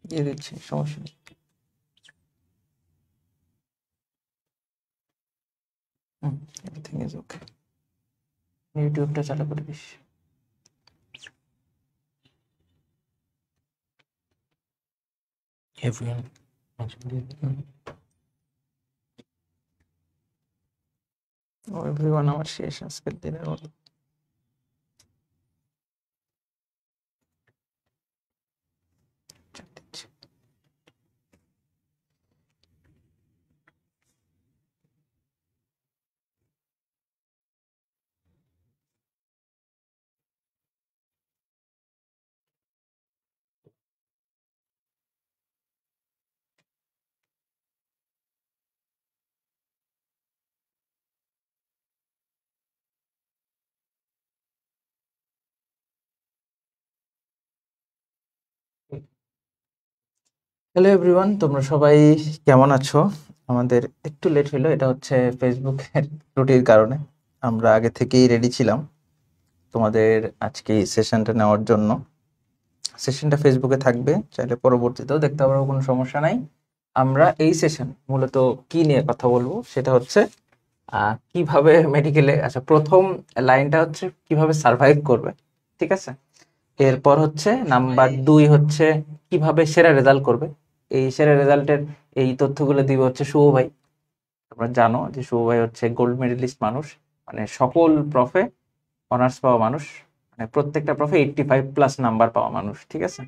দিয়ে দিচ্ছি, সমস্যা নেই। Everything is okay. ইউটিউবটা চালু করে দিস। এভরিওয়ান আমার শেষ আজকের দিনের মতো। হ্যালো এভরিওয়ান, তোমরা সবাই কেমন আছো? আমাদের একটু লেট হলো, এটা হচ্ছে ফেসবুকের ত্রুটির কারণে। আমরা আগে থেকেই রেডি ছিলাম তোমাদের আজকে এই সেশনটা নেওয়ার জন্য। সেশনটা ফেসবুকে থাকবে, চাইলে পরবর্তীতেও দেখতে পারবো, কোনো সমস্যা নাই। আমরা এই সেশন মূলত কি নিয়ে কথা বলবো সেটা হচ্ছে কিভাবে মেডিকেলে, আচ্ছা প্রথম লাইনটা হচ্ছে কিভাবে সার্ভাইভ করবে, ঠিক আছে। এরপর হচ্ছে নাম্বার 2 হচ্ছে কিভাবে সেরা রেজাল্ট করবে। এই সেরা রেজাল্টের এই তথ্যগুলো দিবে হচ্ছে শুভ ভাই। তোমরা জানো যে শুভ ভাই হচ্ছে গোল্ড মেডেলিস্ট মানুষ, মানে সকল প্রফে অনার্স পাওয়া মানুষ, মানে প্রত্যেকটা প্রফে 85+ নাম্বার পাওয়া মানুষ, ঠিক আছে।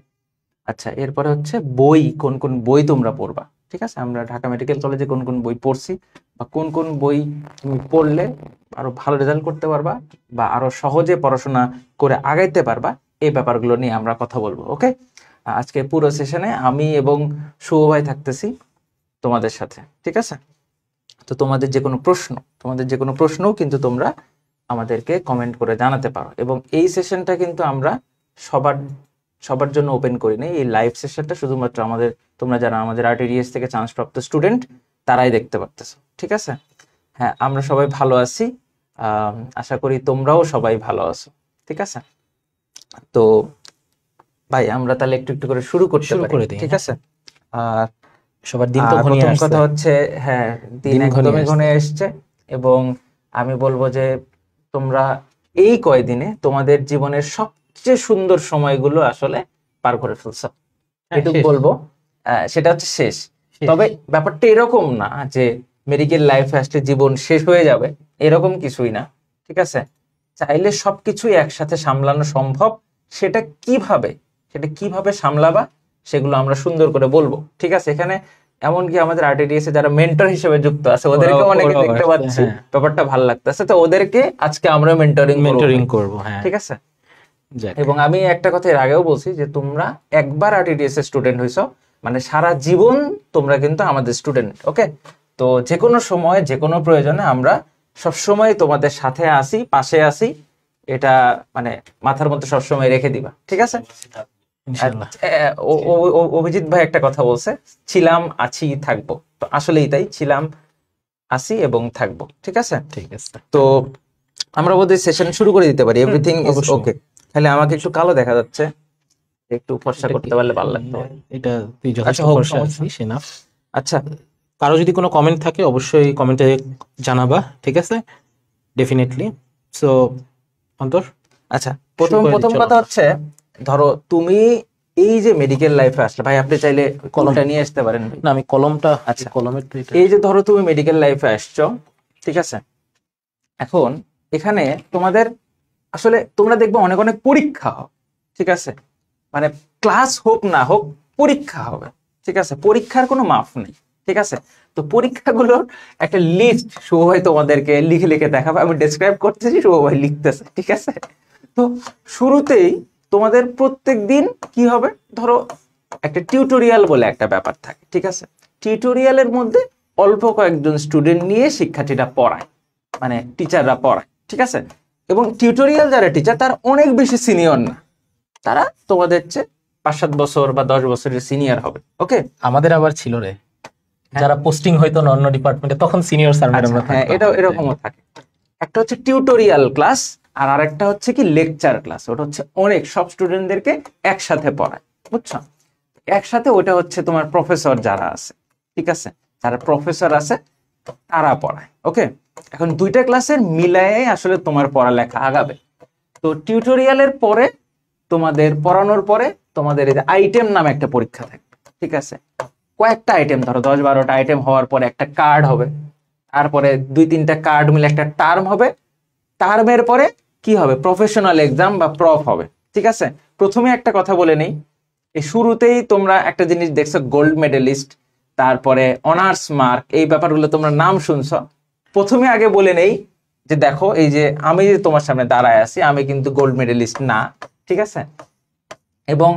আচ্ছা, এরপরে হচ্ছে বই, কোন কোন বই তোমরা পড়বা, ঠিক আছে। আমরা ঢাকা মেডিকেল কলেজে কোন কোন বই পড়ছি বা কোন কোন বই তুমি পড়লে আরো ভালো রেজাল্ট করতে পারবা বা আরো সহজে পড়াশোনা করে আগাইতে পারবা, এই ব্যাপারগুলো নিয়ে আমরা কথা বলবো। ওকে, আজকে পুরো সেশনে আমি এবং শুভ ভাই থাকতেছি তোমাদের সাথে, ঠিক আছে। তো তোমাদের যে কোনো প্রশ্নও কিন্তু তোমরা আমাদেরকে কমেন্ট করে জানাতে পারো। এবং এই সেশনটা কিন্তু আমরা সবার সবার জন্য ওপেন করি নাই। এই লাইভ সেশনটা শুধুমাত্র আমাদের, তোমরা যারা আমাদের আরটিডিএস থেকে চান্স প্রাপ্ত স্টুডেন্ট তারাই দেখতে পারতেছো, ঠিক আছে। হ্যাঁ, আমরা সবাই ভালো আছি, আশা করি তোমরাও সবাই ভালো আছো, ঠিক আছে। তো ভাই আমরা তাহলে একটু একটু করে শুরু করতে পারি, ঠিক আছে। আর সবার দিন তো ঘনিয়ে প্রথম আসছে। কথা হচ্ছে, হ্যাঁ দিন একদমই ঘনিয়ে এসছে। এবং আমি বলবো যে তোমরা এই কয়দিনে তোমাদের জীবনের সবচেয়ে সুন্দর সময়গুলো আসলে পার করে ফেলছো, এটুকু বলবো। সেটা হচ্ছে শেষ। তবে ব্যাপারটা এরকম না যে মেডিকেল লাইফে আসলে জীবন শেষ হয়ে যাবে, এরকম কিছুই না, ঠিক আছে। চাইলে সবকিছুই একসাথে সামলানো সম্ভব। সেটা কিভাবে সামলাবা সেগুলো আমরা সুন্দর করে বলবো, ঠিক আছে। এখানে এমনকি আমাদের আরটিডিএস এ যারা মেন্টর হিসেবে যুক্ত আছে ওদেরকে অনেকে দেখতে পাচ্ছি, ব্যাপারটা ভালো লাগতেছে। তো ওদেরকে আজকে আমরা মেন্টরিং করব, ঠিক আছে। এবং আমি একটা কথা এর আগেও বলছি যে তোমরা একবার আরটিডিএস এর স্টুডেন্ট হইছো মানে সারা জীবন তোমরা কিন্তু আমাদের স্টুডেন্ট, ওকে। তো যে কোনো সময় যে কোনো প্রয়োজনে আমরা সবসময় তোমাদের সাথে আসি, পাশে আসি, এটা মানে মাথার মধ্যে সবসময় রেখে দিবা, ঠিক আছে। অভিজিৎ ভাই একটা কথা বলছে, ছিলাম, আছি, থাকবো। তো আসলেই তাই, ছিলাম, আছি এবং থাকবো, ঠিক আছে। তো আমরা বোধহয় সেশন শুরু করে দিতে পারি। Everything is okay. তাহলে আমাকে একটু কালো দেখা যাচ্ছে, একটু ফর্সা করতে পারলে ভালো লাগতো। এটা তুই যথেষ্ট ফর্সা আছিস, এনাফ। আচ্ছা, কারো যদি কোনো কমেন্ট থাকে অবশ্যই কমেন্টে জানাবা, ঠিক আছে, ডেফিনেটলি। সো অন্তর, আচ্ছা প্রথম কথা হচ্ছে, ধরো তুমি এই যে মেডিকেল লাইফে আসলে, ভাই আপনি চাইলে কলমটা নিয়ে আসতে পারেন। না আমি কলমটা, আচ্ছা কলমের, এই যে ধরো তুমি মেডিকেল লাইফে আসছো, ঠিক আছে। এখন এখানে তোমাদের আসলে তোমরা দেখবে অনেক অনেক পরীক্ষা হবে, ঠিক আছে। মানে ক্লাস হোক না হোক পরীক্ষা হবে, ঠিক আছে। পরীক্ষার কোনো মাফ নেই, ঠিক আছে। তো পরীক্ষাগুলোর একটা লিস্ট শুভ ভাই তোমাদেরকে লিখে লিখে দেখাবে। আমি ডেসক্রাইব করতেছি, শুভ ভাই লিখতেছে, ঠিক আছে। তো শুরুতেই তোমাদের প্রত্যেক দিন কি হবে, ধরো একটা টিউটোরিয়াল বলে একটা ব্যাপার থাকে, ঠিক আছে। টিউটোরিয়ালের মধ্যে অল্প কয়েকজন স্টুডেন্ট নিয়ে শিক্ষার্থীরা পড়ায়, মানে টিচাররা পড়ায়, ঠিক আছে। এবং টিউটোরিয়াল যারা টিচার তারা অনেক বেশি সিনিয়র না, তারা তোমাদের চেয়ে 5-7 বছর বা 10 বছরের সিনিয়র হবে, ওকে। আমাদের আবার ছিল রে, যারা পোস্টিং হয়তো অন্য ডিপার্টমেন্টে, তখন সিনিয়র স্যার ম্যাডামরা হ্যাঁ এটা এরকমও থাকে। একটা হচ্ছে টিউটোরিয়াল ক্লাস আর আরেকটা হচ্ছে কি লেকচার ক্লাস। ওটা হচ্ছে অনেক সব স্টুডেন্টদেরকে একসাথে পড়ায়, বুঝছো? একসাথে ওটা হচ্ছে তোমার প্রফেসর যারা আছে, ঠিক আছে, যারা প্রফেসর আছে তারা পড়ায়। ওকে, এখন দুইটা ক্লাসের মিলায়ে আসলে তোমার পড়ালেখা আগাবে। তো টিউটোরিয়ালের পরে তোমাদের পড়ানোর পরে তোমাদের এই যে আইটেম নামে একটা পরীক্ষা থাকবে, ঠিক আছে। কয়েকটা আইটেম, ধরো 10-12টা আইটেম হওয়ার পরে একটা কার্ড হবে, তারপরে 2-3টা কার্ড মিলে একটা টার্ম হবে, টার্মের পরে কি হবে, প্রফেশনাল এক্সাম বা প্রফ হবে, ঠিক আছে। প্রথমে একটা কথা বলে নেই, এই শুরুতেই তোমরা একটা জিনিস দেখছো, গোল্ড মেডেলিস্ট, তারপরে অনার্স মার্ক, এই ব্যাপারগুলো তোমরা নাম শুনছো। প্রথমে আগে বলে নেই যে দেখো, এই যে আমি যে তোমার সামনে দাঁড়ায় আছি, আমি কিন্তু গোল্ড মেডেলিস্ট না, ঠিক আছে। এবং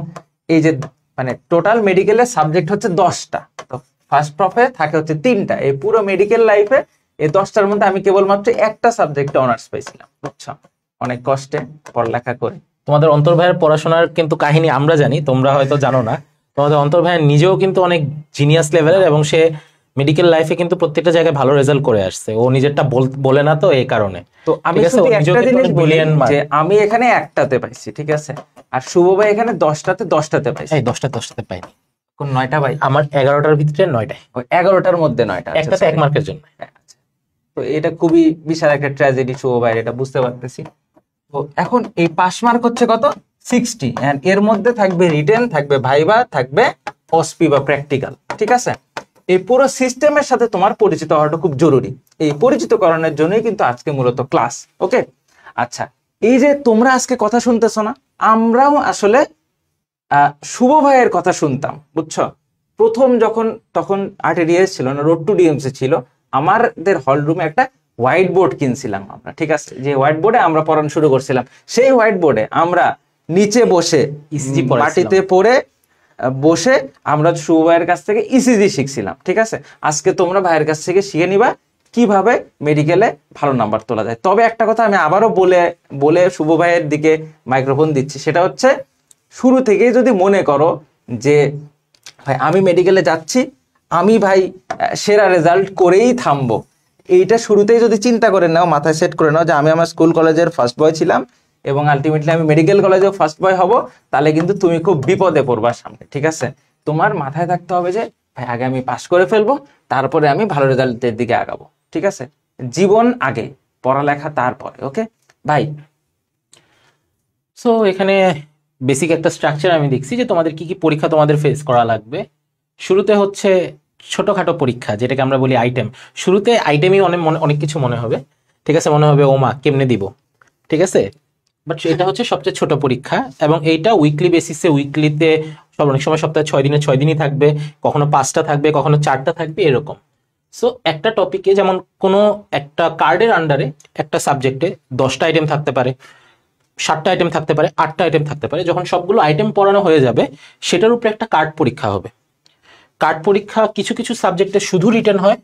এই যে মানে টোটাল মেডিকেলের সাবজেক্ট হচ্ছে 10টা, তো ফার্স্ট প্রফে থাকে হচ্ছে 3টা। এই পুরো মেডিকেল লাইফে এই 10টার মধ্যে আমি কেবলমাত্র একটা সাবজেক্টে অনার্স পেয়েছিলাম, বুঝছো, অনেক কষ্টে পড়ালেখা করে। তোমাদের অন্তর ভাইয়ের পড়াশোনার কিন্তু কাহিনী আমরা জানি, তোমরা হয়তো জানো না। তোমাদের অন্তর ভাই নিজেও কিন্তু অনেক জিনিয়াস লেভেলের, এবং সে মেডিকেল লাইফে কিন্তু প্রত্যেকটা জায়গায় ভালো রেজাল্ট করে আসছে। ও নিজেরটা বলে না তো এই কারণে। তো আমি ঠিক আছে, শুধু ও নিজেও একটা কিন্তু জিনিস অনেক বলি brilliant যে আমি এখানে একটাতে পাইছি, ঠিক আছে, আর শুভ ভাই এখানে 10টাতে পাইছি। এই 10টাতে পাইনি, কোন 9টা ভাই? আমার 11টার ভিতরে 9টায়, ওই 11টার মধ্যে 9টা, একটাতে 1 মার্কের জন্য। আচ্ছা। তো এটা খুবই বিশাল একটা ট্র্যাজেডি শুভ ভাই, এটা বুঝতে পারতেছি। তো এখন এই পাস মার্ক হচ্ছে কত, 60, এন্ড এর মধ্যে থাকবে রিটেন, থাকবে ভাইবা, থাকবে অসপি বা প্র্যাকটিক্যাল, ঠিক আছে। এই পুরো সিস্টেমের সাথে তোমার পরিচিত হওয়াটা খুব জরুরি। এই পরিচিত করানোর জন্যই কিন্তু আজকে মূলত ক্লাস। ওকে, আচ্ছা, এই যে তোমরা আজকে কথা শুনতেছো না, আমরাও আসলে শুভ ভাইয়ের কথা শুনতাম, বুঝছো। প্রথম যখন, তখন আর্টেরিয়াস ছিল না, রোড টু ডিএমসি ছিল, আমাদের হল রুমে একটা হোয়াইট বোর্ড কিনছিলাম আমরা, ঠিক আছে। যে হোয়াইট বোর্ডে আমরা পড়ানো শুরু করছিলাম, সেই হোয়াইট বোর্ডে আমরা নিচে বসে ইসিজি মাটিতে পড়ে বসে আমরা শুভ ভাইয়ের কাছ থেকে ইসিজি শিখছিলাম, ঠিক আছে। আজকে তোমরা ভাইয়ের কাছ থেকে শিখে নিবা কিভাবে মেডিকেলে ভালো নাম্বার তোলা যায়। তবে একটা কথা আমি আবারও বলে শুভ ভাইয়ের দিকে মাইক্রোফোন দিচ্ছি, সেটা হচ্ছে শুরু থেকেই যদি মনে করো যে ভাই আমি মেডিকেলে যাচ্ছি, আমি ভাই সেরা রেজাল্ট করেই থামবো, এইটা শুরুতেই যদি চিন্তা করে নাও, মাথায় সেট করে নাও যে আমি আমার স্কুল কলেজের ফার্স্ট বয় ছিলাম এবং আলটিমেটলি আমি মেডিকেল কলেজেও ফার্স্ট বয় হব, তাহলে কিন্তু তুমি খুব বিপদে পড়বা সামনে, ঠিক আছে। তোমার মাথায় থাকতে হবে যে ভাই আগে আমি পাশ করে ফেলবো, তারপরে আমি ভালো রেজাল্টের দিকে আগাবো, ঠিক আছে। জীবন আগে, পড়ালেখা তারপরে। ওকে ভাই, সো এখানে বেসিক একটা স্ট্রাকচার আমি দেখছি যে তোমাদের কি কি পরীক্ষা তোমাদের ফেস করা লাগবে। শুরুতে হচ্ছে ছোটখাটো পরীক্ষা, যেটাকে আমরা বলি আইটেম। শুরুতে আইটেমই অনেক কিছু মনে হবে, ঠিক আছে, মনে হবে ওমা কেমনে দিব, ঠিক আছে। বাট এটা হচ্ছে সবচেয়ে ছোট পরীক্ষা, এবং এইটা উইকলি বেসিসে, উইকলিতে অনেক সময় সপ্তাহে 6 দিনে 6 দিনই থাকবে, কখনো 5টা থাকবে, কখনো 4টা থাকবে, এরকম। সো একটা টপিকে, যেমন কোনো একটা কার্ডের আন্ডারে একটা সাবজেক্টে 10টা আইটেম থাকতে পারে, 7টা আইটেম থাকতে পারে, 8টা আইটেম থাকতে পারে। যখন সবগুলো আইটেম পড়ানো হয়ে যাবে, সেটার উপরে একটা কার্ড পরীক্ষা হবে। কার্ড পরীক্ষা কিছু কিছু সাবজেক্টে শুধু রিটেন হয়,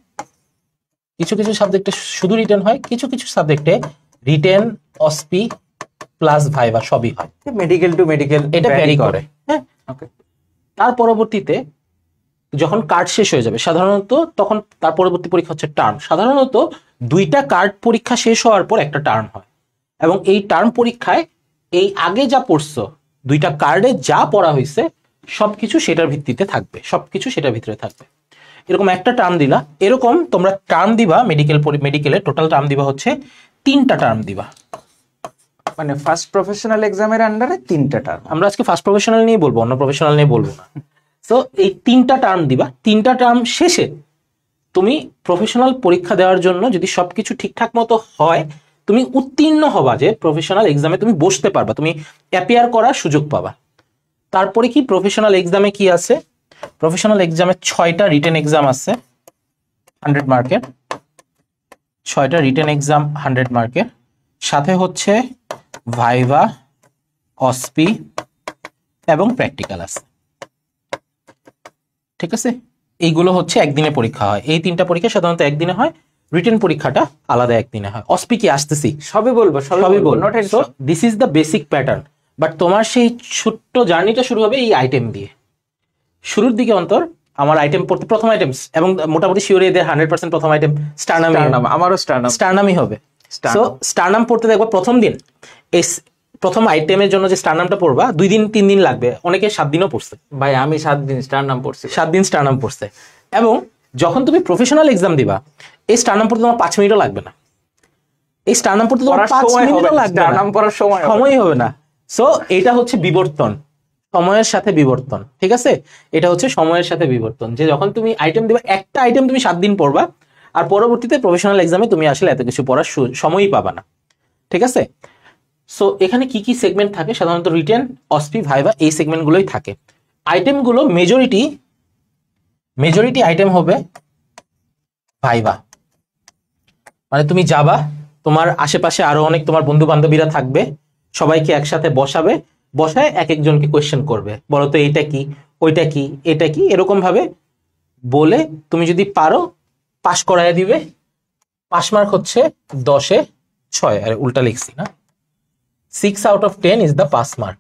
কিছু কিছু সাবজেক্টে শুধু রিটেন হয়, কিছু কিছু সাবজেক্টে রিটেন, অসপি প্লাস ভাইভা সবই হয়। মেডিকেল টু মেডিকেল এটা ভ্যারি করে, হ্যাঁ। ওকে, তার পরবর্তীতে যখন কার্ড শেষ হয়ে যাবে সাধারণত, তখন তার পরবর্তী পরীক্ষা হচ্ছে টার্ম। সাধারণত 2টা কার্ড পরীক্ষা শেষ হওয়ার পর একটা টার্ম হয়, এবং এই টার্ম পরীক্ষায় এই আগে যা পড়ছো, 2টা কার্ডে যা পড়া হয়েছে সবকিছু সেটার ভিত্তিতে থাকবে, সবকিছু সেটার ভিতরে থাকবে। এরকম একটা টার্ম দিলা, এরকম তোমরা টার্ম দিবা মেডিকেলে টোটাল টার্ম দিবা হচ্ছে 3টা টার্ম দিবা। মানে ফার্স্ট প্রফেশনাল এক্সামের আন্ডারে 3টা টার্ম। আমরা আজকে ফার্স্ট প্রফেশনাল নিয়ে বলবো, অন্য প্রফেশনাল নিয়ে বলবো না। তো এই 3টা টার্ম দিবা, 3টা টার্ম শেষে তুমি প্রফেশনাল পরীক্ষা দেওয়ার জন্য যদি সবকিছু ঠিকঠাক মতো হয়, তুমি উত্তীর্ণ হবা, যে প্রফেশনাল এক্সামে তুমি বসতে পারবা, তুমি অ্যাপিয়ার করার সুযোগ পাবা। তারপরে কি প্রফেশনাল এক্সামে কি আছে, প্রফেশনাল এক্সামে 6টা রিটেন এক্সাম আছে 100 মার্কের, 6টা রিটেন এক্সাম 100 মার্কের, সাথে হচ্ছে ভাইভা, অসপি এবং প্র্যাকটিক্যাল আছে, ঠিক আছে। এইগুলো হচ্ছে একদিনে পরীক্ষা হয়। এই 3টা পরীক্ষা সাধারণত একদিনে হয়, রিটেন পরীক্ষাটা আলাদা একদিনে হয়। অসপি কি আসতেছি, সবই বলবো, সবই বলবো। So this is the basic pattern. But তোমার সেই ছোট্ট জার্নিটা শুরু হবে এই আইটেম দিয়ে। শুরুর দিকে অন্তর আমার আইটেম পড়তে, প্রথম আইটেম, এবং মোটামুটি শিওর এদের 100% প্রথম আইটেম স্টারনাম, আমারও স্টারনাম স্টারনামই হবে। সো স্টারনাম পড়তে দেখবো প্রথম দিন এই প্রথম আইটেমের জন্য যে স্টার নামটা পড়বা 2 দিন 3 দিন লাগবে, অনেকে 7 দিনও পড়ছে। ভাই আমি 7 দিন স্টার নাম পড়ছি। 7 দিন স্টার নাম পড়ছে। এবং যখন তুমি প্রফেশনাল এক্সাম দিবা, এই স্টার নাম পড়তে তোমার 5 মিনিটও লাগবে না। এই স্টার নাম পড়তে তোমার 5 মিনিটও লাগবে না, নাম পড়ার সময়ই হবে না। সো এটা হচ্ছে বিবর্তন, সময়ের সাথে বিবর্তন। ঠিক আছে, এটা হচ্ছে সময়ের সাথে বিবর্তন, যে যখন তুমি আইটেম দিবা, একটা আইটেম তুমি 7 দিন পড়বা, আর পরবর্তীতে প্রফেশনাল এক্সামে তুমি আসলে এত কিছু পড়ার সময়ই পাবা না। ঠিক আছে, সো এখানে কি কি সেগমেন্ট থাকে? সাধারণত রিটেন, অসপি, ভাইভা, এই সেগমেন্টগুলোই থাকে। আইটেমগুলো মেজরিটি আইটেম হবে ভাইভা। মানে তুমি যাবা, তোমার আশেপাশে আরো অনেক তোমার বন্ধু বান্ধবীরা থাকবে, সবাইকে একসাথে বসায় এক একজনকে কোয়েশ্চেন করবে, বলো তো এইটা কি, ওইটা কি, এটা কি, এরকম ভাবে বলে তুমি যদি পারো পাস করায় দিবে। পাস মার্ক হচ্ছে 10-এ 6, আর উল্টা লিখছি না, 6 out of 10 is the pass mark.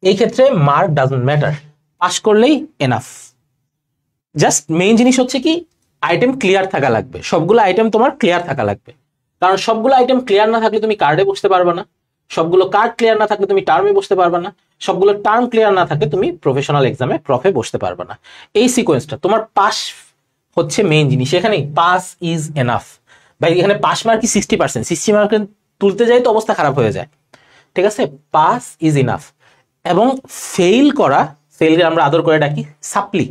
এই ক্ষেত্রে মার্ক ডাজন্ট ম্যাটার, পাস করলেই এনাফ। জাস্ট মেইন জিনিস হচ্ছে কি, আইটেম ক্লিয়ার থাকা লাগবে, সবগুলো আইটেম তোমার ক্লিয়ার থাকা লাগবে। কারণ সবগুলো আইটেম ক্লিয়ার না থাকলে তুমি কার্ডে বসতে পারবে না, সবগুলো কার্ড ক্লিয়ার না থাকলে তুমি টার্মে বসতে পারবে না, সবগুলো টার্ম ক্লিয়ার না থাকলে তুমি প্রফেশনাল এক্সামে প্রফে বসতে পারবে না। এই সিকোয়েন্সটা তোমার পাস হচ্ছে মেইন জিনিস। এখানে পাস ইজ এনাফ ভাই। এখানে পাস মার্ক কি 60%, 60 মার্ক তুলতে যাই তো অবস্থা খারাপ হয়ে যায়। ঠিক আছে, পাস ইজ ইনাফ। এবং ফেলকে আমরা আদর করে ডাকি সাপ্লি।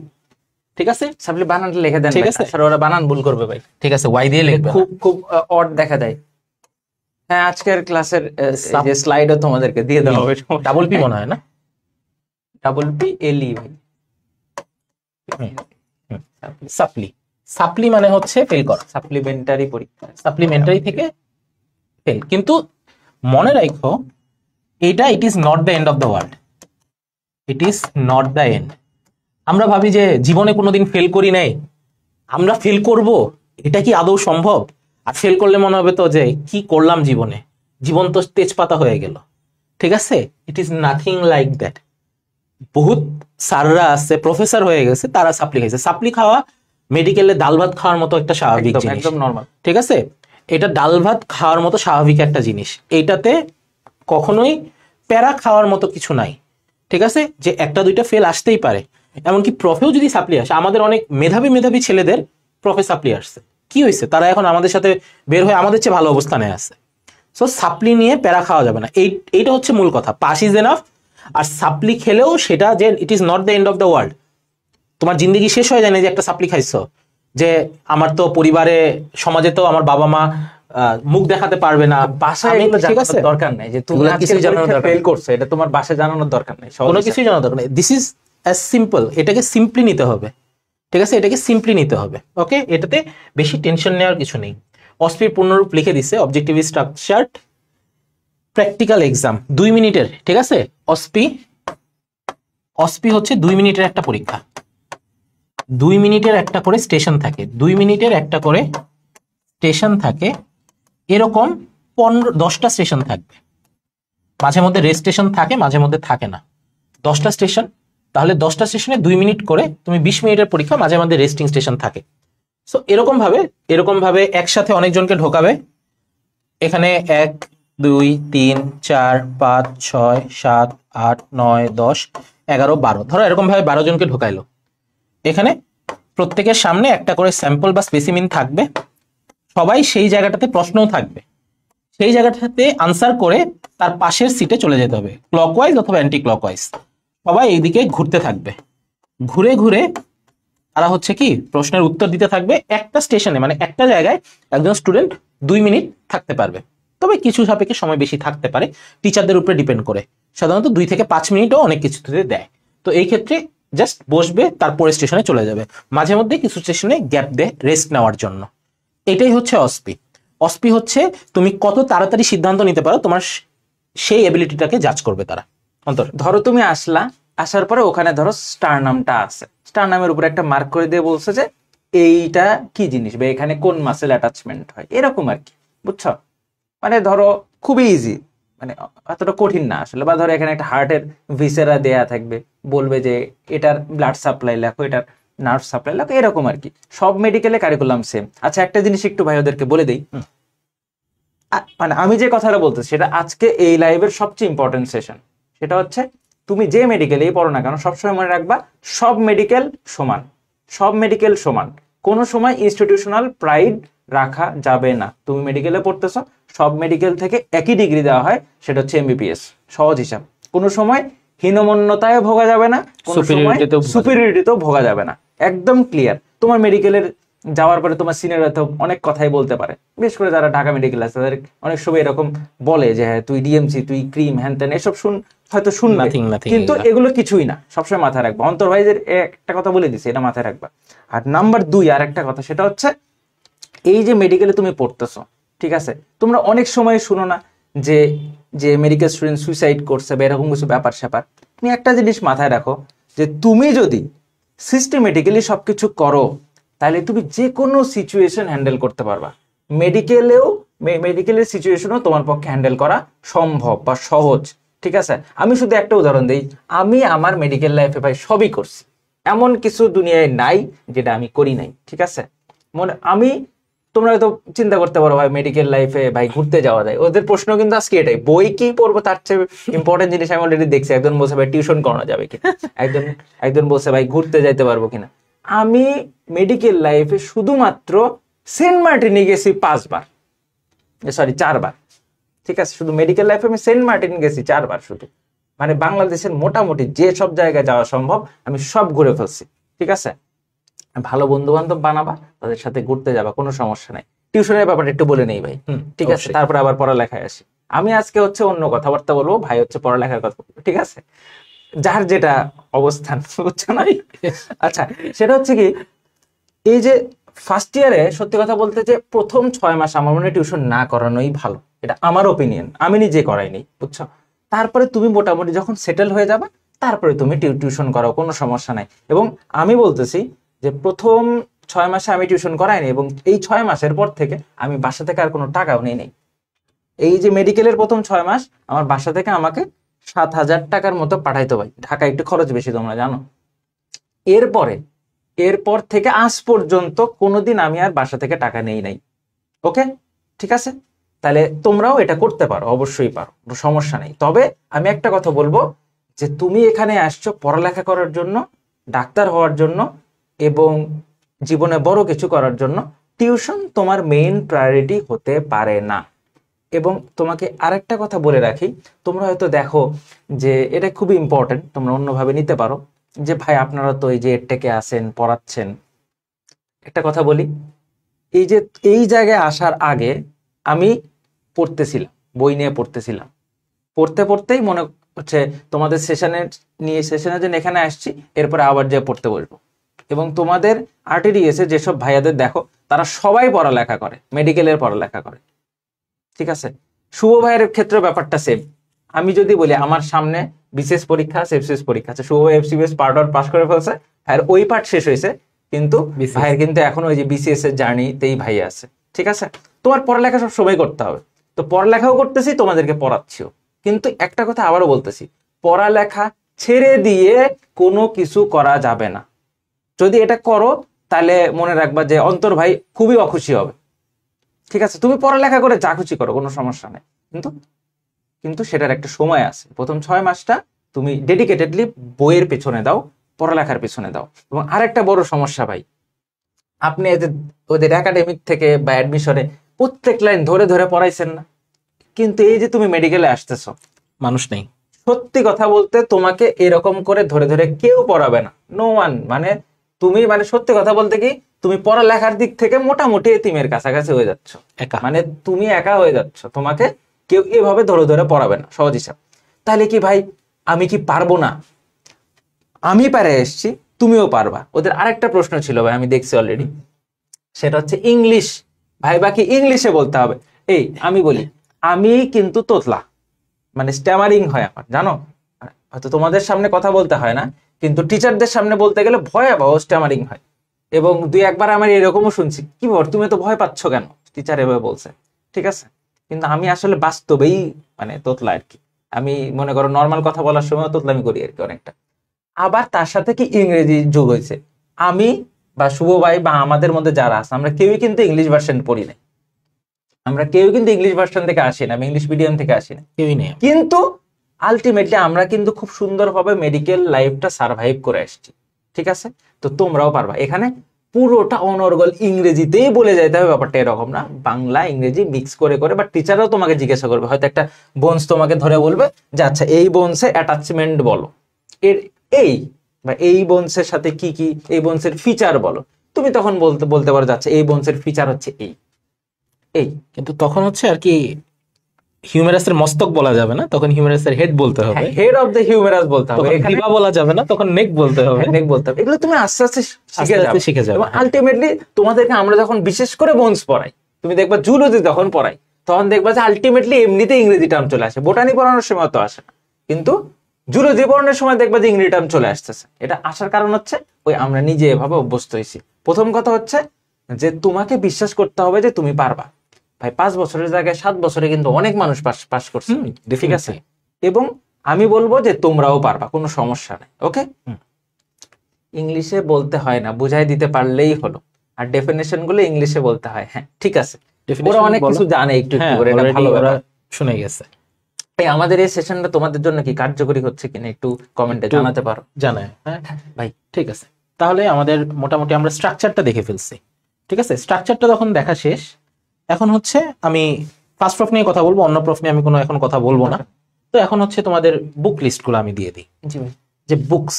ঠিক আছে, সাপ্লি বানানটা লিখে দেন। ঠিক আছে, স্যার ওরা বানান ভুল করবে ভাই। ঠিক আছে, ওয়াই দিয়ে লিখবে, খুব অড দেখা যায়। হ্যাঁ, আজকের ক্লাসের যে স্লাইডও তোমাদেরকে দিয়ে দেওয়া হবে। ডাবল পি মনে হয় না, ডাবল পি এল ই ভাই। সাপ্লি মানে হচ্ছে ফেল করা, সাপ্লিমেন্টারি পরীক্ষা, সাপ্লিমেন্টারি থেকে ফেল। কিন্তু মনে রাখো, এটা ইট is not the end of the world, it is not the and. আমরা ভাবি যে জীবনে কোনোদিন ফেল করি নাই, আমরা ফেল করব, এটা কি আদৌ সম্ভব? আর ফেল করলে মনে হবে তো যে কি করলাম জীবনে, জীবন তো তেজপাতা হয়ে গেল। ঠিক আছে, it is nothing like that. বহুত স্যাররা আছে, প্রফেসর হয়ে গেছে, তারা সাপ্লি খাইছে। সাপ্লি খাওয়া মেডিকেলে ডাল ভাত খাওয়ার মতো একটা স্বাভাবিক জিনিস, একদম নরমাল। ঠিক আছে, এটা ডাল ভাত খাওয়ার মতো স্বাভাবিক একটা জিনিস। এইটাতে কখনোই প্যারা খাওয়ার মতো কিছু নাই। ঠিক আছে, যে একটা দুইটা ফেল আসতেই পারে। এমনকি প্রফেও যদি সাপ্লি আসে, আমাদের অনেক মেধাবী ছেলেদের প্রফে সাপ্লি আসছে, কি হয়েছে? তারা এখন আমাদের সাথে বের হয়ে আমাদের চেয়ে ভালো অবস্থানে আছে। সো সাপ্লি নিয়ে প্যারা খাওয়া যাবে না, এইটা হচ্ছে মূল কথা। Pass is enough. আর সাপ্লি খেলেও সেটা যে it is not the end of the world. তোমার জিন্দগি শেষ হয়ে যায় না যে একটা সাপ্লি খাইছো, যে আমার তো পরিবারে সমাজে তো আমার বাবা মা মুখ দেখাতে পারবে না, বাসায় ঠিক আছে দরকার নাই যে তুমি কিছু জানানোর দরকার ফেল করছো, এটা তোমার বাসায় জানানোর দরকার নাই, কোনো কিছুই জানানোর দরকার নেই। This is as simple. এটাকে সিম্পলি নিতে হবে। ঠিক আছে, এটাকে সিম্পলি নিতে হবে। ওকে, এটাতে বেশি টেনশন নেওয়ার কিছু নেই। অসপির পূর্ণরূপ লিখে দিছে, অবজেক্টিভ স্ট্রাকচার্ড প্র্যাকটিক্যাল এক্সাম 2 মিনিটের। ঠিক আছে, অসপি হচ্ছে 2 মিনিটের একটা পরীক্ষা। 2 মিনিটের একটা করে স্টেশন থাকে, 2 মিনিটের একটা করে স্টেশন থাকে। এরকম 10টা স্টেশন থাকবে, মাঝে মধ্যে রেস্ট স্টেশন থাকে, মাঝে মধ্যে থাকে না। 10টা স্টেশন, তাহলে 10টা স্টেশনে 2 মিনিট করে, তুমি 20 মিনিটের পরীক্ষা, মাঝে মধ্যে রেস্টিং স্টেশন থাকে। সো এরকম ভাবে একসাথে অনেকজনকে ঢোকাবে। এখানে 1 2 3 4 5 6 7 8 9 10 11 12, ধরো এরকম ভাবে 12 জনকে ঢোকাইলো। এখানে প্রত্যেকের সামনে একটা করে স্যাম্পল বা স্পেসিমিন থাকবে, সবাই সেই জায়গাটাতে প্রশ্নও থাকবে, সেই জায়গাটাতে আনসার করে তার পাশের সিটে চলে যেতে হবে, ক্লকওয়াইজ অথবা অ্যান্টি ক্লকওয়াইজ। সবাই এইদিকে ঘুরতে থাকবে, ঘুরে ঘুরে তারা হচ্ছে কি প্রশ্নের উত্তর দিতে থাকবে। একটা স্টেশনে মানে একটা জায়গায় একজন স্টুডেন্ট 2 মিনিট থাকতে পারবে, তবে কিছু সাপেক্ষে সময় বেশি থাকতে পারে, টিচারদের উপরে ডিপেন্ড করে। সাধারণত 2 থেকে 5 মিনিটও অনেক কিছুতে দেয়। তো এই ক্ষেত্রে জাস্ট বসবে, তারপরে স্টেশনে চলে যাবে, মাঝে মধ্যে কিছু স্টেশনে গ্যাপ দেয় রেস্ট নেওয়ার জন্য। এটাই হচ্ছে অসপি হচ্ছে তুমি কত তাড়াতাড়ি সিদ্ধান্ত নিতে পারো, তোমার সেই এবিলিটিটাকে জাজ করবে তারা। অন্তর, ধরো তুমি আসার পরে ওখানে ধরো স্টার নামটা আছে, স্টার নামের উপরে একটা মার্ক করে দিয়ে বলছে যে এইটা কি জিনিস বা এখানে কোন মাসেল অ্যাটাচমেন্ট হয়, এরকম আর কি, বুঝছো? মানে ধরো খুবই ইজি, মানে অতটা কঠিন না আসলে। বা ধরো এখানে একটা হার্টের ভিসেরা দেয়া থাকবে, বলবে যে এটার ব্লাড সাপ্লাই লেখো, এটার নার্ভ সাপ্লাই লেখো, এরকম আর কি। সব মেডিকেলে কারিকুলাম সেম। আচ্ছা, একটা জিনিস একটু ভাই ওদেরকে বলে দেই, মানে আমি যে কথাটা বলতেছি সেটা আজকে এই লাইভের সবচেয়ে ইম্পর্টেন্ট সেশন। সেটা হচ্ছে তুমি যে মেডিকেলেই পড়ো না কেন সবসময় মনে রাখবা সব মেডিকেল সমান, সব মেডিকেল সমান। কোনো সময় ইনস্টিটিউশনাল প্রাইড রাখা যাবে না। তুমি মেডিকেলে পড়তেছো, সব মেডিকেল থেকে একই ডিগ্রি দেওয়া হয়, সেটা হচ্ছে এমবিবিএস, সহজ হিসাব। কোনো সময় হীনমন্যতায় ভোগা যাবে না, কোনো সময় সুপিরিয়রিটিতেও ভোগা যাবে না, একদম ক্লিয়ার। তোমার মেডিকেলের যাওয়ার পরে তোমার সিনিয়ররা তো অনেক কথাই বলতে পারে, বিশেষ করে যারা ঢাকা মেডিকেল আছে তাদের অনেক সময় এরকম বলে যে হ্যাঁ তুই ডিএমসি, তুই ক্রিম, হ্যান ত্যান, এসব হয়তো শুনবে, কিন্তু এগুলো কিছুই না। সবসময় মাথায় রাখবা। অন্তর ভাইদের একটা কথা বলে দিছি, এটা মাথায় রাখবা। আর নাম্বার 2 আর একটা কথা, সেটা হচ্ছে এই যে মেডিকেলে তুমি পড়তেছো, ঠিক আছে, তোমরা অনেক সময় শুনো না যে যে মেডিকেল স্টুডেন্ট সুইসাইড করছে বা এরকম কিছু ব্যাপার স্যাপার। তুমি একটা জিনিস মাথায় রাখো যে তুমি যদি সিস্টেমেটিক্যালি সবকিছু করো তাহলে তুমি যে কোনো সিচুয়েশন হ্যান্ডেল করতে পারবা। মেডিকেলের সিচুয়েশনও তোমার পক্ষে হ্যান্ডেল করা সম্ভব বা সহজ, ঠিক আছে। আমি শুধু একটা উদাহরণ দিই, আমি আমার মেডিকেল লাইফে ভাই সবই করছি, এমন কিছু দুনিয়ায় নাই যেটা আমি করি নাই, ঠিক আছে। আমি, তোমরা হয়তো চিন্তা করতে পারো ভাই মেডিকেল লাইফে ভাই ঘুরতে যাওয়া যায়, ওদের প্রশ্ন কিন্তু আজকে এটাই, বই কি পড়বো তার চেয়ে ইম্পর্টেন্ট জিনিস আমি অলরেডি দেখছি। একজন বলছে ভাই টিউশন করানো যাবে কিনা, একজন বলছে ভাই ঘুরতে যাইতে পারবো কিনা। আমি মেডিকেল লাইফে শুধুমাত্র সেন্ট মার্টিনে গেছি 5 বার, সরি 4 বার, ঠিক আছে। শুধু মেডিকেল লাইফে আমি সেন্ট মার্টিন গেছি 4 বার শুধু। মানে বাংলাদেশের মোটামুটি যে সব জায়গায় যাওয়া সম্ভব আমি সব ঘুরে ফেলছি, ঠিক আছে। ভালো বন্ধু বান্ধব বানাবা, তাদের সাথে ঘুরতে যাবা, কোনো সমস্যা নাই। টিউশনের ব্যাপারটা একটু বলে নেই ভাই, ঠিক আছে, তারপরে আবার পড়ালেখায় আসি। আমি আজকে হচ্ছে অন্য কথাবার্তা বলবো, ভাই হচ্ছে পড়ালেখার কথা বলবো, ঠিক আছে, যার যেটা অবস্থান, বুঝছো না। আচ্ছা, সেটা হচ্ছে কি, এই যে ফার্স্ট ইয়ারে সত্যি কথা বলতে যে প্রথম 6 মাস আমার মনে হয় টিউশন না করানোই ভালো, এটা আমার ওপিনিয়ন, আমি নিজে করাইনি, বুঝছো। তারপরে তুমি মোটামুটি যখন সেটেল হয়ে যাবে তারপরে তুমি টিউশন করাও, কোনো সমস্যা নাই। এবং আমি বলতেছি যে প্রথম 6 মাসে আমি টিউশন করাইনি, এবং এই 6 মাসের পর থেকে আমি বাসা থেকে আর কোনো টাকাও নেই নেই। এই যে মেডিকেলের প্রথম 6 মাস আমার বাসা থেকে আমাকে 7,000 টাকার মতো পাঠাইতো ভাই, ঢাকা একটু খরচ বেশি তোমরা জানো। এরপর থেকে আজ পর্যন্ত কোনোদিন আমি আর বাসা থেকে টাকা নেই নাই, ওকে, ঠিক আছে। তাহলে তোমরাও এটা করতে পারো, অবশ্যই পারো, সমস্যা নেই। তবে আমি একটা কথা বলবো যে তুমি এখানে আসছো পড়ালেখা করার জন্য, ডাক্তার হওয়ার জন্য এবং জীবনে বড় কিছু করার জন্য, টিউশন তোমার মেইন প্রায়োরিটি হতে পারে না। এবং তোমাকে আরেকটা কথা বলে রাখি, তোমরা হয়তো দেখো যে এটা খুবই ইম্পর্টেন্ট, তোমরা অন্যভাবে নিতে পারো যে ভাই আপনারা তো এই যে এডটেকে আসেন, পড়াচ্ছেন। একটা কথা বলি, এই যে এই জায়গায় আসার আগে আমি পড়তেছিলাম, বই নিয়ে পড়তেছিলাম, পড়তে পড়তেই মনে হচ্ছে তোমাদের সেশনের জন্য এখানে আসছি, এরপরে আবার যে পড়তে বসবো। এবং তোমাদের আরটিডিএস এ যেসব ভাইয়াদের দেখো তারা সবাই পড়ালেখা করে, মেডিকেলের পড়ালেখা করে, ঠিক আছে। শুভ ভাইয়ের ক্ষেত্রে ব্যাপারটা সেম। আমি যদি বলি আমার সামনে বিসিএস পরীক্ষা, এফসিএস পরীক্ষা আছে, শুভ এফসিএস পার্ট 1 পাস করে ফেলছে, ভাইয়ের ওই পার্ট শেষ হয়েছে, কিন্তু ভাইয়ের কিন্তু এখনো ওই যে বিসিএস এর জার্নিতেই ভাই আছে, ঠিক আছে। তোমার পড়ালেখা সব সময় করতে হবে, তো পড়ালেখাও করতেছি, তোমাদেরকে পড়াচ্ছিও। কিন্তু একটা কথা আবারও বলতেছি, পড়ালেখা ছেড়ে দিয়ে কোনো কিছু করা যাবে না। যদি এটা করো তাহলে মনে রাখবা যে অন্তর ভাই খুবই অখুশি হবে, ঠিক আছে। তুমি পড়ালেখা করে যা খুশি করো, কোনো সমস্যা নেই, কিন্তু কিন্তু সেটার একটা সময় আছে। প্রথম 6 মাসটা তুমি ডেডিকেটেডলি বইয়ের পেছনে দাও, পড়ালেখার পেছনে দাও। এবং আরেকটা বড় সমস্যা ভাই, আপনি ওদের একাডেমিক থেকে বা অ্যাডমিশনে প্রত্যেক লাইন ধরে ধরে পড়াইছেন না, কিন্তু এই যে তুমি মেডিকেলে আসতেছো, মানুষ নেই, সত্যি কথা বলতে তোমাকে এরকম করে ধরে ধরে কেউ পড়াবে না, নো ওয়ান। মানে তুমি, মানে সত্যি কথা বলতে কি, তুমি পড়ালেখার দিক থেকে মোটামুটি এতিমের কাছাকাছি হয়ে যাচ্ছ, একা। মানে তুমি একা হয়ে যাচ্ছ, তোমাকে কেউ এভাবে ধরে ধরে পড়াবে না, সহজ হিসাব। তাহলে কি ভাই আমি কি পারবো না? আমি পারে এসছি, তুমিও পারবা। ওদের আরেকটা প্রশ্ন ছিল ভাই, আমি দেখছি অলরেডি, সেটা হচ্ছে ইংলিশ। ভাই বাকি ইংলিশে বলতে হবে। এই আমি বলি, আমি কিন্তু তোতলা, মানে স্ট্যামারিং হয় আমার, জানো। হয়তো তোমাদের সামনে কথা বলতে হয় না, কিন্তু টিচারদের সামনে বলতে গেলে ভয়াবহ স্ট্যামারিং হয়। এবং 2-1 বার আমার এরকমও শুনছি, কি বল তুমি তো ভয় পাচ্ছ কেন, টিচার এভাবে বলছে, ঠিক আছে। কিন্তু আমি আসলে বাস্তবেই মানে তোতলা আর কি। আমি মনে করো নর্মাল কথা বলার সময় তোতলামি করি আর কি অনেকটা। আবার তার সাথে কি ইংরেজি যোগ হয়েছে। আমি বা শুভ ভাই বা আমাদের মধ্যে যারা আছে আমরা কেউই কিন্তু ইংলিশ ভার্সন পড়ি নাই, আমরা কেউ কিন্তু ইংলিশ ভার্সন থেকে আসি না, আমি ইংলিশ মিডিয়াম থেকে আসি না, কেউই নেই। কিন্তু আলটিমেটলি আমরা কিন্তু খুব সুন্দরভাবে মেডিকেল লাইফটা সার্ভাইভ করে আসছি, ঠিক আছে? তো তোমরাও পারবা। এখানে পুরোটা অনর্গল ইংরেজিতেই বলে যাইতে হবে, ব্যাপারটা এরকম না, বাংলা ইংরেজি মিক্স করে করে। বাট টিচাররাও তোমাকে জিজ্ঞাসা করবে, হয়তো একটা বোনস তোমাকে ধরে বলবে যে আচ্ছা এই বোনসে অ্যাটাচমেন্ট বলো, এর এই বা এই বোনসের সাথে কি কি, এই বোনসের ফিচার বলো। তুমি তখন বলতে বলতে পারো যাচ্ছে এই বোনসের ফিচার হচ্ছে এই এই। কিন্তু তখন হচ্ছে আর কি হিউমেরাসের মস্তক বলা যাবে না, তখন হিউমেরাসের হেড বলতে হবে। হেড অফ দ্য হিউমেরাস বলতে হবে, তখন গ্রীবা বলা যাবে না, তখন নেক বলতে হবে। নেক বলতে হবে। এগুলো তুমি আস্তে আস্তে আস্তে আস্তে শিখে যাবে। এবং আলটিমেটলি তোমাদেরকে আমরা যখন বিশেষ করে বোনস পড়াই, তুমি দেখবা জুলজি যখন পড়াই, তখন দেখবা যে আলটিমেটলি এমনিতে ইংরেজি টার্ম চলে আসে। বোটানি পড়ানোর সময় তো আসে না, কিন্তু জুলজি পড়ানোর সময় দেখবা যে ইংরেজি টার্ম চলে আসতেছে। এটা আসার কারণ হচ্ছে ওই আমরা নিজে এভাবে অভ্যস্ত হয়েছি। প্রথম কথা হচ্ছে যে তোমাকে বিশ্বাস করতে হবে যে তুমি পারবা। ভাই 5 বছরের জায়গায় 7 বছরে কিন্তু অনেক মানুষ পাস করছে, ঠিক আছে? এবং আমি বলবো যে তোমরাও পারবা, কোনো সমস্যা নেই। ওকে, ইংলিশে বলতে হয় না, বুঝাই দিতে পারলেই হলো। আর ডেফিনেশন গুলো ইংলিশে বলতে হয়, হ্যাঁ ঠিক আছে, ওরা অনেক কিছু জানে একটু একটু করে, এটা ভালো ব্যাপার, শুনে গেছে। এই আমাদের এই সেশনটা তোমাদের জন্য কি কার্যকরী হচ্ছে কিনা একটু কমেন্টে জানাতে পারো। জানায়, হ্যাঁ ভাই, ঠিক আছে। তাহলে আমাদের মোটামুটি আমরা স্ট্রাকচারটা দেখে ফেলছি, ঠিক আছে? স্ট্রাকচারটা যখন দেখা শেষ, এখন হচ্ছে আমি ফার্স্ট প্রফ নিয়ে কথা বলবো, অন্য প্রফ নিয়ে আমি কোনো এখন কথা বলবো না। তো এখন হচ্ছে তোমাদের বুক লিস্টগুলো আমি দিয়ে দিই। জি ভাই। যে বুকস,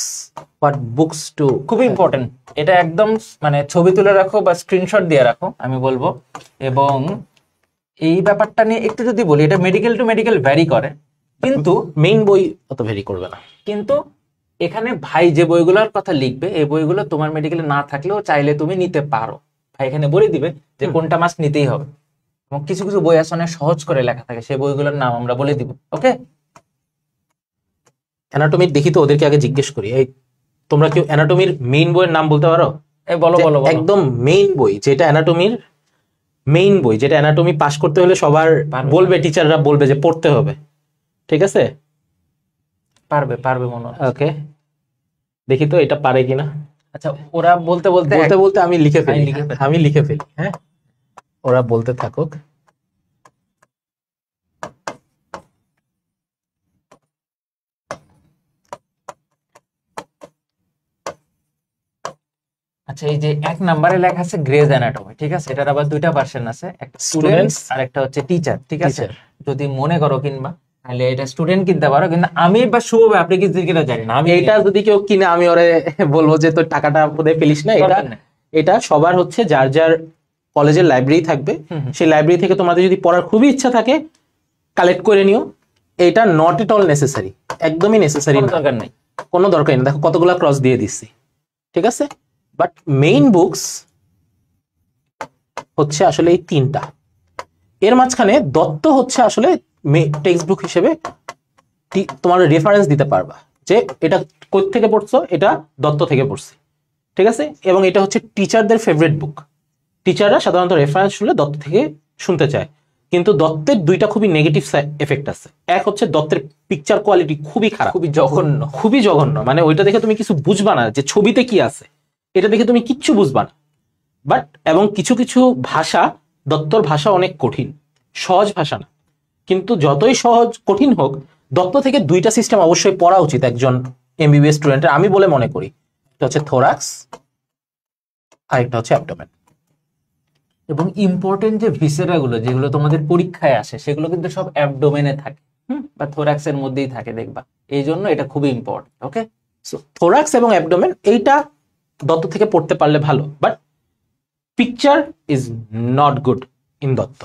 হোয়াট বুকস টু, খুব ইম্পর্টেন্ট, এটা একদম মানে ছবি তুলে রাখো বা স্ক্রিনশট দিয়ে রাখো আমি বলবো। এবং এই ব্যাপারটা নিয়ে একটু যদি বলি, এটা মেডিকেল টু মেডিকেল ভ্যারি করে, কিন্তু মেইন বই অত ভ্যারি করবে না। কিন্তু এখানে ভাই যে বইগুলোর কথা লিখবে, এই বইগুলো তোমার মেডিকেলে না থাকলেও চাইলে তুমি নিতে পারো। ভাই এখানে বলে দিবে যে কোনটা মাস্ট নিতেই হবে। এবং কিছু কিছু বই আছে অনেক সহজ করে লেখা থাকে, সেই বইগুলোর নাম আমরা বলে দিব। ওকে, অ্যানাটমির দেখি তো, ওদেরকে আগে জিজ্ঞেস করি, এই তোমরা কেউ অ্যানাটমির মেইন বইয়ের নাম বলতে পারো? এই বলো বলো বলো। একদম মেইন বই যেটা অ্যানাটমির মেইন বই, যেটা অ্যানাটমি পাস করতে হলে সবার বলবে, টিচাররা বলবে যে পড়তে হবে, ঠিক আছে? পারবে পারবে মনে হয়। ওকে, দেখি তো এটা পারে কিনা। আচ্ছা, ওরা বলতে বলতে বলতে বলতে আমি লিখে ফেলি, লিখে ফেলি। আমি লিখে ফেলি, হ্যাঁ, ওরা বলতে থাকুক। আচ্ছা, এই যে 1 নম্বরে লেখা আছে গ্রেজ অ্যানাটমি, ঠিক আছে? এটার আবার 2টা ভার্সন আছে, একটা স্টুডেন্টস আর একটা হচ্ছে টিচার, ঠিক আছে? যদি মনে করো কিনবা, তাহলে এটা স্টুডেন্ট কিনতে পারো, কিন্তু আমি বা শুভ আপনি কিনতে কিনা জানি না। আমি এটা যদি কেউ কিনে, আমি ওরে বলবো যে তোর টাকাটা বোধহয় ফেলিস না। এটা এটা সবার হচ্ছে যার যার কলেজের লাইব্রেরি থাকবে, সেই লাইব্রেরি থেকে তোমাদের যদি পড়ার খুবই ইচ্ছা থাকে কালেক্ট করে নিও। এটা নট এট অল নেসেসারি, একদমই নেসেসারি দরকার নাই, কোনো দরকার নেই। দেখো কতগুলা ক্রস দিয়ে দিচ্ছি, ঠিক আছে? বাট মেইন বুকস হচ্ছে আসলে এই 3টা। এর মাঝখানে দত্ত হচ্ছে আসলে টেক্সট বুক হিসেবে তোমার রেফারেন্স দিতে পারবা যে এটা কই থেকে পড়ছো, এটা দত্ত থেকে পড়ছি, ঠিক আছে? এবং এটা হচ্ছে টিচারদের ফেভারিট বুক। টিচাররা সাধারণত রেফারেন্স শুনলে দত্ত থেকে শুনতে চায়, কিন্তু দত্তের 2টা খুবই নেগেটিভ এফেক্ট আছে। এক হচ্ছে দত্তের পিকচার কোয়ালিটি খুবই খারাপ, খুবই জঘন্য, খুবই জঘন্য। মানে ওইটা দেখে তুমি কিছু বুঝবা না যে ছবিতে কি আছে, এটা দেখে তুমি কিচ্ছু বুঝবা না। বাট এবং কিছু কিছু ভাষা, দত্তর ভাষা অনেক কঠিন, সহজ ভাষা না। কিন্তু যতই সহজ কঠিন হোক, দত্ত থেকে 2টা সিস্টেম অবশ্যই পড়া উচিত একজন এমবিবিএস স্টুডেন্টের, আমি বলে মনে করি। এটা হচ্ছে থোরাক্স আর একটা হচ্ছে অ্যাবডোমেন। এবং ইম্পর্টেন্ট যে ভিসেরা গুলো যেগুলো তোমাদের পরীক্ষায় আসে, সেগুলো কিন্তু সব অ্যাবডোমেনে থাকে, বা থোরাক্সের মধ্যেই থাকে দেখবা। এই জন্য এটা খুবই ইম্পর্টেন্ট। ওকে, সো থোরাক্স এবং অ্যাবডোমেন এইটা দত্ত থেকে পড়তে পারলে ভালো, but picture is not good in Dutta.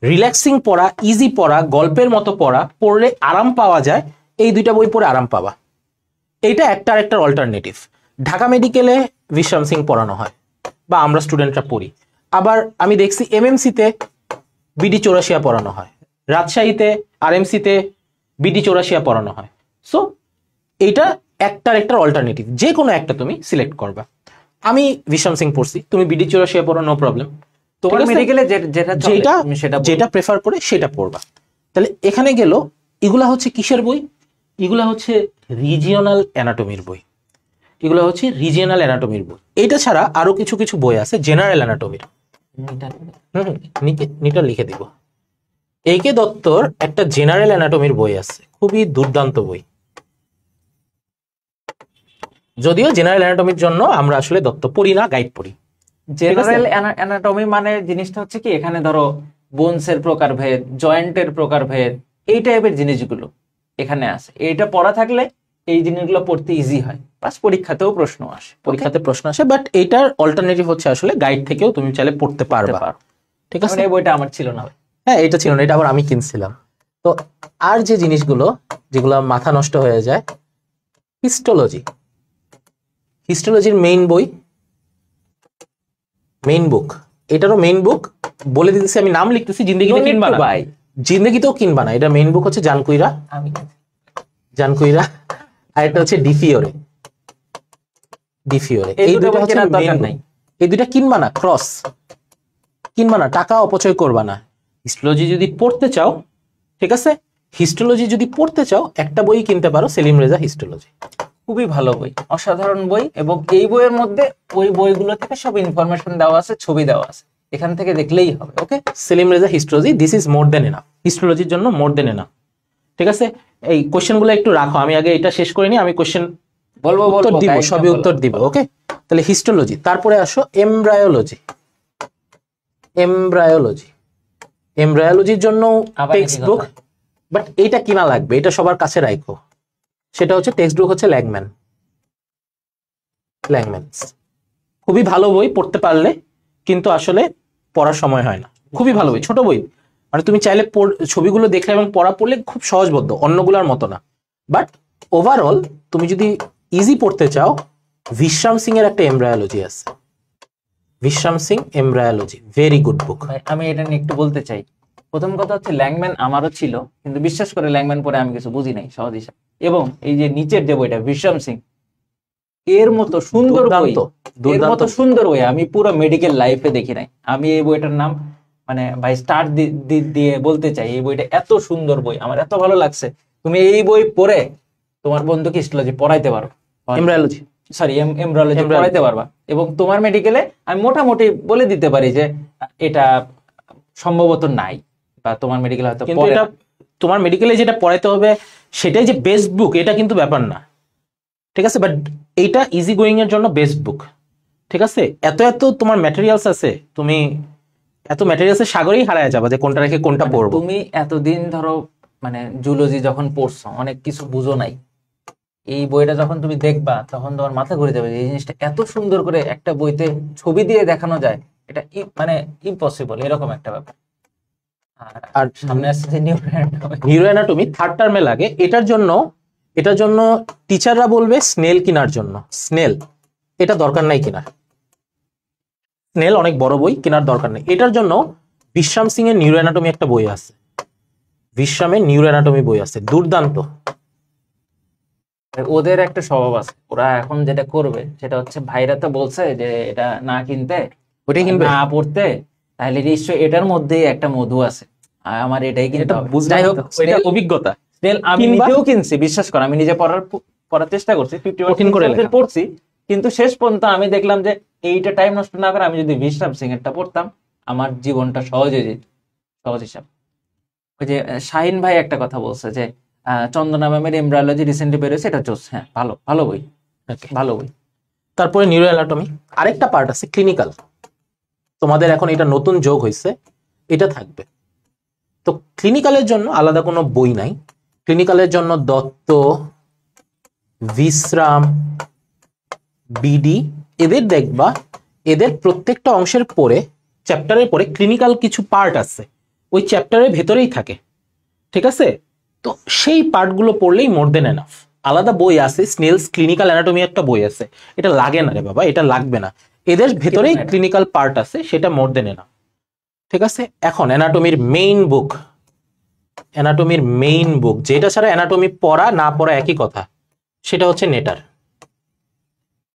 Relaxing পড়া, ইজি পড়া, গল্পের মতো পড়া, পড়লে আরাম পাওয়া যায়, এই 2টা বই পড়ে আরাম পাবা। এইটা একটা আরেকটার অল্টারনেটিভ। ঢাকা মেডিকেলে বিশ্রাম সিং পড়ানো হয় বা আমরা স্টুডেন্টরা পড়ি। আবার আমি দেখছি এমএমসিতে বিডি চৌরাশিয়া পড়ানো হয়, রাজশাহীতে আরএমসিতে বিডি চৌরাশিয়া পড়ানো হয়। সো এইটা একটার একটার অল্টারনেটিভ, যে কোনো একটা তুমি সিলেক্ট করবা। আমি বিশ্রাম সিং পড়ছি, তুমি বিডি চৌরাশিয়া পড়ো, নো প্রবলেম। তোমার মেডিকেলে যেটা প্রেফার করে সেটা পড়বা। তাহলে এখানে গেল, এগুলা হচ্ছে কিসের বই? এগুলা হচ্ছে রিজিওনাল অ্যানাটমির বই, এগুলো হচ্ছে রিজিওনাল অ্যানাটমির বই। এটা ছাড়া আরো কিছু কিছু বই আছে জেনারেল অ্যানাটমির, নিটা লিখে দিব। এইকে দত্তর একটা জেনারেল অ্যানাটমির বই আছে, খুবই দুর্দান্ত বই। যদিও জেনারেল অ্যানাটমির জন্য আমরা আসলে দত্ত পড়ি না, গাইড পড়ি। জেনারেল অ্যানাটমি মানে জিনিসটা হচ্ছে কি, এখানে ধরো বোনসের প্রকারভেদ, জয়েন্টের প্রকারভেদ, এই টাইপের জিনিসগুলো এখানে আছে। এইটা পড়া থাকলে এই জিনিসগুলো পড়তে ইজি হয়, প্লাস পরীক্ষাতেও প্রশ্ন আসে। পরীক্ষাতে প্রশ্ন আসে, বাট এইটার অল্টারনেটিভ হচ্ছে আসলে গাইড থেকেও তুমি চাইলে পড়তে পারবা। ঠিক আছে, এই বইটা আমার ছিল না ভাই। হ্যাঁ, এটা ছিল না, এটা আবার আমি কিনছিলাম। তো আর যে জিনিসগুলো যেগুলো মাথা নষ্ট হয়ে যায়, হিস্টোলজি, হিস্টোলজির মেইন বই, মেইন বুক, এটারও মেইন বুক বলে দিতেছি, আমি নাম লিখতেছি, জিন্দেগিতে কিনবা না ভাই, জিন্দেগিতেও কিনবা না। এটা মেইন বুক হচ্ছে জানকুইরা, আমি জানকুইরা, আর এটা হচ্ছে ডিফিওরে, ডিফিওরে। এই দুটো হচ্ছে মেইন নাই, এই দুইটা কিনবা না, ক্রস কিনবা না, টাকা অপচয় করবা না। হিস্টোলজি যদি পড়তে চাও, ঠিক আছে, হিস্টোলজি যদি পড়তে চাও একটা বই কিনতে পারো, সেলিম রেজা হিস্টোলজি। খুবই ভালো বই, অসাধারণ বই। এবং এই বইয়ের মধ্যে ওই বইগুলো থেকে সব ইনফরমেশন দেওয়া আছে, ছবি দেওয়া আছে, এখান থেকে দেখলেই হবে। Okay, Selim Reza histology, this is more than enough, হিস্টোলজির জন্য মোর দেন এনাফ। ঠিক আছে, এই কোশ্চেনগুলো একটু রাখো, আমি আগে এটা শেষ করে নি, আমি কোশ্চেন বলবো উত্তর দিব, সবই উত্তর দিব। ওকে, তাহলে হিস্টোলজি, তারপরে আসো এমব্রায়োলজি। এমব্রায়োলজি, এমব্রায়োলজির জন্য টেক্সট বুক, বাট এইটা কিনা লাগবে, এটা সবার কাছে রাখো। সেটা হচ্ছে টেক্সট বুক হচ্ছে ল্যাংম্যান, ল্যাংম্যানস। খুবই ভালো বই পড়তে পারলে, কিন্তু আসলে পড়ার সময় হয় না। খুবই ভালো বই, ছোট বই, মানে তুমি চাইলে ছবিগুলো দেখলে এবং পড়া পড়লে খুব সহজবোধ্য, অন্যগুলোর মতো না। বাট ওভারঅল তুমি যদি ইজি পড়তে চাও, বিশ্রাম সিং এর একটা এমব্রায়োলজি আছে, বিশ্রাম সিং এমব্রায়োলজি, ভেরি গুড বুক। আমি এটা নিয়ে একটু বলতে চাই। প্রথম কথা হচ্ছে, ল্যাংম্যান আমারও ছিল, কিন্তু বিশ্বাস করে ল্যাংম্যান পরে আমি কিছু বুঝি নাই সহজ হিসাব। এবং এই যে নিচের যে বইটা বিশ্রাম সিং, এর মতো সুন্দর বই, এর মতো সুন্দর বই আমি পুরো মেডিকেল লাইফে দেখি নাই। আমি এই বইটার নাম মানে ভাই স্টার দিয়ে বলতে চাই, এই বইটা এত সুন্দর বই, আমার এত ভালো লাগছে। তুমি এই বই পড়ে তোমার বন্ধুকে হিস্টোলজি পড়াইতে পারো, এমব্রায়োলজি, সরি এমব্রায়োলজি পড়াইতে পারবা। এবং তোমার মেডিকেলে আমি মোটামুটি বলে দিতে পারি যে এটা সম্ভবত নাই, বা তোমার মেডিকেলে হয়তো কিন্তু এটা তোমার মেডিকেলে যেটা পড়াইতে হবে সেটাই যে বেস্ট বুক, এটা কিন্তু ব্যাপার না। ঠিক আছে, বাট এইটা ইজি গোয়িং এর জন্য বেস্ট বুক। ঠিক আছে, এত এত তোমার ম্যাটেরিয়ালস আছে, তুমি এত ম্যাটেরিয়ালসের সাগরেই হারায় যাবা যে কোনটা রেখে কোনটা পড়বো। তুমি এতদিন ধরো মানে জুলজি যখন পড়ছো, অনেক কিছু বুঝো নাই, এই বইটা যখন তুমি দেখবা তখন তোমার মাথা ঘুরে যাবে, এই জিনিসটা এত সুন্দর করে একটা বইতে ছবি দিয়ে দেখানো যায়, এটা মানে ইম্পসিবল, এরকম একটা ব্যাপার। আর সামনে আসছে যে নিউরো অ্যানাটমি থার্ড টার্মে লাগে, এটার জন্য টিচাররা বলবে স্নেল কেনার জন্য। স্নেল এটা দরকার নাই কেনার, স্নেল অনেক বড় বই, কেনার দরকার নেই। এটার জন্য বিশ্রাম সিং এর নিউরো অ্যানাটমি একটা বই আছে, বিশ্রামের নিউরো অ্যানাটমি বই আছে, দুর্দান্ত। ওদের একটা স্বভাব আছে, ওরা এখন যেটা করবে সেটা হচ্ছে, ভাইরা তো বলছে যে এটা না কিনতে, ওটাই কিনবে, না পড়তে, তাহলে নিশ্চয়ই এটার মধ্যেই একটা মধু আছে, আমার এটাই কিনতে হবে। যাই হোক, ওইটা অভিজ্ঞতা। স্নেল আমি নিজেও কিনছি, বিশ্বাস কর, আমি নিজে পড়ার চেষ্টা করছি, 50% করে পড়ছি, কিন্তু শেষ পর্যন্ত আমি দেখলাম যে এইটা টাইম নষ্ট না করে আমি যদি বিশ্রাম সিং এরটা পড়তাম, আমার জীবনটা সহজ হয়ে যেত, সহজ হিসাব। ওই যে শাহিন ভাই একটা কথা বলছে যে চন্দনা ম্যামের এমব্রায়োলজি রিসেন্টলি বেরোছে, এটা চলছে, হ্যাঁ ভালো ভালো বই, ভালো বই। তারপরে নিউরো অ্যানাটমি আরেকটা পার্ট আছে ক্লিনিক্যাল, তোমাদের এখন এটা নতুন যোগ হয়েছে, এটা থাকবে। তো ক্লিনিক্যালের জন্য আলাদা কোনো বই নাই, ক্লিনিক্যালের জন্য দত্ত, বিশ্রাম, বিডি, এদের দেখবা, এদের প্রত্যেকটা অংশের পরে, চ্যাপ্টারের পরে ক্লিনিক্যাল কিছু পার্ট আছে, ওই চ্যাপ্টারের ভেতরেই থাকে। ঠিক আছে, তো সেই পার্টগুলো পড়লেই মোর দেন এনাফ। আলাদা বই আছে, স্নেলস ক্লিনিক্যাল অ্যানাটমি একটা বই আছে, এটা লাগে না রে বাবা, এটা লাগবে না, এদের ভেতরেই ক্লিনিক্যাল পার্ট আছে, সেটা মোর দেন এনাফ। ঠিক আছে, এখন অ্যানাটমির মেইন বুক, অ্যানাটমির মেইন বুক যেটা ছাড়া অ্যানাটমি পড়া না পড়া একই কথা, সেটা হচ্ছে নেটার,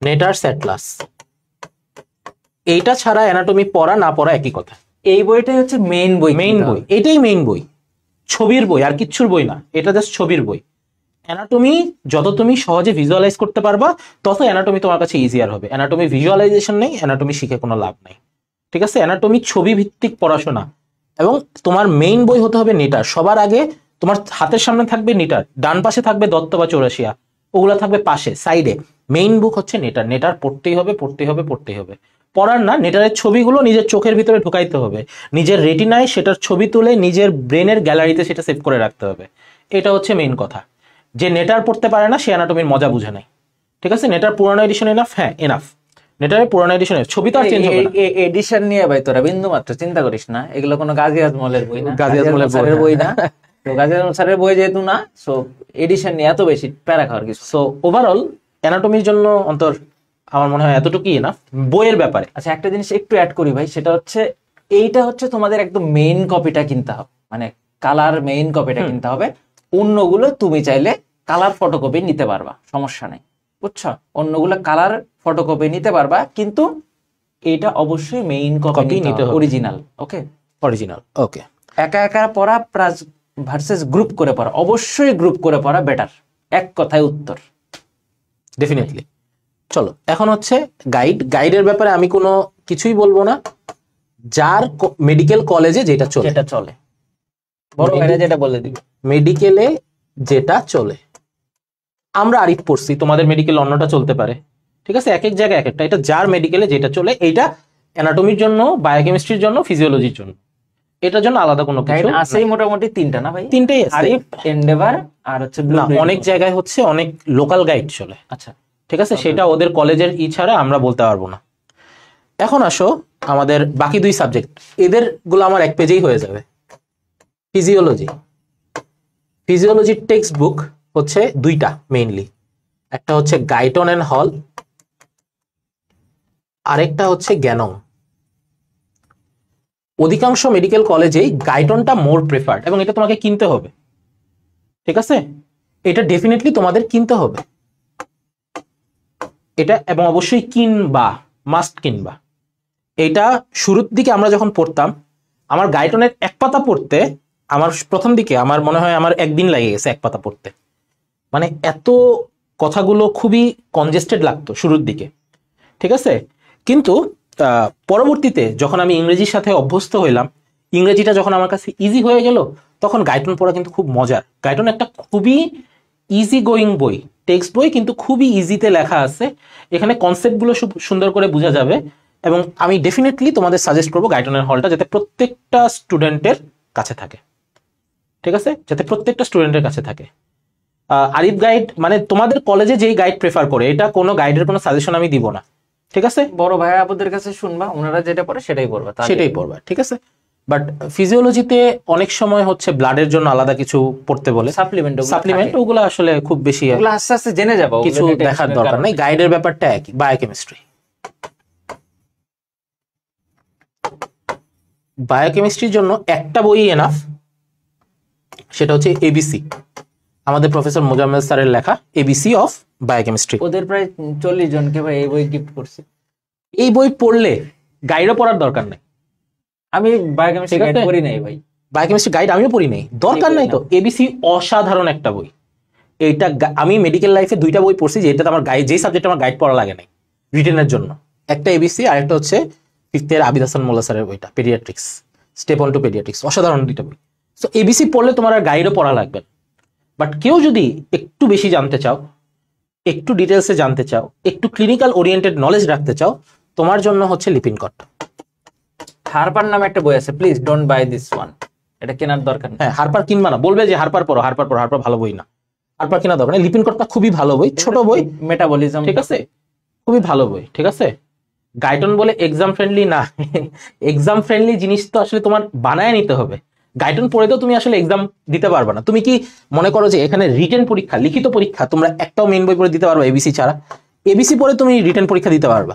নেটারস অ্যাটলাস। এইটা ছাড়া অ্যানাটমি পড়া না পড়া একই কথা। এই বইটাই হচ্ছে মেইন বই, মেইন বই, এটাই মেইন বই, ছবির বই, আর কিচ্ছুর বই না, এটা জাস্ট ছবির বই। অ্যানাটমি যত তুমি সহজে ভিজুয়ালাইজ করতে পারবা, তত অ্যানাটমি তোমার কাছে ইজিয়ার হবে। অ্যানাটমি ভিজুয়ালাইজেশন নেই, অ্যানাটমি শিখে কোনো লাভ নাই। ঠিক আছে, অ্যানাটমি ছবি ভিত্তিক পড়াশোনা, এবং তোমার মেইন বই হতে হবে নেটার। সবার আগে তোমার হাতের সামনে থাকবে নেটার, ডান পাশে থাকবে দত্ত বা চৌরাশিয়া, ওগুলো থাকবে পাশে সাইডে। মেইন বুক হচ্ছে নেটার। নেটার পড়তেই হবে, পড়তেই হবে, পড়তেই হবে। পড়ার না, নেটারের ছবিগুলো নিজের চোখের ভিতরে ঢুকাইতে হবে, নিজের রেটিনায় সেটার ছবি তুলে নিজের ব্রেনের গ্যালারিতে সেটা সেভ করে রাখতে হবে। এটা হচ্ছে মেইন কথা। যে নেটার পড়তে পারে না সে অ্যানাটমির মজা বুঝে নাই। ঠিক আছে, নেটার পুরানো এডিশন এনাফ, হ্যাঁ এনাফ। নেটারের পুরানো এডিশনের ছবি তো আর চেঞ্জ হবে না। এডিশন নিয়ে ভাই তোরা বিন্দু মাত্র চিন্তা করিস না, এগুলো কোনো গাজী আজমলের বই না, গাজী আজমলের স্যারের বই না। তো গাজী আজমল স্যারের বই যেহেতু না, সো এডিশন নিয়ে এত বেশি প্যারা খাওয়ার কিছু। সো ওভারঅল অ্যানাটমির জন্য অন্তর আমার মনে হয় এতটুকুই না বইয়ের ব্যাপারে। আচ্ছা, একটা জিনিস একটু অ্যাড করি ভাই, সেটা হচ্ছে এইটা হচ্ছে তোমাদের একদম মেইন কপিটা কিনতে হবে, মানে কালার মেইন কপিটা কিনতে হবে। অন্যগুলো তুমি চাইলে কালার ফটোকপি নিতে পারবা, সমস্যা নেই, বুঝছো? অন্যগুলো কালার ফটোকপি নিতে পারবা, কিন্তু এটা অবশ্যই মেইন কপি নিতে হবে, অরিজিনাল। ওকে, অরিজিনাল। ওকে, একা একা পড়া ভার্সেস গ্রুপ করে পড়া, অবশ্যই গ্রুপ করে পড়া বেটার, এক কথায় উত্তর। ডেফিনেটলি। চলো এখন হচ্ছে গাইড। গাইডের ব্যাপারে আমি কোনো কিছুই বলবো না, যার মেডিকেল কলেজে যেটা চলে, যেটা চলে বড় ভাইরা যেটা বলে দিবে, মেডিকেলে যেটা চলে। আমরা আরিফ পড়ছি, তোমাদের মেডিকেল অন্যটা চলতে পারে, ঠিক আছে, এক এক জায়গায় এক একটা। এটা যার মেডিকেলে যেটা চলে, এইটা অ্যানাটমির জন্য, বায়োকেমিস্ট্রির জন্য, ফিজিওলজির জন্য, এটার জন্য আলাদা কোনো গাইড কিছু আছেই মোটামুটি তিনটা না ভাই? তিনটেই আছে। আরিফ, এন্ডেভার আর হচ্ছে না, অনেক জায়গায় হচ্ছে অনেক লোকাল গাইড চলে। আচ্ছা, ঠিক আছে, সেটা ওদের কলেজের ছাড়া আমরা বলতে পারবো না। এখন আসো আমাদের বাকি দুই সাবজেক্ট, এদের গুলো আমার এক পেজেই হয়ে যাবে। ফিজিওলজি, ফিজিওলজির টেক্সট বুক হচ্ছে দুইটা মেইনলি, একটা হচ্ছে গাইটন এন্ড হল, আরেকটা হচ্ছে জ্ঞানং। অধিকাংশ মেডিকেল কলেজেই গাইটনটা মোর প্রেফার্ড, এবং এটা তোমাকে কিনতে হবে। ঠিক আছে, এটা ডেফিনেটলি তোমাদের কিনতে হবে এটা, এবং অবশ্যই কিনবা, মাস্ট কিনবা। এটা শুরুর দিকে আমরা যখন পড়তাম, আমার গাইটনের এক পাতা পড়তে আমার প্রথম দিকে আমার মনে হয় আমার একদিন লেগে গেছে এক পাতা পড়তে। মানে এত কথাগুলো খুবই কনজেস্টেড লাগতো শুরুর দিকে। ঠিক আছে, কিন্তু পরবর্তীতে যখন আমি ইংরেজির সাথে অভ্যস্ত হইলাম, ইংরেজিটা যখন আমার কাছে ইজি হয়ে গেল, তখন গাইটন পড়া কিন্তু খুব মজার। গাইটন একটা খুবই ইজি গোয়িং বই, টেক্সট বই, কিন্তু খুবই ইজিতে লেখা আছে। এখানে কনসেপ্টগুলো সুন্দর করে বোঝা যাবে, এবং আমি ডেফিনেটলি তোমাদের সাজেস্ট করবো গাইটনের হলটা যাতে প্রত্যেকটা স্টুডেন্টের কাছে থাকে। ঠিক আছে, যাতে প্রত্যেকটা স্টুডেন্টের কাছে থাকে। আরিফ গাইড মানে তোমাদের কলেজে যেই গাইড প্রেফার করে, এটা কোনো গাইডের কোনো সাজেশন আমি দিব না। ঠিক আছে, বড় ভাই আপুদের কাছে শুনবা, ওনারা যেটা পড়ে সেটাই পড়বা, সেটাই পড়বা। ঠিক আছে, বাট ফিজিওলজিতে অনেক সময় হচ্ছে ব্লাডের জন্য আলাদা কিছু পড়তে বলে, সাপ্লিমেন্ট, ওগুলো আসলে খুব বেশি আস্তে আস্তে জেনে যাবো, কিছু দেখার দরকার নেই। গাইডের ব্যাপারটা একই। বায়োকেমিস্ট্রি, বায়োকেমিস্ট্রির জন্য একটা বই এনাফ, সেটা হচ্ছে এবিসি, আমাদের প্রফেসর মোজাম্মেল স্যারের লেখা এবিসি অফ বায়োকেমিস্ট্রি। ওদের প্রায় 40 জনকে ভাই এই বই গিফট করছি। এই বই পড়লে গাইডও পড়ার দরকার নেই। আমি বায়োকেমিস্ট্রি গাইড পড়ি নাই ভাই, বায়োকেমিস্ট্রি গাইড আমিও পড়ি নাই, দরকার নাই তো। এবিসি অসাধারণ একটা বই। এইটা আমি মেডিকেল লাইফে দুইটা বই পড়ছি যে এটাতে আমার গাইড, যেই সাবজেক্ট আমার গাইড পড়া লাগে নাই রিটেনের জন্য, একটা এবিসি আর একটা হচ্ছে 5th ইয়ার আবিদ হাসান মোল্লা স্যারের বইটা, pediatrics, step on to pediatrics. অসাধারণ দুইটা বই। সো এবিসি পড়লে তোমার আর গাইডও পড়া লাগবে। বাট কেউ যদি একটু বেশি জানতে চাও, একটু ডিটেলসে জানতে চাও, একটু ক্লিনিক্যাল ওরিয়েন্টেড নলেজ রাখতে চাও, তোমার জন্য হচ্ছে লিপিনকট। হারপার নামে একটা বই আছে, please don't by this one, এটা কেনার দরকার নেই। হ্যাঁ, হারপার কিনবা না, বলবে যে হারপার পড়ো, হারপার পড়ো, হারপার ভালো বই না, হারপার কেনা দরকার নেই। লিপিনকটটা খুবই ভালো বই, ছোট বই, মেটাবলিজম, ঠিক আছে, খুবই ভালো বই। ঠিক আছে, গাইটন বলে এক্সাম ফ্রেন্ডলি না, এক্সাম ফ্রেন্ডলি জিনিস তো আসলে তোমার বানায় নিতে হবে। গাইটন পড়ে তো তুমি আসলে এক্সাম দিতে পারবে না। তুমি কি মনে করো যে এখানে রিটেন পরীক্ষা, লিখিত পরীক্ষা তোমরা একটাও মেইন বই পড়ে দিতে পারবে এবিসি ছাড়া? এবিসি পড়ে তুমি রিটেন পরীক্ষা দিতে পারবা।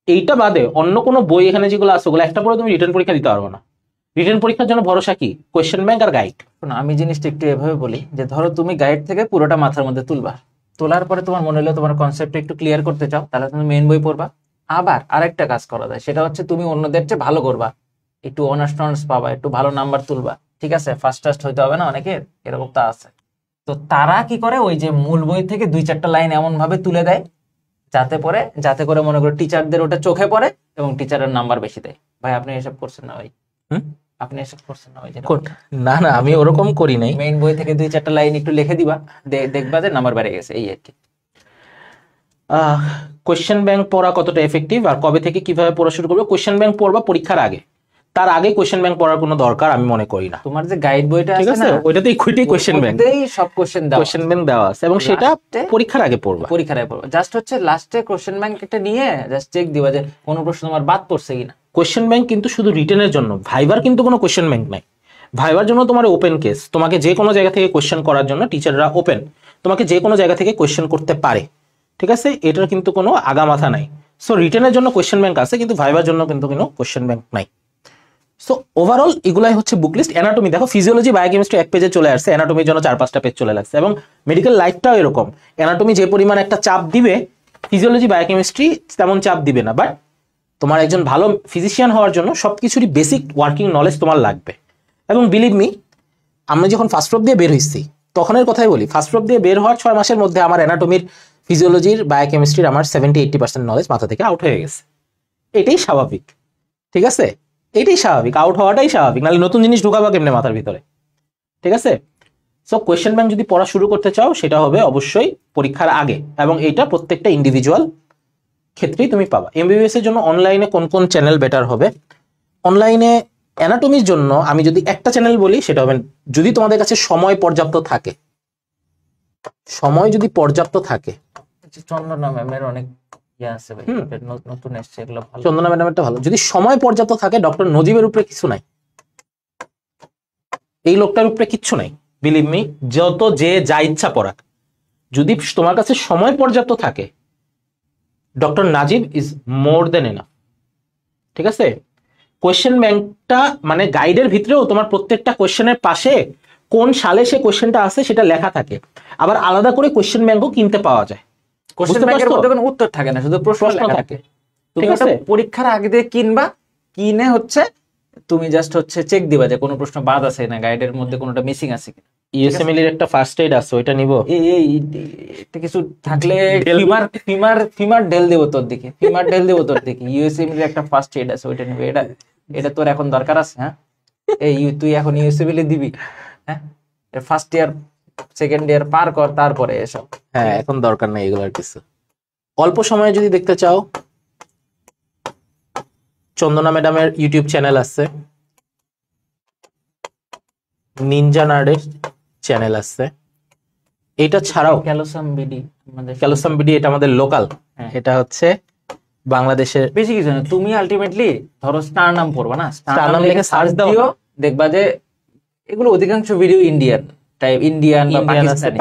এইটা বাদে অন্য কোনো বই এখানে যেগুলো আছে ওগুলো একটা পড়ে তুমি রিটেন পরীক্ষা দিতে পারবে না। রিটেন পরীক্ষার জন্য ভরসা কি? কোয়েশ্চেন ব্যাংক আর গাইড। আমি জিনিসটা একটু এভাবে বলি যে ধরো তুমি গাইড থেকে পুরোটা মাথার মধ্যে তুলবা, তোলার পরে তোমার মনে হলো তোমার কনসেপ্ট একটু ক্লিয়ার করতে চাও, তাহলে তুমি মেইন বই পড়বা। আবার আরেকটা কাজ করা যায়, সেটা হচ্ছে তুমি অন্যদের চেয়ে ভালো করবা, একটু অনার্স টনার্স পাবা, একটু ভালো নাম্বার তুলবা। ঠিক আছে, ফার্স্ট টাস্ট হইতে হবে না অনেকের, এরকম তা আছে। তো তারা কি করে, ওই যে মূল বই থেকে 2-4টা লাইন এমন ভাবে তুলে দেয় যাতে করে মনে করো টিচারদের ওটা চোখে পড়ে এবং টিচারের নাম্বার বেশি দেয়। ভাই আপনি এসব করছেন না ভাই, হুম? আপনি এসব করছেন না ভাই, যেটা না না, আমি ওরকম করি নাই। মেইন বই থেকে 2-4টা লাইন একটু লিখে দিবা, দেখবা যে নাম্বার বেড়ে গেছে, এই আর কি। কোয়েশ্চেন ব্যাংক পড়া কতটা এফেক্টিভ আর কবে থেকে কিভাবে পড়া শুরু করবে? কোয়েশ্চেন ব্যাংক পড়বা পরীক্ষার আগে, তার আগে কোয়েশ্চেন ব্যাংক পড়ার কোনো দরকার আমি মনে করি না। তোমার যে গাইড বইটা ঠিক আছে আছে, না, ওইটাতেই খুঁটি কোয়েশ্চেন ব্যাংক, ওতেই সব কোশ্চেন দাও, কোয়েশ্চেন ব্যাংক দেওয়া আছে এবং সেটা লাস্টে পরীক্ষার আগে পড়বা। পরীক্ষার আগে পড়বা, জাস্ট হচ্ছে লাস্টে কোশ্চেন ব্যাংক একটা নিয়ে জাস্ট চেক দিবা যে কোনো প্রশ্ন তোমার বাদ পড়ছে কিনা। কোয়েশ্চেন ব্যাংক কিন্তু শুধু রিটেনের জন্য, ভাইবার কিন্তু কোনো কোয়েশ্চেন ব্যাংক নাই। ভাইবার জন্য তোমার ওপেন কেস, তোমাকে যে কোনো জায়গা থেকে কোয়েশ্চেন করার জন্য টিচাররা ওপেন, তোমাকে যে কোনো জায়গা থেকে কোয়েশ্চেন করতে পারে। ঠিক আছে, এটার কিন্তু কোনো আগামাথা নাই। সো রিটেনের জন্য কোয়েশ্চেন ব্যাংক আছে, কিন্তু ভাইবার জন্য কিন্তু কোনো কোয়েশ্চেন ব্যাংক নাই। সো ওভারঅল এগুলাই হচ্ছে বুক লিস্ট। অ্যানাটমি দেখো, ফিজিওলজি বায়োকেমিস্ট্রি এক পেজে চলে আসছে, অ্যানাটমির জন্য 4-5টা পেজ চলে লাগছে, এবং মেডিকেল লাইফটাও এরকম। অ্যানাটমি যে পরিমাণ একটা চাপ দিবে, ফিজিওলজি বায়োকেমিস্ট্রি তেমন চাপ দিবে না। বাট তোমার একজন ভালো ফিজিশিয়ান হওয়ার জন্য সবকিছুরই বেসিক ওয়ার্কিং নলেজ তোমার লাগবে। এবং বিলিভ মি, আমি যখন ফার্স্ট প্রপ দিয়ে বের হয়েছি তখনের কথাই বলি, ফার্স্ট প্রপ দিয়ে বের হওয়ার 6 মাসের মধ্যে আমার অ্যানাটমির, ফিজিওলজির, বায়োকেমিস্ট্রির আমার 70-80% নলেজ মাথা থেকে আউট হয়ে গেছে। এটাই স্বাভাবিক, ঠিক আছে, এটাই স্বাভাবিক, আউট হওয়াটাই স্বাভাবিক, নাহলে নতুন জিনিস ঢুকাবা কেমনে মাথার ভিতরে? ঠিক আছে। সো কোয়েশ্চেন ব্যাংক যদি পড়া শুরু করতে চাও সেটা হবে অবশ্যই পরীক্ষার আগে, এবং এইটা প্রত্যেকটা ইন্ডিভিজুয়াল ক্ষেত্রেই তুমি পাবা। এমবিবিএস এর জন্য অনলাইনে কোন কোন চ্যানেল বেটার হবে? অনলাইনে অ্যানাটমির জন্য আমি যদি একটা চ্যানেল বলি সেটা হবে, যদি তোমাদের কাছে সময় পর্যাপ্ত থাকে, সময় যদি পর্যাপ্ত থাকে। চন্দনা ম্যামের অনেক ইয়ে আছে ভাই, নতুন এসছে, এগুলো ভালো। চন্দনা ম্যাডামেরটা ভালো। যদি সময় পর্যাপ্ত থাকে, ডক্টর নজিবের উপরে কিছু নাই, এই লোকটার উপরে কিচ্ছু নাই, বিলিভ মি, যত যে যা ইচ্ছা পড়াক, যদি তোমার কাছে সময় পর্যাপ্ত থাকে, doctor Najib is more than enough. ঠিক আছে। কোয়েশ্চেন ব্যাংকটা মানে গাইডের ভিতরেও তোমার প্রত্যেকটা কোয়েশ্চেনের পাশে কোন সালে সে কোয়েশ্চেনটা আছে সেটা লেখা থাকে, আবার আলাদা করে কোয়েশ্চেন ব্যাংকও কিনতে পাওয়া যায়। কোশ্চেন ব্যাংকের মধ্যে কোনো উত্তর থাকে না, শুধু প্রশ্ন লেখা থাকে। তুমি ঠিক ওটা আছে, পরীক্ষার আগে দিয়ে কিনবা, কিনে হচ্ছে তুমি জাস্ট হচ্ছে চেক দিবা যে কোনো প্রশ্ন বাদ আছে না, গাইডের মধ্যে কোনোটা মিসিং আছে কিনা। ইউএসএমএল এর একটা ফার্স্ট এইড আছে, ওইটা নিব। এটা কিছু থাকলে ফিমার ফিমার ফিমার ঢেল দেবো তোর দিকে, ফিমার ঢেল দেবো তোর দিকে। ইউএসএমএল এর একটা ফার্স্ট এইড আছে, ওইটা নিবে। এটা এটা তোর এখন দরকার আছে? হ্যাঁ, তুই এখন ইউএসএমএল এ দিবি? হ্যাঁ, ফার্স্ট ইয়ার সেকেন্ড ইয়ার পার কর, তারপরে এসব। হ্যাঁ, এখন দরকার নাই এগুলোর কিছু। অল্প সময়ে যদি দেখতে চাও, চন্দনা ম্যাডামের ইউটিউব চ্যানেল আছে, নিনজা নার্ডের চ্যানেল আছে, এটা ছাড়াও ক্যালসাম বিডি, আমাদের ক্যালসাম বিডি, এটা আমাদের লোকাল, হ্যাঁ। এটা হচ্ছে বাংলাদেশের। বেশি কিছু না, তুমি আলটিমেটলি ধরো স্টার নাম পড়বা না, স্টার নাম লিখে সার্চ দাও, দেখবা যে এগুলো অধিকাংশ ভিডিও ইন্ডিয়ান টাইপ, ইন্ডিয়ান বা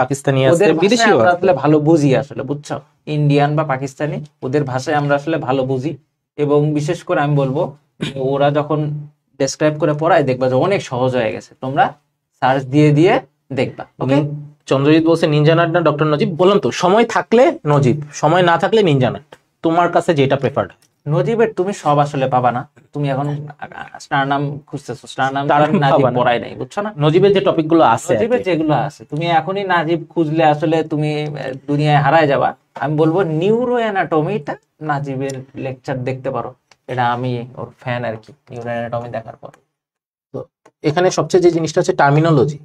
পাকিস্তানি আছে, ওদের বিদেশিও আমরা আছে। আসলে ভালো বুঝি, আসলে বুঝছো, ইন্ডিয়ান বা পাকিস্তানি ওদের ভাষায় আমরা আসলে ভালো বুঝি। এবং বিশেষ করে আমি বলবো, ওরা যখন ডেসক্রাইব করে পড়ায় দেখবা যে অনেক সহজ হয়ে গেছে, তোমরা সার্চ দিয়ে দিয়ে দেখবা। ওকে, চন্দ্রজিৎ বলছে নিনজা নাট না ডক্টর নজিব? বললাম তো, সময় থাকলে নজিব, সময় না থাকলে নিনজা নাট, তোমার কাছে যেটা প্রেফার্ড। নজিবের তুমি সব আসলে পাবা না, তুমি এখন স্টার নাম খুঁজতেছো, স্টার নাম স্টার নাম নাজিব পাবা না। পড়াই নাই, বুঝছো না? নজিবের যে টপিক গুলো আছে, নজিবের যেগুলো আছে, তুমি এখনই নাজিব খুঁজলে আসলে তুমি দুনিয়ায় হারায় যাবা। আমি বলবো নিউরো অ্যানাটমিটা নাজিবের লেকচার দেখতে পারো, এটা আমি ওর ফ্যান আর কি, নিউরো অ্যানাটমি দেখার পর। তো এখানে সবচেয়ে যে জিনিসটা হচ্ছে টার্মিনোলজি।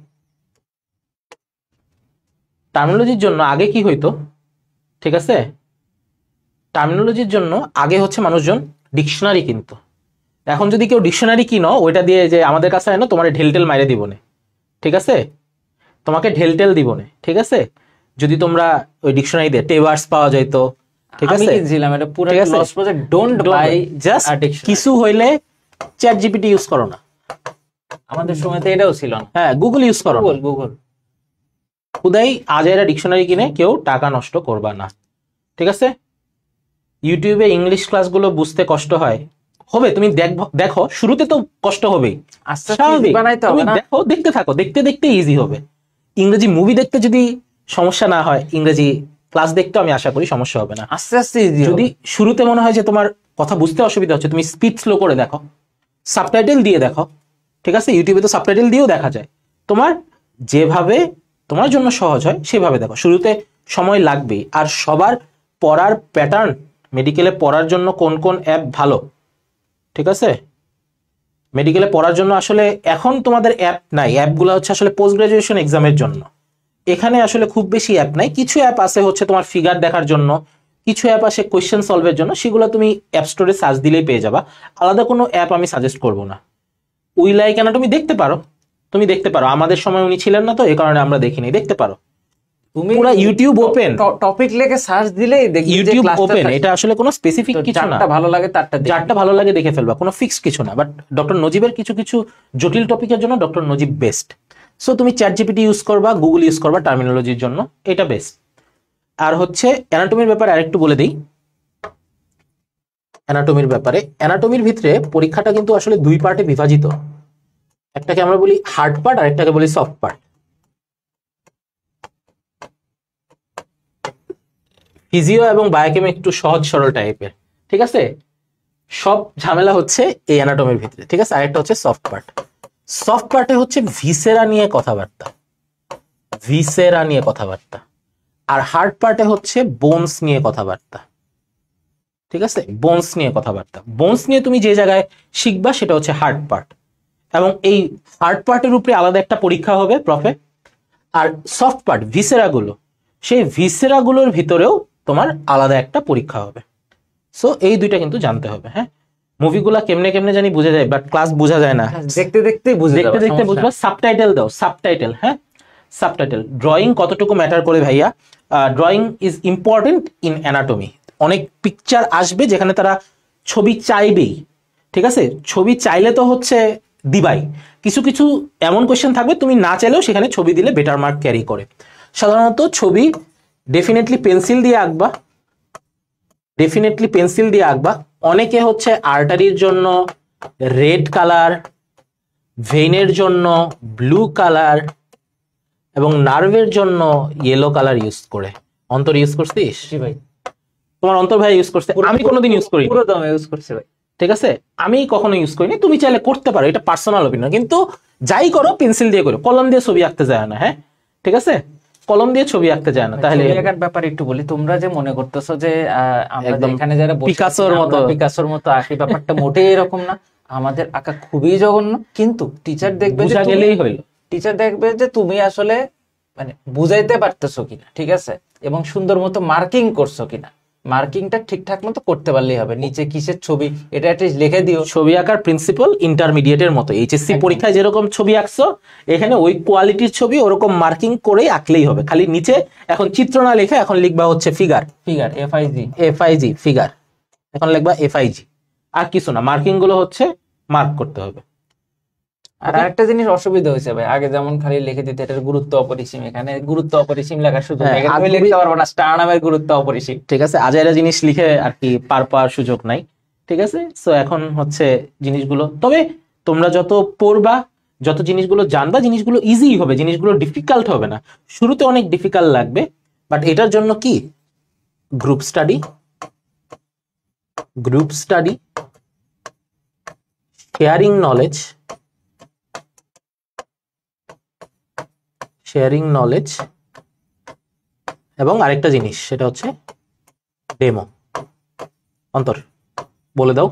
টার্মিনোলজির জন্য আগে কি হইতো, ঠিক আছে, টার্মিনোলজির জন্য আগে হচ্ছে মানুষজন ডিকশনারি কিনতো। এখন যদি কেউ ডিকশনারি কিনো, ওইটা দিয়ে যে আমাদের কাছে এনো, তোমার ঢেলটেল মাইরে দিবনে, ঠিক আছে, তোমাকে ঢেলটেল দিবনে, ঠিক আছে। যদি তোমরা ওই ডিকশনারি দিয়ে টেবার্স পাওয়া যাইতো, ঠিক আমি আছে, কিনছিলাম, এটা পুরো ঠিক আছে? Loss project, don't buy just কিছু হইলে চ্যাট জিপিটি ইউজ করো না, আমাদের সময় তো এটাও ছিল না। হ্যাঁ, গুগল ইউজ করো না। গুগল গুগল খুদাই আজাইরা ডিকশনারি কিনে কেউ টাকা নষ্ট করবা না, ঠিক আছে। ইউটিউবে ইংলিশ ক্লাসগুলো বুঝতে কষ্ট হয়, হবে, তুমি দেখো, শুরুতে তো কষ্ট হবেই, আস্তে স্বাভাবিক। আস্তে বানাইতে তুমি হবে না? দেখো, দেখতে থাকো, দেখতে দেখতে ইজি হবে। ইংরেজি মুভি দেখতে যদি সমস্যা না হয়, ইংরেজি ক্লাস দেখতে আমি আশা করি সমস্যা হবে না। আস্তে আস্তে easy হবে। যদি শুরুতে মনে হয় যে তোমার কথা বুঝতে অসুবিধা হচ্ছে, তুমি স্পিড স্লো করে দেখো, সাবটাইটেল দিয়ে দেখো, ঠিক আছে। ইউটিউবে তো সাবটাইটেল দিয়েও দেখা যায়। তোমার যেভাবে তোমার জন্য সহজ হয় সেভাবে দেখো। শুরুতে সময় লাগবেই। আর সবার পড়ার প্যাটার্ন, মেডিকেলে পড়ার জন্য কোন কোন অ্যাপ ভালো, ঠিক আছে, মেডিকেলে পড়ার জন্য আসলে এখন তোমাদের অ্যাপ নাই, অ্যাপগুলো হচ্ছে আসলে পোস্ট গ্রাজুয়েশন এক্সামের জন্য। এখানে আসলে খুব বেশি অ্যাপ নাই, কিছু অ্যাপ আছে হচ্ছে তোমার ফিগার দেখার জন্য, কিছু অ্যাপ আছে কোয়েশ্চেন সলভের জন্য, সেগুলো তুমি অ্যাপ স্টোরে সার্চ দিলেই পেয়ে যাবা। আলাদা কোনো অ্যাপ আমি সাজেস্ট করব না। উই লাইক অ্যানাটমি দেখতে পারো, তুমি দেখতে পারো, আমাদের সময় উনি ছিলেন না তো এই কারণে আমরা দেখিনি, দেখতে পারো। তুমি পুরো ইউটিউব ওপেন, টপিক লিখে সার্চ দিলেই দেখবে যে ইউটিউব ক্লাসটা ওপেন, এটা আসলে কোনো স্পেসিফিক কিছু না, যারটা ভালো লাগে তারটা দেখবে। যারটা ভালো লাগে দেখে ফেলবা, কোনো ফিক্স কিছু না। বাট ডক্টর নজিবের কিছু কিছু জটিল টপিকের জন্য ডক্টর নজিব বেস্ট। সো তুমি চ্যাট জিপিটি ইউজ করবা, গুগল ইউজ করবা টার্মিনোলজির জন্য, এটা বেস্ট। আর হচ্ছে অ্যানাটমির ব্যাপারে আরেকটু বলে দিই। অ্যানাটমির ব্যাপারে, অ্যানাটমির ভিতরে পরীক্ষাটা কিন্তু আসলে দুই পার্টে বিভাজিত। একটাকে আমরা বলি হার্ড পার্ট আর একটাকে বলি সফট পার্ট। ফিজিও এবং বায়োকেমি একটু সহজ সরল টাইপের, ঠিক আছে। সব ঝামেলা হচ্ছে এই অ্যানাটমির ভিতরে, ঠিক আছে। আরেকটা হচ্ছে সফট পার্ট। সফট পার্টে হচ্ছে ভিসেরা নিয়ে কথাবার্তা, ভিসেরা নিয়ে কথাবার্তা। আর হার্ড পার্টে হচ্ছে বোনস নিয়ে কথাবার্তা, ঠিক আছে। বোনস নিয়ে কথাবার্তা, বোনস নিয়ে তুমি যে জায়গায় শিখবা সেটা হচ্ছে হার্ড পার্ট। এবং এই হার্ড পার্টের উপরে আলাদা একটা পরীক্ষা হবে প্রফে। আর সফট পার্ট ভিসেরাগুলো, সেই ভিসেরাগুলোর ভিতরেও তোমার আলাদা একটা পরীক্ষা হবে। সো এই দুইটা কিন্তু জানতে হবে। হ্যাঁ, মুভিগুলা কেমনে কেমনে জানি বুঝা যায়, বাট ক্লাস বোঝা যায় না, দেখতে দেখতেই বুঝে দেখতে যাবে, দেখতে সমস্যা বুঝবা। সাবটাইটেল দাও, সাবটাইটেল। হ্যাঁ, সাবটাইটেল। ড্রয়িং কতটুকু ম্যাটার করে ভাইয়া? Drawing is important in anatomy. অনেক পিকচার আসবে যেখানে তারা ছবি চাইবেই, ঠিক আছে। ছবি চাইলে তো হচ্ছে দিবাই, কিছু কিছু এমন কোয়েশ্চেন থাকবে তুমি না চাইলেও সেখানে ছবি দিলে বেটার মার্ক ক্যারি করে। সাধারণত ছবি ডেফিনেটলি পেন্সিল দিয়ে আঁকবা, ডেফিনেটলি পেন্সিল দিয়ে আঁকবা। অনেকে হচ্ছে আর্টারির জন্য রেড কালার, ভেইনের জন্য ব্লু কালার এবং নার্ভের জন্য ইয়েলো কালার ইউজ করে। অন্তর ইউজ করছিস? জি ভাই, তোমার অন্তর ভাই ইউজ করছে, আমি কোনোদিন ইউজ করি, পুরো দমে ইউজ করছে ভাই। ঠিক আছে। আমি কখনো ইউজ করিনি, তুমি চাইলে করতে পারো, এটা পার্সোনাল অপিনিয়ন। কিন্তু যাই করো পেন্সিল দিয়ে করো, কলম দিয়ে ছবি আঁকতে যায় না। হ্যাঁ, ঠিক আছে, কলম দিয়ে ছবি আঁকতে যায় না। তাহলে ছবি আঁকার ব্যাপারে একটু বলি। তোমরা যে মনে করতেছো যে আমরা যে একদম এখানে যারা বসে আছি, পিকাসোর আমরা মতো। পিকাসোর মতো আঁকি, ব্যাপারটা মোটেই এরকম না। আমাদের আঁকা খুবই জঘন্য, কিন্তু টিচার দেখবে যে বুঝা গেলেই হইলো। টিচার দেখবে যে তুমি আসলে মানে বুঝাইতে পারতেছো কিনা, ঠিক আছে, এবং সুন্দর মতো মার্কিং করছো কিনা। মার্কিংটা ঠিকঠাক মতো করতে পারলেই হবে। নিচে কিসের ছবি এটা অ্যাটলিস্ট লিখে দিও। ছবি আঁকার প্রিন্সিপাল ইন্টারমিডিয়েটের মতো, এইচএসসি পরীক্ষায় যেরকম ছবি আঁকছো এখানে ওই কোয়ালিটির ছবি ওরকম মার্কিং করেই আঁকলেই হবে। খালি নিচে এখন চিত্র না লেখা, এখন লিখবা হচ্ছে ফিগার, ফিগার এফআইজি, এফআইজি ফিগার, এখন লিখবা এফআইজি। আর কিছু না, মার্কিং গুলো হচ্ছে মার্ক করতে হবে। আর আরেকটা জিনিস অসুবিধা হয়েছে ভাই, আগে যেমন খালি লিখে দিতে এটার গুরুত্ব অপরিসীম, এখানে গুরুত্ব অপরিসীম লেখার সুযোগ নেই। এখানে তুমি লিখতে পারবো না স্টার নামের গুরুত্ব অপরিসীম, ঠিক আছে। আজাইরা জিনিস লিখে আর কি পার পাওয়ার সুযোগ নাই, ঠিক আছে। সো এখন হচ্ছে জিনিসগুলো, তবে তোমরা যত পড়বা, যত জিনিসগুলো জানবা, জিনিসগুলো ইজি হবে, জিনিসগুলো ডিফিকাল্ট হবে না। শুরুতে অনেক ডিফিকাল্ট লাগবে, বাট এটার জন্য কি group study, group study, sharing knowledge, sharing knowledge, এবং আরেকটা জিনিস সেটা হচ্ছে ডেমো। অন্তর বলে দাও।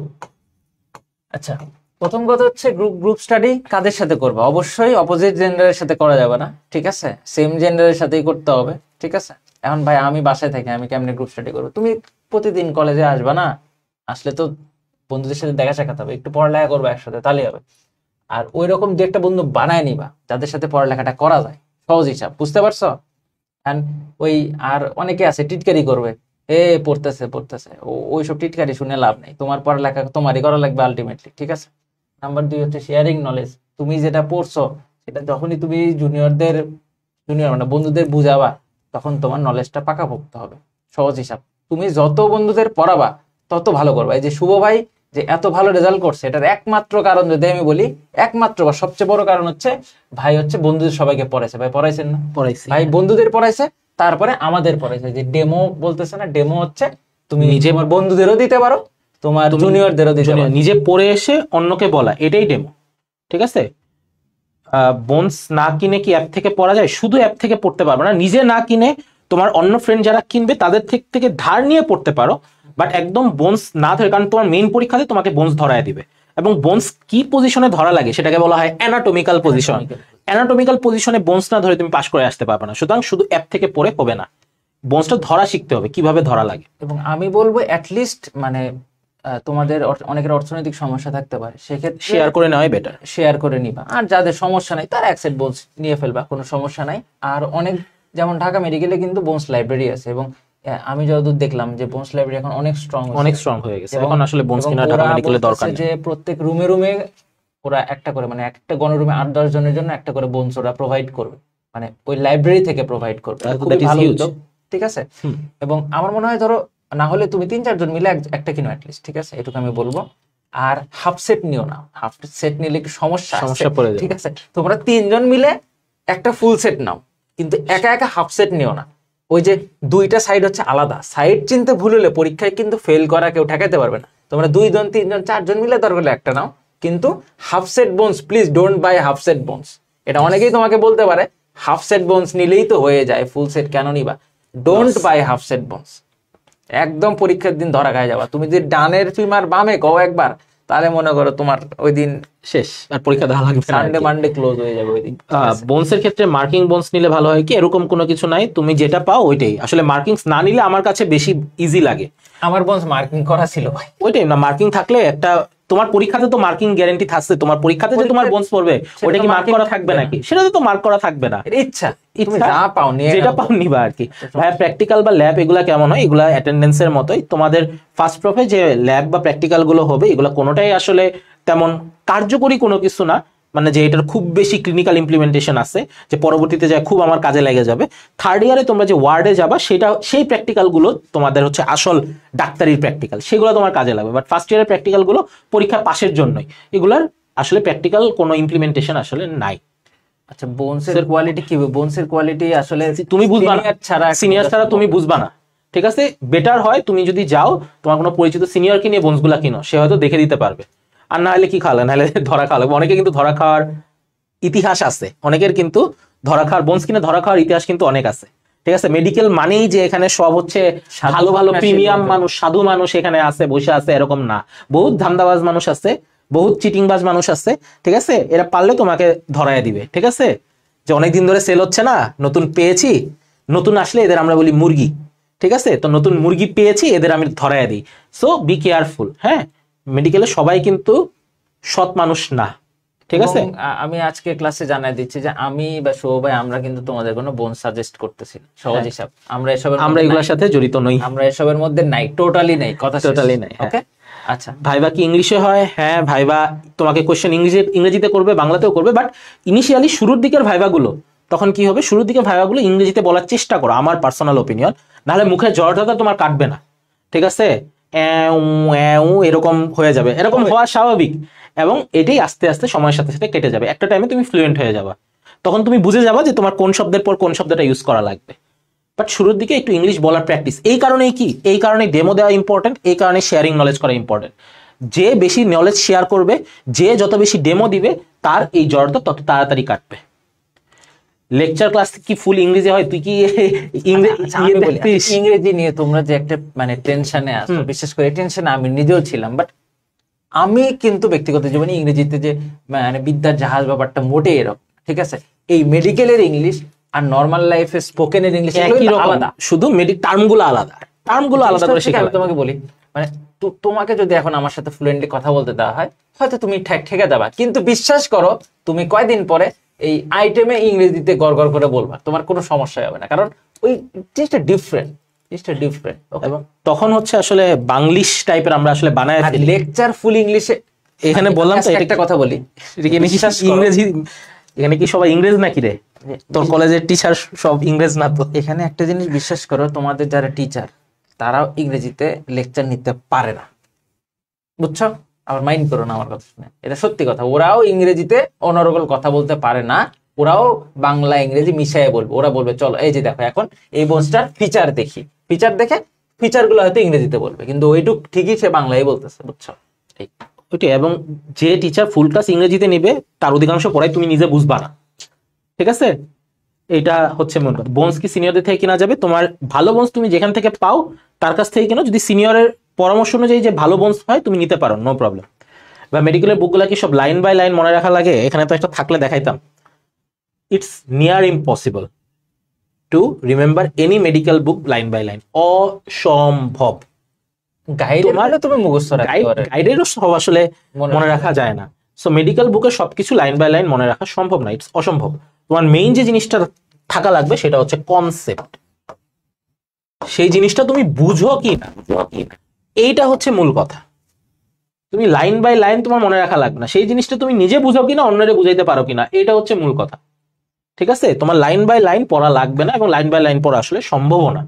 আচ্ছা, প্রথম কথা হচ্ছে গ্রুপ স্টাডি কাদের সাথে করবে? অবশ্যই অপোজিট জেন্ডারের সাথে করা যাবে না, ঠিক আছে, সেম জেন্ডারের সাথেই করতে হবে, ঠিক আছে। এখন ভাই আমি বাসায় থাকি, আমি কেমনে গ্রুপ স্টাডি করবো? তুমি প্রতিদিন কলেজে আসবা না, আসলে তো বন্ধুদের সাথে দেখা সাক্ষাৎ হবে, একটু পড়ালেখা করবো একসাথে, তাহলেই হবে। আর ওই রকম যে একটা বন্ধু বানায় নিবা যাদের সাথে পড়ালেখাটা করা যায়, সহজ হিসাব, বুঝতে পারছো? And ওই আর অনেকে আছে টিটকারি করবে, এ পড়তেছে পড়তেছে, ওইসব টিটকারি শুনে লাভ নেই। তোমার পড়ালেখা তোমারই করা লাগবে আলটিমেটলি, ঠিক আছে। নাম্বার 2 হচ্ছে শেয়ারিং নলেজ। তুমি যেটা পড়ছো সেটা যখনই তুমি জুনিয়র মানে বন্ধুদের বুঝাবা, তখন তোমার নলেজটা পাকাপোক্ত হবে। সহজ হিসাব, তুমি যত বন্ধুদের পড়াবা তত ভালো করবা। এই যে শুভ ভাই যে এত ভালো রেজাল্ট করছে, এটার একমাত্র কারণ যদি আমি বলি, একমাত্র বা সবচেয়ে বড় কারণ হচ্ছে ভাই হচ্ছে বন্ধুদের সবাইকে পড়াইছে। ভাই পড়াইছেন না? পড়াইছি। ভাই বন্ধুদের পড়াইছে, তারপরে আমাদের পড়াইছে। যে ডেমো বলতেছে না, ডেমো হচ্ছে তুমি নিজে আমার বন্ধুদেরও দিতে পারো, তোমার জুনিয়রদেরও দিতে পারো। নিজে পড়ে এসে অন্যকে বলা, এটাই ডেমো, ঠিক আছে। বোনস না কিনে কি অ্যাপ থেকে পড়া যায়? শুধু অ্যাপ থেকে পড়তে পারবে না, নিজে না কিনে তোমার অন্য ফ্রেন্ড যারা কিনবে তাদের থেকে ধার নিয়ে পড়তে পারো, বাট একদম বোনস না ধরে, কারণ তোমার মেইন পরীক্ষাতে তোমাকে বোনস ধরায় দিবে। এবং বোনস কি পজিশনে ধরা লাগে সেটাকে বলা হয় অ্যানাটমিক্যাল পজিশন। অ্যানাটমিক্যাল পজিশনে বোনস না ধরে তুমি পাস করে আসতে পারবে না। সুতরাং শুধু অ্যাপ থেকে পড়ে হবে না, বোনসটা ধরা শিখতে হবে, কিভাবে ধরা লাগে। এবং আমি বলবো অ্যাটলিস্ট মানে তোমাদের অনেকের অর্থনৈতিক সমস্যা থাকতে পারে, সেক্ষেত্রে শেয়ার করে নেওয়াই বেটার। শেয়ার করে নিবা। আর যাদের সমস্যা নাই তারা এক সেট বোনস নিয়ে ফেলবা, কোনো সমস্যা নাই। আর অনেক, যেমন ঢাকা মেডিকেলে কিন্তু বোনস লাইব্রেরি আছে, এবং আমি যতদূর দেখলাম যে বোনস লাইব্রেরি এখন অনেক স্ট্রং হয়ে গেছে। এখন আসলে বোনস কিনা ঢাকা ওরা মেডিকেলে দরকার বলতেছে নেই। যে প্রত্যেক রুমে রুমে ওরা একটা করে, মানে একটা গণরুমে 8-10 জনের জন্য একটা করে বোনস ওরা প্রোভাইড করবে, মানে ওই লাইব্রেরি থেকে প্রোভাইড করবে। খুবই That is ভালো huge. উদ্যোগ, ঠিক আছে। এবং আমার মনে হয় ধরো না হলে তুমি 3-4 জন মিলে একটা কিনো অ্যাটলিস্ট, ঠিক আছে, এটুকু আমি বলবো। আর হাফ সেট নিও না, হাফ সেট নিলে একটু সমস্যা পড়ে যাবে। ঠিক আছে। তোমরা 3 জন মিলে একটা ফুল সেট নাও, কিন্তু একা একা হাফ সেট নিও না। ওই যে দুইটা সাইড হচ্ছে আলাদা, সাইড চিনতে ভুল হলে পরীক্ষায় কিন্তু ফেল করা কেউ ঠেকাতে পারবে না। তোমরা 2 জন 3 জন 4 জন মিলে দরকার হলে একটা নাও, কিন্তু half set bones please don't by half set bones. এটা অনেকেই তোমাকে বলতে পারে হাফ সেট বোনস নিলেই তো হয়ে যায়, ফুল সেট কেন নিবা? Don't by half set bones. একদম পরীক্ষার দিন ধরা খায় যাবা। তুমি যদি ডানের ফিমার বামে কও একবার, তাহলে মনে করো তোমার ওই দিন শেষ, আর পরীক্ষা দেওয়া লাগবে না। সানডে মানডে ক্লোজ হয়ে যাবে ওই দিন। বোনসের ক্ষেত্রে মার্কিং বোনস নিলে ভালো হয় কি, এরকম কোনো কিছু নাই, তুমি যেটা পাও ওইটাই। আসলে মার্কিংস না নিলে আমার কাছে বেশি ইজি লাগে। আমার বোনস মার্কিং করা ছিল ভাই। ওইটাই না, মার্কিং থাকলে একটা তোমার পরীক্ষাতে তো মার্কিং গ্যারান্টি থাকছে, তোমার পরীক্ষাতে যে তোমার বোনস পড়বে ওটা কি মার্ক করা থাকবে নাকি? সেটাতে তো মার্ক করা থাকবে না। এটা ইচ্ছা, তুমি যা পাও নিয়ে যেটা পাও নিবা আর কি। ভাইয়া প্র্যাকটিক্যাল বা ল্যাব এগুলা কেমন হয়? এগুলা অ্যাটেন্ডেন্সের মতোই। তোমাদের ফার্স্ট প্রফে যে ল্যাব বা প্র্যাকটিক্যাল গুলো হবে এগুলা কোনোটাই আসলে তেমন কার্যকরী কোনো কিছু না, মানে যে এটার খুব বেশি ক্লিনিক্যাল ইমপ্লিমেন্টেশন আছে যে পরবর্তীতে যায় খুব আমার কাজে লেগে যাবে। থার্ড ইয়ারে তোমরা যে ওয়ার্ডে যাবা সেটা, সেই প্র্যাকটিক্যাল গুলো তোমাদের হচ্ছে আসল ডাক্তারির প্র্যাকটিক্যাল, সেগুলো তোমার কাজে লাগবে। বাট ফার্স্ট ইয়ারের প্র্যাকটিক্যাল গুলো পরীক্ষা পাশের জন্যই, এগুলার আসলে প্র্যাকটিক্যাল কোনো ইমপ্লিমেন্টেশন আসলে নাই। আচ্ছা, বোনসের কোয়ালিটি কি? বোনসের কোয়ালিটি আসলে তুমি বুঝবা না, সিনিয়র ছাড়া তুমি বুঝবা না, ঠিক আছে। বেটার হয় তুমি যদি যাও তোমার কোনো পরিচিত সিনিয়রকে নিয়ে বোনসগুলা কিনো, সে হয়তো দেখে দিতে পারবে। আর না হলে কি খাওয়ালে, নাহলে ধরা খাওয়ালে। অনেকে কিন্তু ধরা খাওয়ার ইতিহাস আছে, অনেকের কিন্তু ধরা খাওয়ার বোনস কিনে ধরা খাওয়ার ইতিহাস কিন্তু অনেক আছে, ঠিক আছে। মেডিকেল মানেই যে এখানে সব হচ্ছে ভালো ভালো প্রিমিয়াম মানুষ, সাধু মানুষ এখানে আছে বসে আছে, এরকম না। বহুত ধান্দাবাজ মানুষ আছে, বহুত চিটিংবাজ মানুষ আছে, ঠিক আছে। এরা পারলে তোমাকে ধরায় দিবে, ঠিক আছে। যে অনেকদিন ধরে সেল হচ্ছে না, নতুন পেয়েছি, নতুন আসলে এদের আমরা বলি মুরগি, ঠিক আছে। তো নতুন মুরগি পেয়েছি, এদের আমি ধরায় দিই। So be careful. হ্যাঁ, মেডিকেলে সবাই কিন্তু সৎ মানুষ না, ঠিক আছে। আমি আজকে ক্লাসে জানাই দিচ্ছি যে আমি বা শুভ ভাই আমরা কিন্তু তোমাদের কোনো বোন সাজেস্ট করতেছি না, সহজ হিসাব। আমরা এগুলোর সাথে জড়িত নই, আমরা এসবের মধ্যে নাই, টোটালি নাই, কথা টোটালি নাই। ওকে, আচ্ছা। ভাইবা কি ইংলিশে হয়? হ্যাঁ, ভাইবা তোমাকে কোশ্চেন ইংরেজিতে করবে, বাংলাতেও করবে। বাট ইনিশিয়ালি শুরুর দিকের ভাইবাগুলো তখন কি হবে, শুরুর দিকের ভাইবাগুলো ইংরেজিতে বলার চেষ্টা করো, আমার পার্সোনাল ওপিনিয়ন। নাহলে মুখে জড়তা তোমার কাটবে না, ঠিক আছে। এরকম হয়ে যাবে, এরকম হওয়া স্বাভাবিক। এবং এটাই আস্তে আস্তে সময়ের সাথে সাথে কেটে যাবে। একটা টাইমে তুমি ফ্লুয়েন্ট হয়ে যাবা, তখন তুমি বুঝে যাবা যে তোমার কোন শব্দের পর কোন শব্দটা ইউজ করা লাগবে। বাট শুরুর দিকে একটু ইংলিশ বলার প্র্যাকটিস। এই কারণেই কি, এই কারণে ডেমো দেওয়া ইম্পর্টেন্ট, এই কারণে শেয়ারিং নলেজ করা ইম্পর্টেন্ট। যে বেশি নলেজ শেয়ার করবে, যে যত বেশি ডেমো দিবে, তার এই জড়তা তত তাড়াতাড়ি কাটবে। লেকচার ক্লাস কি ফুল ইংরেজি হয়? তুই কি ইংরেজি নিয়ে তোমরা যে একটা মানে টেনশনে আসো, বিশেষ করে টেনশনে আমি নিজেও ছিলাম। বাট আমি কিন্তু ব্যক্তিগত জীবনে ইংরেজিতে যে মানে বিদ্যার জাহাজ ব্যাপারটা মোটেই এরকম, ঠিক আছে। এই মেডিকেলের ইংলিশ আর নর্মাল লাইফে স্পোকেনের ইংলিশ আলাদা, শুধু টার্মগুলো আলাদা, টার্মগুলো আলাদা করে শেখা। আমি তোমাকে বলি, মানে তোমাকে যদি এখন আমার সাথে ফ্লুয়েন্টলি কথা বলতে দেওয়া হয়, হয়তো তুমি ঠেকে যাবা, কিন্তু বিশ্বাস করো তুমি কয়দিন পরে এই আইটেমে ইংরেজিতে গড় করে বলবা, তোমার কোনো সমস্যা হবে না। কারণ ওই জিনিসটা ডিফারেন্ট। এবং তখন হচ্ছে আসলে বাংলিশ টাইপের আমরা আসলে বানায় ফেলি। লেকচার ফুল ইংলিশে এখানে বললাম তো, একটা কথা বলি, ইংরেজি এখানে কি সবাই ইংরেজ নাকি রে? তোর কলেজের টিচার সব ইংরেজ না তো? এখানে একটা জিনিস বিশ্বাস করো, তোমাদের যারা টিচার তারাও ইংরেজিতে লেকচার নিতে পারে না, বুঝছো? আবার মাইন্ড করো না আমার কথা শুনে, এটা সত্যি কথা। ওরাও ইংরেজিতে অনর্গল কথা বলতে পারে না, ওরাও বাংলা ইংরেজি মিশাইয়ে বলবে। ওরা বলবে চলো এই যে দেখো এখন এই বোনসটার ফিচার দেখি, ফিচার দেখে ফিচার গুলো হয়তো ইংরেজিতে বলবে, কিন্তু ওইটুক ঠিকই সে বাংলায় বলতেছে, বুঝছো? ওইটাই। এবং যে টিচার ফুল ক্লাস ইংরেজিতে নিবে তার অধিকাংশ পড়াই তুমি নিজে বুঝবা না, ঠিক আছে। এটা হচ্ছে মূল কথা। বোনস কি সিনিয়রদের থেকে কিনা যাবে? তোমার ভালো বোনস তুমি যেখান থেকে পাও তার কাছ থেকে কিনো। যদি সিনিয়রের পরামর্শ অনুযায়ী যে ভালো বোনস হয় তুমি নিতে পারো, নো প্রবলেম। বা মেডিকেলের বুকগুলা কি সব লাইন বাই লাইন মনে রাখা লাগে? এখানে তো একটা থাকলে দেখাইতাম। It's near impossible to remember any medical book line by line, অসম্ভব। গাইডের মানে তুমি মুখস্থ রাখতে পারো, গাইডেরও সব আসলে মনে রাখা যায় না। সো মেডিকেল বুকে সবকিছু লাইন বাই লাইন মনে রাখা সম্ভব না, ইটস অসম্ভব। তোমার মেইন যে জিনিসটা থাকা লাগবে সেটা হচ্ছে কনসেপ্ট, সেই জিনিসটা তুমি বুঝো কি না, এইটা হচ্ছে মূল কথা। তুমি লাইন বাই লাইন তোমার মনে রাখা লাগবে না, সেই জিনিসটা তুমি নিজে বুঝো কিনা, অন্যরে বুঝাইতে পারো কিনা, এটা হচ্ছে মূল কথা। ঠিক আছে, তোমার লাইন বাই লাইন পড়া লাগবে না, এবং লাইন বাই লাইন পড়া আসলে সম্ভবও না,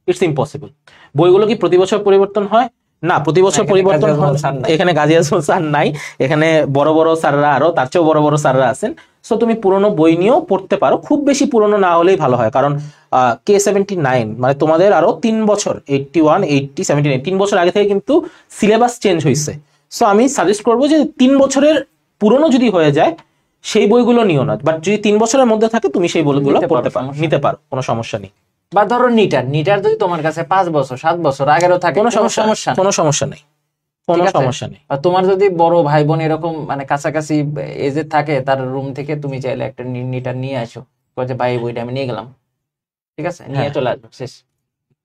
ইটস ইম্পসিবল। বইগুলো কি প্রতি বছর পরিবর্তন হয়? না, প্রতি বছর পরিবর্তন হয়। এখানে গাজী আজমল স্যার নাই, এখানে বড় বড় স্যাররা, আরো তার চেয়েও বড় বড় স্যাররা আছেন। সো তুমি পুরোনো বই নিয়েও পড়তে পারো, খুব বেশি পুরোনো না হলেই ভালো হয়, কারণ K79 মানে তোমাদের আরো 3 বছর, 81, 80, 79, 3 বছর আগে থেকে কিন্তু সিলেবাস চেঞ্জ হয়েছে। সো আমি সাজেস্ট করবো যে 3 বছরের পুরনো যদি হয়ে যায় সেই বইগুলো নিও না, বাট যদি 3 বছরের মধ্যে থাকে তুমি সেই বইগুলো পড়তে পারো, নিতে পারো, কোনো সমস্যা নেই। বা ধরো নিটার যদি তোমার কাছে 5 বছর 7 বছর আগেরও থাকে, কোনো সমস্যা নেই, কোনো সমস্যা নেই। বা তোমার যদি বড় ভাই বোন এরকম মানে কাছাকাছি এজে থাকে, তার রুম থেকে তুমি চাইলে একটা নিটার নিয়ে আসো, যে ভাই বইটা আমি নিয়ে গেলাম, ঠিক আছে, নিয়ে চলে আসবো, শেষ।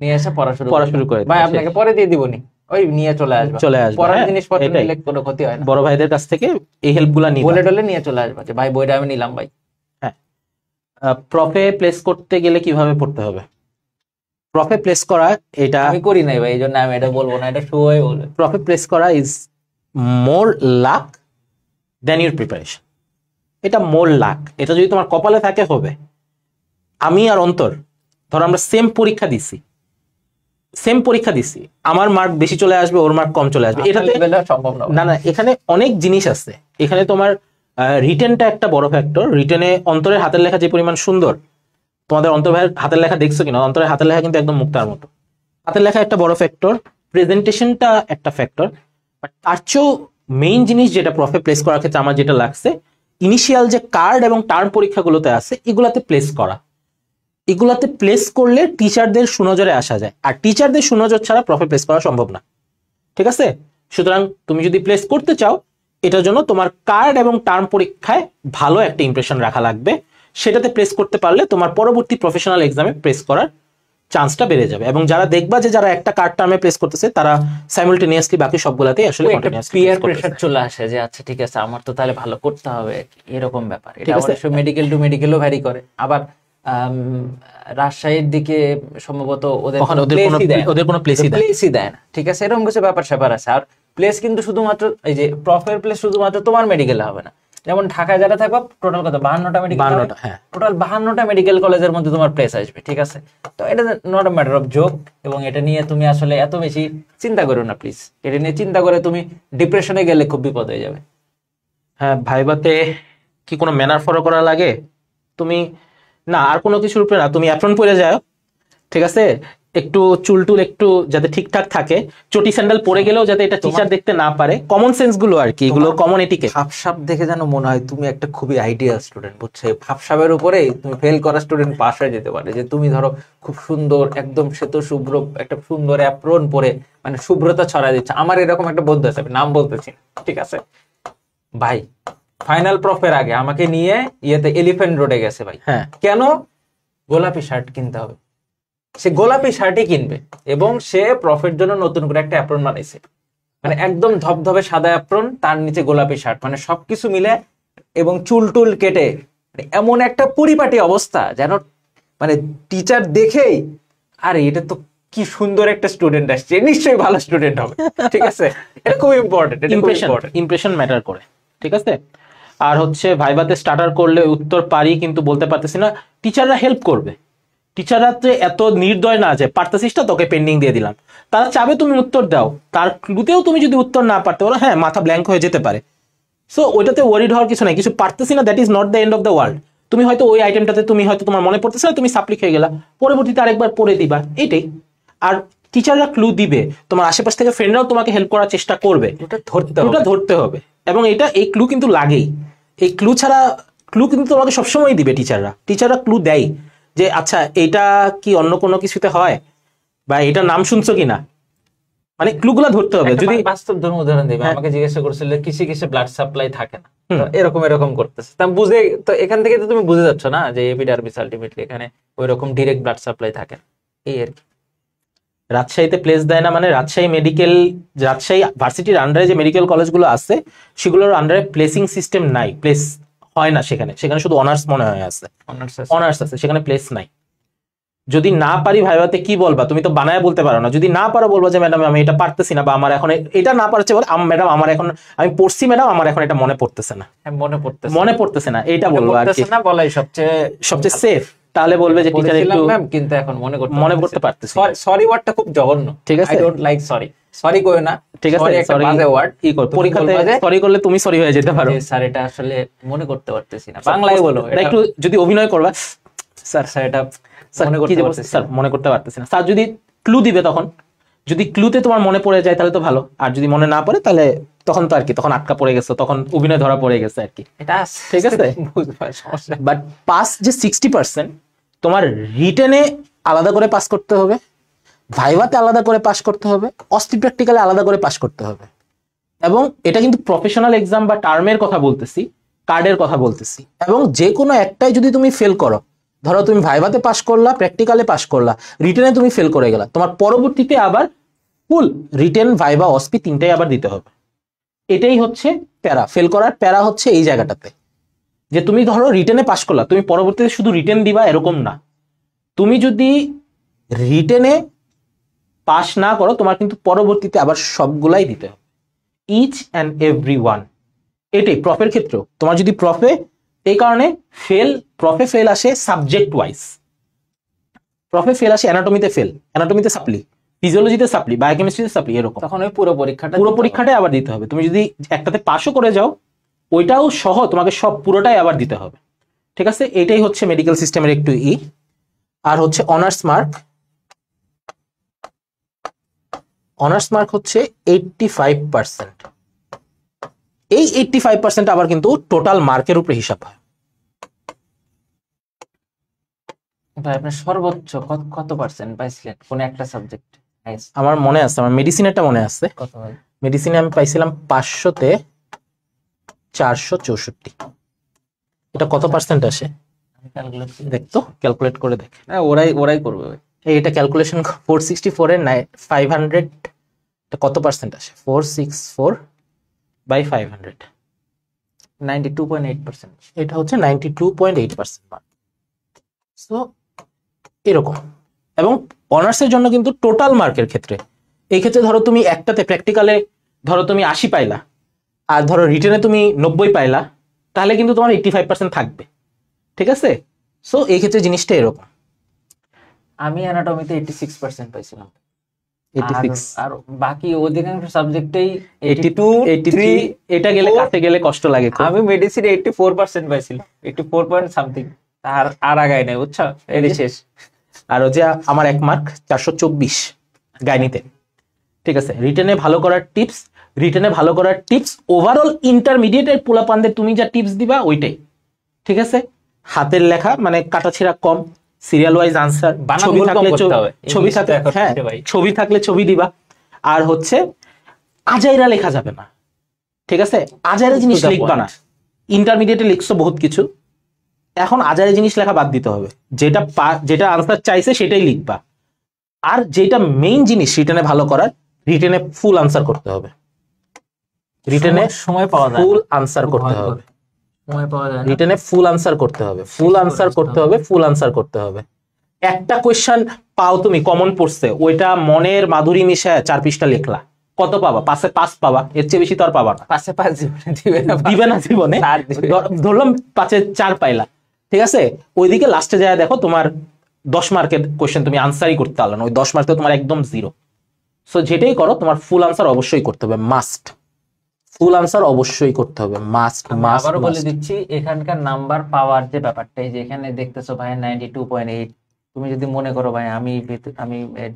নিয়ে এসে পড়া শুরু করে ভাই আপনাকে পরে দিয়ে দিবনি, ওই নিয়ে চলে আসবে। পড়ার জিনিসপত্র নিলে কোনো ক্ষতি হয় না, বড় ভাইদের কাছ থেকে এই হেল্পগুলো নিয়ে বলে টলে নিয়ে চলে আসবে যে ভাই বইটা আমি নিলাম ভাই। হ্যাঁ, প্রফে প্লেস করতে গেলে কিভাবে পড়তে হবে? প্রফে প্লেস করা, এটা আমি করি নাই ভাই, এই জন্য আমি এটা বলবো না, এটা সবাই বলবে। প্রফে প্লেস করা is more luck than your preparation. এটা মোর লাক, এটা যদি তোমার কপালে থাকে হবে। আমি আর অন্তর ধরো আমরা সেম পরীক্ষা দিছি, আমার মার্ক বেশি চলে আসবে, ওর মার্ক কম চলে আসবে, এটাতে সম্ভব না। না, এখানে অনেক জিনিস আছে। এখানে তোমার রিটেনটা একটা বড় ফ্যাক্টর। রিটেনে অন্তরের হাতের লেখা যে পরিমাণ সুন্দর, তোমাদের অন্তর ভাইয়ের হাতের লেখা দেখছো কিনা? অন্তরের হাতের লেখা কিন্তু একদম মুক্তার মতো। হাতের লেখা একটা বড় ফ্যাক্টর, প্রেজেন্টেশনটা একটা ফ্যাক্টর, বাট তার চেয়েও মেইন জিনিস যেটা প্রফে প্লেস করার ক্ষেত্রে আমার যেটা লাগছে, ইনিশিয়াল যে কার্ড এবং টার্ম পরীক্ষাগুলোতে আছে এগুলাতে প্লেস করা। এগুলাতে প্লেস করলে টিচারদের সুনজরে আসা যায়, আর টিচারদের সুনজর ছাড়া প্রফে প্লেস করা সম্ভব না। ঠিক আছে, সুতরাং তুমি যদি প্লেস করতে চাও, এটার জন্য তোমার কার্ড এবং টার্ম পরীক্ষায় ভালো একটা ইমপ্রেশন রাখা লাগবে। সেটাতে প্লেস করতে পারলে তোমার পরবর্তী প্রফেশনাল এক্সামে প্লেস করার চান্সটা বেড়ে যাবে। এবং যারা দেখবা যে যারা একটা কার্ড টার্মে প্লেস করতেছে, তারা সাইমালটেনিয়াসলি বাকি সবগুলাতে আসলে পিয়ার প্রেসার চলে আসে যে আচ্ছা ঠিক আছে আমার তো তাহলে ভালো করতে হবে, এরকম ব্যাপার। এটা অবশ্যই মেডিকেল টু মেডিকেলও ভ্যারি করে। আবার রাজশাহীর দিকে সম্ভবত ওদের কোনো প্লেসই দেয় না, ঠিক আছে, এরকম কিছু ব্যাপার স্যাপার আছে। আর প্লেস কিন্তু শুধুমাত্র এই যে প্রফের প্লেস শুধুমাত্র তোমার মেডিকেলে হবে না, যেমন ঢাকায় যারা থাকবে টোটাল কত 52টা মেডিকেল, টোটাল 52টা মেডিকেল কলেজের মধ্যে তোমার প্লেস আসবে। ঠিক আছে, তো এটা not a matter of joke, এবং এটা নিয়ে তুমি আসলে এত বেশি চিন্তা করো না প্লিজ। এটা নিয়ে চিন্তা করে তুমি ডিপ্রেশনে গেলে খুব বিপদ হয়ে যাবে। হ্যাঁ, ভাইবাতে কি কোনো ম্যানার ফলো করা লাগে? তুমি না, আর কোনো কিছুর উপরে না, তুমি অ্যাপ্রন পরে যাও, ঠিক আছে, একটু চুলটুল একটু যাতে ঠিকঠাক থাকে, চটি স্যান্ডেল পরে গেলেও যাতে এটা টিচার দেখতে না পারে, কমন সেন্স গুলো আর কি, এগুলো কমন এটিকেট। ভাবসাব দেখে যেন মনে হয় তুমি একটা খুবই আইডিয়াল স্টুডেন্ট, বুঝছে? ভাবসাবের উপরে তুমি ফেল করা স্টুডেন্ট পাস হয়ে যেতে পারে। যে তুমি ধরো খুব সুন্দর একদম শ্বেত শুভ্র একটা সুন্দর অ্যাপ্রন পরে মানে শুভ্রতা ছড়ায় দিচ্ছে। আমার এরকম একটা বন্ধু আছে, নাম বলতেছি, ঠিক আছে ভাই, ফাইনাল প্রফের আগে আমাকে নিয়ে ইয়েতে এলিফ্যান্ট রোডে গেছে ভাই। হ্যাঁ, কেন? গোলাপি শার্ট কিনতে হবে, সে গোলাপি শার্টই কিনবে, এবং সে প্রফের জন্য নতুন করে একটা অ্যাপ্রন বানাইছে, মানে একদম ধবধবে সাদা অ্যাপ্রন, তার নিচে গোলাপি শার্ট, মানে সবকিছু মিলে, এবং চুল টুল কেটে এমন একটা পরিপাটি অবস্থা যেন মানে টিচার দেখেই আরে এটা তো কি সুন্দর একটা স্টুডেন্ট আসছে, নিশ্চয়ই ভালো স্টুডেন্ট হবে। ঠিক আছে, এটা খুব ইম্পর্টেন্ট, ইমপ্রেশন ম্যাটার করে। ঠিক আছে, আর হচ্ছে ভাইভাতে স্টার্টার করলে উত্তর পারি কিন্তু বলতে পারতেছি না, টিচাররা হেল্প করবে। টিচাররা তো এত নির্দয় না যে পারতেছিস না তোকে পেন্ডিং দিয়ে দিলাম, তারা চাবে তুমি উত্তর দাও, তার ক্লুতেও তুমি যদি উত্তর না পারতে পারো, হ্যাঁ মাথা ব্ল্যাঙ্ক হয়ে যেতে পারে। সো ওইটাতে ওয়ারিড হওয়ার কিছু নাই, কিছু পারতেছি না that is not the end of the world. তুমি হয়তো ওই আইটেমটাতে তুমি হয়তো তোমার মনে পড়তেছে না, তুমি সাপ্লি খেয়ে গেলা, পরবর্তীতে আরেকবার পড়ে দিবা, এইটাই। আর টিচাররা ক্লু দিবে, তোমার আশেপাশ থেকে ফ্রেন্ডরাও তোমাকে হেল্প করার চেষ্টা করবে, ক্লুটা ধরতে হবে। এবং এই ক্লু কিন্তু লাগেই, এই ক্লু ছাড়া, ক্লু কিন্তু তোমাকে সবসময় দিবে টিচাররা ক্লু দেয় যে আচ্ছা এটা কি অন্য কোনো কিছুতে হয়, বা এটা নাম শুনছো কিনা, মানে ক্লুগুলা ধরতে হবে। একটা যদি বাস্তব ধর্ম উদাহরণ দিবে, হ্যাঁ। আমাকে জিজ্ঞাসা করছিল কিসে কিসে ব্লাড সাপ্লাই থাকে না, হুম। তো এরকম এরকম করতেছে, তা আমি বুঝে, তো এখান থেকে তো তুমি বুঝে যাচ্ছ না যে এপিডার্মিস আলটিমেটলি এখানে ওই রকম ডিরেক্ট ব্লাড সাপ্লাই থাকে না, এই আর কি। রাজশাহীতে প্লেস দেয় না মানে রাজশাহী ভার্সিটির আন্ডারে যে মেডিকেল কলেজগুলো আছে সেগুলোর আন্ডারে প্লেসিং সিস্টেম নাই, প্লেস হয় না সেখানে, সেখানে শুধু অনার্স মনে হয় আছে, অনার্স আছে, সেখানে প্লেস নাই। যদি না পারি ভাইভাতে কি বলবা, তুমি তো বানায় বলতে পারো না, যদি না পারো বলবো যে ম্যাডাম আমি এটা পারতেছি না, বা আমার এখন এটা না পারছে বলে ম্যাডাম আমার এখন আমি পড়ছি ম্যাডাম আমার এখন এটা মনে পড়তেছে না, হ্যাঁ, মনে পড়তেছে না এইটা বলবো আর কি, পড়তেছে না বলাই সবচেয়ে সবচেয়ে সেফ। তাহলে বলবে যে টিচার বলেছিলাম একটু ম্যাম, কিন্তু এখন মনে করতে পারতেছি। সরি ওয়ার্ডটা খুব জঘন্য, ঠিক আছে? I don't like sorry, sorry কইও না, ঠিক আছে, সরি একটা সরি বাজে ওয়ার্ড। কি কর, পরীক্ষাতে সরি করলে তুমি সরি হয়ে যেতে পারো, স্যার এটা আসলে মনে করতে পারতেছি না, বাংলায় বলো, এটা একটু যদি অভিনয় করবা, স্যার স্যার এটা স্যার মনে কি করতে যে বলছে, পারতেছি স্যার না। মনে করতে পারতেছি না, স্যার যদি ক্লু দিবে তখন, যদি ক্লুতে তোমার মনে পড়ে যায় তাহলে তো ভালো, আর যদি মনে না পড়ে তাহলে তখন তো আর কি, তখন আটকা পড়ে গেছে, তখন অভিনয় ধরা পড়ে গেছে আর কি, এটা ঠিক আছে? বুঝতে সমস্যা। বাট পাস যে 60%, তোমার রিটেনে আলাদা করে পাস করতে হবে, ভাইভাতে আলাদা করে পাস করতে হবে, অস্টি প্র্যাকটিক্যালে আলাদা করে পাস করতে হবে। এবং এটা কিন্তু প্রফেশনাল এক্সাম বা টার্মের কথা বলতেছি, কার্ডের কথা বলতেছি। এবং যে কোনো একটাই যদি তুমি ফেল করো, ধরো তুমি ভাইভাতে পাস করলা, প্র্যাকটিক্যালে পাস করলা, রিটেনে তুমি ফেল করে গেলা, তোমার পরবর্তীতে আবার ফুল রিটেন ভাইভা অসপি তিনটাই আবার দিতে হবে। এটাই হচ্ছে প্যারা, ফেল করার প্যারা হচ্ছে এই জায়গাটাতে, যে তুমি ধরো রিটেনে পাস করলা, তুমি পরবর্তীতে শুধু রিটেন দিবা এরকম না, তুমি যদি রিটেনে পাস না করো তোমার কিন্তু পরবর্তীতে আবার সবগুলাই দিতে হবে, ইচ অ্যান্ড এভরি ওয়ান। এটাই প্রফের ক্ষেত্রেও, তোমার যদি এই কারণে প্রফে ফেল আসে সাবজেক্ট ওয়াইজ, প্রফে ফেল আসে অ্যানাটমিতে সাপ্লি, ফিজিওলজিতে সাপ্লি, বায়োকেমিস্ট্রিতে সাপ্লি, এরকম তখন ওই পুরো পুরো পরীক্ষাটাই আবার দিতে হবে। তুমি যদি একটাতে পাসও করে যাও ওইটাও সহ তোমাকে সব পুরোটাই আবার দিতে হবে, ঠিক আছে? এটাই হচ্ছে মেডিকেল সিস্টেমের একটু আর হচ্ছে অনার্স মার্ক হচ্ছে 85%। এই 85% আবার কিন্তু টোটাল মার্কের উপরে হিসাব হয়। ভাই আপনার সর্বোচ্চ কত পার্সেন্ট পাইছিলেন কোন একটা সাবজেক্ট? আমার মনে আছে, আমার মেডিসিনেরটা মনে আছে, কত ভাই? মেডিসিনে আমি পাইছিলাম 500-তে 464। এটা কত পার্সেন্ট আসে আমি ক্যালকুলেট দেখতো, ক্যালকুলেট করে দেখ। না, ওরাই করবে ভাই। এটা ক্যালকুলেশন 464 এর 500 কত পার্সেন্ট আসে, 464/500, 92.8%। এটা হচ্ছে 92.8% মার্ক। সো এরকম। এবং অনার্সের জন্য কিন্তু টোটাল মার্কের ক্ষেত্রে, এই ক্ষেত্রে ধরো তুমি একটাতে প্র্যাকটিক্যালে ধরো তুমি 80 পাইলা, আর ধরো রিটেনে তুমি 90 পাইলা, তাহলে কিন্তু তোমার 85% থাকবে, ঠিক আছে? সো এই ক্ষেত্রে জিনিসটা এরকম। আমি অ্যানাটমিতে 86% পাইছিলাম, 86, আর বাকি অধিকাংশ সাবজেক্টেই 82, 83, এটা গেলে কাছে গেলে কষ্ট লাগে খুব। আমি মেডিসিনে 84% পাইছিলাম, 84 পয়েন্ট সামথিং, আর আগাই নাই, বুঝছো? এটাই শেষ। আর যে আমার 1 মার্ক 424 গাইনিতে, ঠিক আছে? রিটেনে ভালো করার টিপস ওভারঅল ইন্টারমিডিয়েটের পোলাপানদের তুমি যা টিপস দিবা ওইটাই, ঠিক আছে? হাতের লেখা মানে কাটাছেঁড়া কম, সিরিয়াল ওয়াইজ আনসার, ছবি থাকলে ছবি দিবা, আর হচ্ছে আজাইরা লেখা যাবে না, ঠিক আছে? আজাইরা জিনিস লিখবা না, ইন্টারমিডিয়েটে লিখছো বহুত কিছু, এখন আজাইরা জিনিস লেখা বাদ দিতে হবে, যেটা আনসার চাইছে সেটাই লিখবা। আর যেটা মেইন জিনিস রিটেনে ভালো করার, রিটেনে ফুল আনসার করতে হবে, রিটেনে সময় পাওয়া যায়, ফুল আনসার করতে হবে, সময় পাওয়া যায় না। রিটেনে ফুল আনসার করতে হবে, ফুল আনসার করতে হবে। একটা কোয়েশ্চেন পাও তুমি কমন পড়ছে, ওইটা মনের মাধুরী মিশায় 4 পৃষ্ঠা লিখলা, কত পাবা? 5-এ 5 পাবা, এর চেয়ে বেশি তো আর পাবা না, 5-এ 5 জীবনে দিবে না জীবনে। ধরলাম 5-এ 4 পাইলা, ঠিক আছে? ওইদিকে লাস্টে যায় দেখো তোমার 10 মার্কের কোয়েশ্চেন তুমি আনসারই করতে পারলে না, ওই 10 মার্কে তোমার একদম 0। সো যেটাই করো তোমার ফুল আনসার অবশ্যই করতে হবে, মাস্ট। ফুল আনসার অবশ্যই করতে হবে, মাস্ট। আবারও বলে দিচ্ছি, এখানকার নাম্বার পাওয়ার যে ব্যাপারটা, এই যে এখানে দেখতেছো ভাই 92.8, তুমি যদি মনে করো ভাই আমি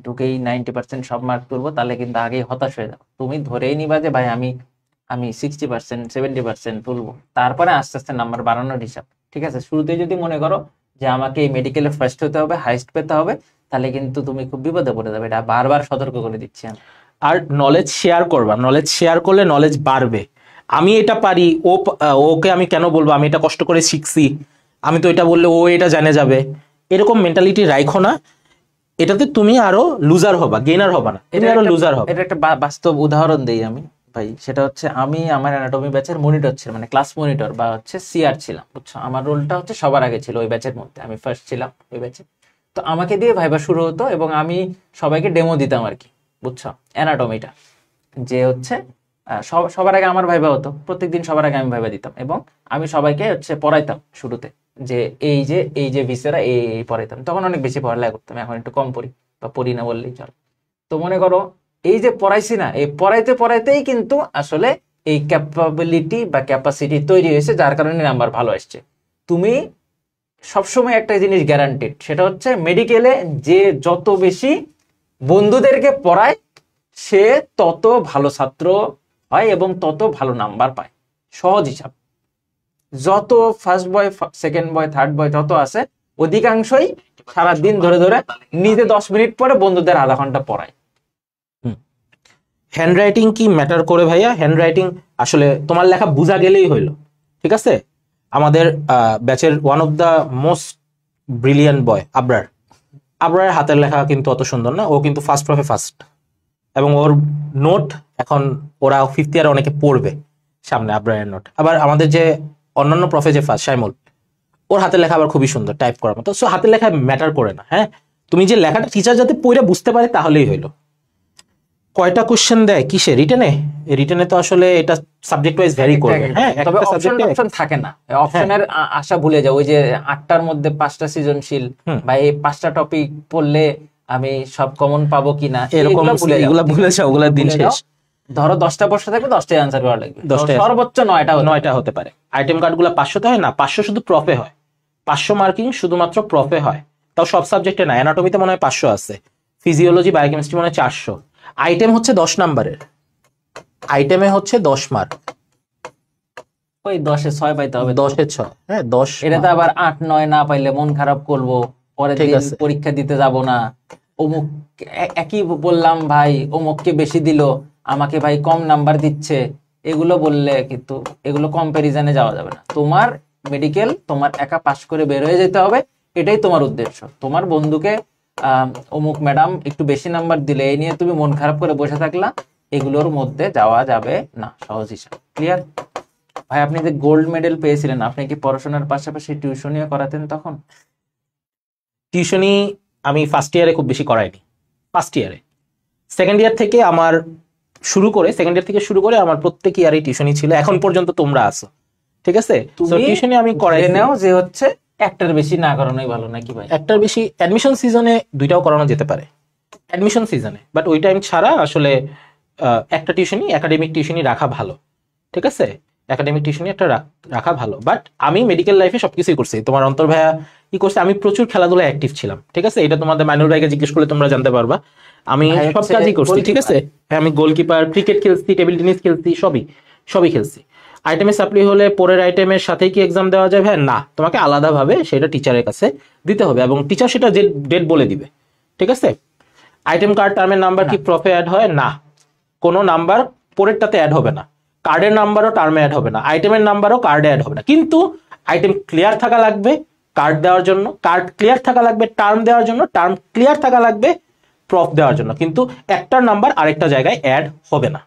ঢুকেই 90% সব মার্ক তুলবো, তাহলে কিন্তু আগেই হতাশ হয়ে যাবো। তুমি ধরেই নিবা যে ভাই আমি 60% 70% তুলবো, তারপরে আস্তে আস্তে নাম্বার বাড়ানোর হিসাব, ঠিক আছে? শুরুতেই যদি মনে করো যে আমাকে এই মেডিকেলে ফার্স্ট হতে হবে, হাইস্ট পেতে হবে, তাহলে কিন্তু তুমি খুব বিপদে পড়ে যাবে। এটা বারবার সতর্ক করে দিচ্ছি আমি। আর নলেজ শেয়ার করবা, নলেজ শেয়ার করলে নলেজ বাড়বে। আমি এটা পারি, ওকে আমি কেন বলবো, আমি এটা কষ্ট করে শিখছি, আমি তো এটা বললে ও এটা জেনে যাবে, এরকম মেন্টালিটি রাখো না। এটাতে তুমি আরো লুজার হবা, গেইনার হবা না, তুমি আরো লুজার হবা। এটা একটা বাস্তব উদাহরণ দেই আমি ভাই। সেটা হচ্ছে আমি আমার অ্যানাটমি ব্যাচের মনিটর ছিলাম, মানে ক্লাস মনিটর বা হচ্ছে সিআর ছিলাম, বুঝছো। আমার রোলটা হচ্ছে সবার আগে ছিল ওই ব্যাচের মধ্যে, আমি ফার্স্ট ছিলাম ওই ব্যাচে। তো আমাকে দিয়ে ভাইবা শুরু হতো এবং আমি সবাইকে ডেমো দিতাম আর কি, বুঝছো, অ্যানাটমিটা। যে হচ্ছে সবার আগে আমার ভাইবা হতো, প্রত্যেকদিন সবার আগে আমি ভাইবা দিতাম এবং আমি সবাইকে হচ্ছে পড়াইতাম শুরুতে, যে এই যে ভিসেরা এই পড়াইতাম। তখন অনেক বেশি পড়ালেখা করতাম, এখন একটু কম পড়ি বা পড়ি না বললেই চল। তো মনে করো এই যে পড়াইছি না, এই পড়াইতে পড়াইতেই কিন্তু আসলে এই ক্যাপাবিলিটি বা ক্যাপাসিটি তৈরি হয়েছে, যার কারণে নাম্বার ভালো আসছে। তুমি সবসময় একটা জিনিস গ্যারান্টেড, সেটা হচ্ছে মেডিকেলে যে যত বেশি বন্ধুদেরকে পড়ায় সে তত ভালো ছাত্র হয় এবং তত ভালো নাম্বার পায়। সহজ হিসাব। যত first boy, second boy, third বয় যত আছে, অধিকাংশই সারাদিন ধরে ধরে নিজে 10 মিনিট পরে বন্ধুদের আধা ঘন্টা পড়ায়। হ্যান্ড রাইটিং কি ম্যাটার করে ভাইয়া? হ্যান্ড রাইটিং আসলে তোমার লেখা বোঝা গেলেই হইলো, ঠিক আছে। আমাদের ব্যাচের one of the most brilliant boy আবরারের হাতের লেখা কিন্তু অত সুন্দর না, ও কিন্তু ফার্স্ট প্রফে ফার্স্ট, এবং ওর নোট এখন ওরা 5th ইয়ারে অনেকে পড়বে সামনে আবরারের নোট। আবার আমাদের যে অন্যান্য প্রফে যে ফার্স্ট সাইমুল, ওর হাতের লেখা আবার খুবই সুন্দর, টাইপ করার মতো। সো হাতের লেখা ম্যাটার করে না, হ্যাঁ, তুমি যে লেখাটা টিচার যাতে পড়ে বুঝতে পারে তাহলেই হইলো। কয়টা কোশ্চেন দেয় কিসে? রিটেনে তো আসলে এটা সাবজেক্ট ওয়াইজ ভ্যারি করবে, হ্যাঁ। তবে একটা সাবজেক্টে অপশন থাকে না, অপশনের আশা ভুলে যাও। ওই যে 8টার মধ্যে 5টা সৃজনশীল বা এই 5টা টপিক পড়লে আমি সব কমন পাবো কিনা, এরকম এগুলা ভুলে যাও, ওগুলার দিন শেষ। ধরো 10টা প্রশ্ন থাকবে, 10টাই আনসার করা লাগবে, 10টা সর্বোচ্চ 9টা হতে পারে। আইটেম কার্ড গুলা 500তে হয় না, 500 শুধু প্রফে হয়, 500 মার্কিং শুধুমাত্র প্রফে হয়, তাও সব সাবজেক্টে না। অ্যানাটমিতে মনে হয় 500 আছে, ফিজিওলজি বায়োকেমিস্ট্রি মনে হয় 400। আইটেম হচ্ছে 10 নাম্বারের, আইটেমে হচ্ছে 10 মার্ক, ওই 10-এ 6 পাইতে হবে, 10-এ 6, হ্যাঁ 10। এটাতে আবার 8-9 না পাইলে মন খারাপ করবো, পরের ঠিক দিন আছে। পরীক্ষা দিতে যাব না। অমুক একই বললাম ভাই, অমুককে বেশি দিল, আমাকে ভাই কম নাম্বার দিচ্ছে, এগুলো বললে কিন্তু এগুলো কম্প্যারিজনে যাওয়া যাবে না। তোমার মেডিকেল তোমার একা পাশ করে বের হয়ে যেতে হবে, এটাই তোমার উদ্দেশ্য। তোমার বন্ধুকে অমুক ম্যাডাম একটু বেশি নাম্বার দিলে এই নিয়ে তুমি মন খারাপ করে বসে থাকলা, এগুলোর মধ্যে যাওয়া যাবে না। সহজ হিসাব, ক্লিয়ার? ভাই আপনি যে গোল্ড মেডেল পেয়েছিলেন, আপনি কি পড়াশোনার পাশাপাশি টিউশনিও করাতেন তখন? টিউশনি আমি ফার্স্ট ইয়ারে খুব বেশি করাইনি, ফার্স্ট ইয়ারে। সেকেন্ড ইয়ার থেকে শুরু করে আমার প্রত্যেক ইয়ারে টিউশনি ছিল, এখন পর্যন্ত তোমরা আছো, ঠিক আছে। তো টিউশনি আমি করাই নাও, যে হচ্ছে একটার বেশি না করানোই ভালো নাকি ভাই? একটার বেশি অ্যাডমিশন সিজনে 2টাও করানো যেতে পারে, অ্যাডমিশন সিজনে, বাট ওই টাইম ছাড়া আসলে একটা টিউশনি, একাডেমিক টিউশনি রাখা ভালো, ঠিক আছে। একাডেমিক টিউশনি একটা রাখা ভালো। বাট আমি মেডিকেল লাইফে সবকিছুই করছি। তোমার অন্তর ভাইয়া কি করছে, আমি প্রচুর খেলাধুলায় অ্যাক্টিভ ছিলাম, ঠিক আছে। এটা তোমাদের মাইনুল ভাইকে জিজ্ঞেস করলে তোমরা জানতে পারবা, আমি সব কাজই করছি, ঠিক আছে। আমি গোলকিপার, ক্রিকেট খেলছি, টেবিল টেনিস খেলছি, সবই খেলছি। আইটেমে সাপ্লি হলে পরের আইটেমের সাথেই কি এক্সাম দেওয়া যাবে? হ্যাঁ, না, তোমাকে আলাদাভাবে সেটা টিচারের কাছে দিতে হবে এবং টিচার সেটা ডেট বলে দিবে, ঠিক আছে। আইটেম কার্ড টার্মের নাম্বার কি প্রফে অ্যাড হয়? না, কোনো নাম্বার পরেরটাতে অ্যাড হবে না, কার্ডের নাম্বারও টার্মে অ্যাড হবে না, আইটেমের নাম্বারও কার্ডে অ্যাড হবে না। কিন্তু আইটেম ক্লিয়ার থাকা লাগবে কার্ড দেওয়ার জন্য, কার্ড ক্লিয়ার থাকা লাগবে টার্ম দেওয়ার জন্য, টার্ম ক্লিয়ার থাকা লাগবে প্রফ দেওয়ার জন্য। কিন্তু একটার নাম্বার আরেকটা জায়গায় অ্যাড হবে না।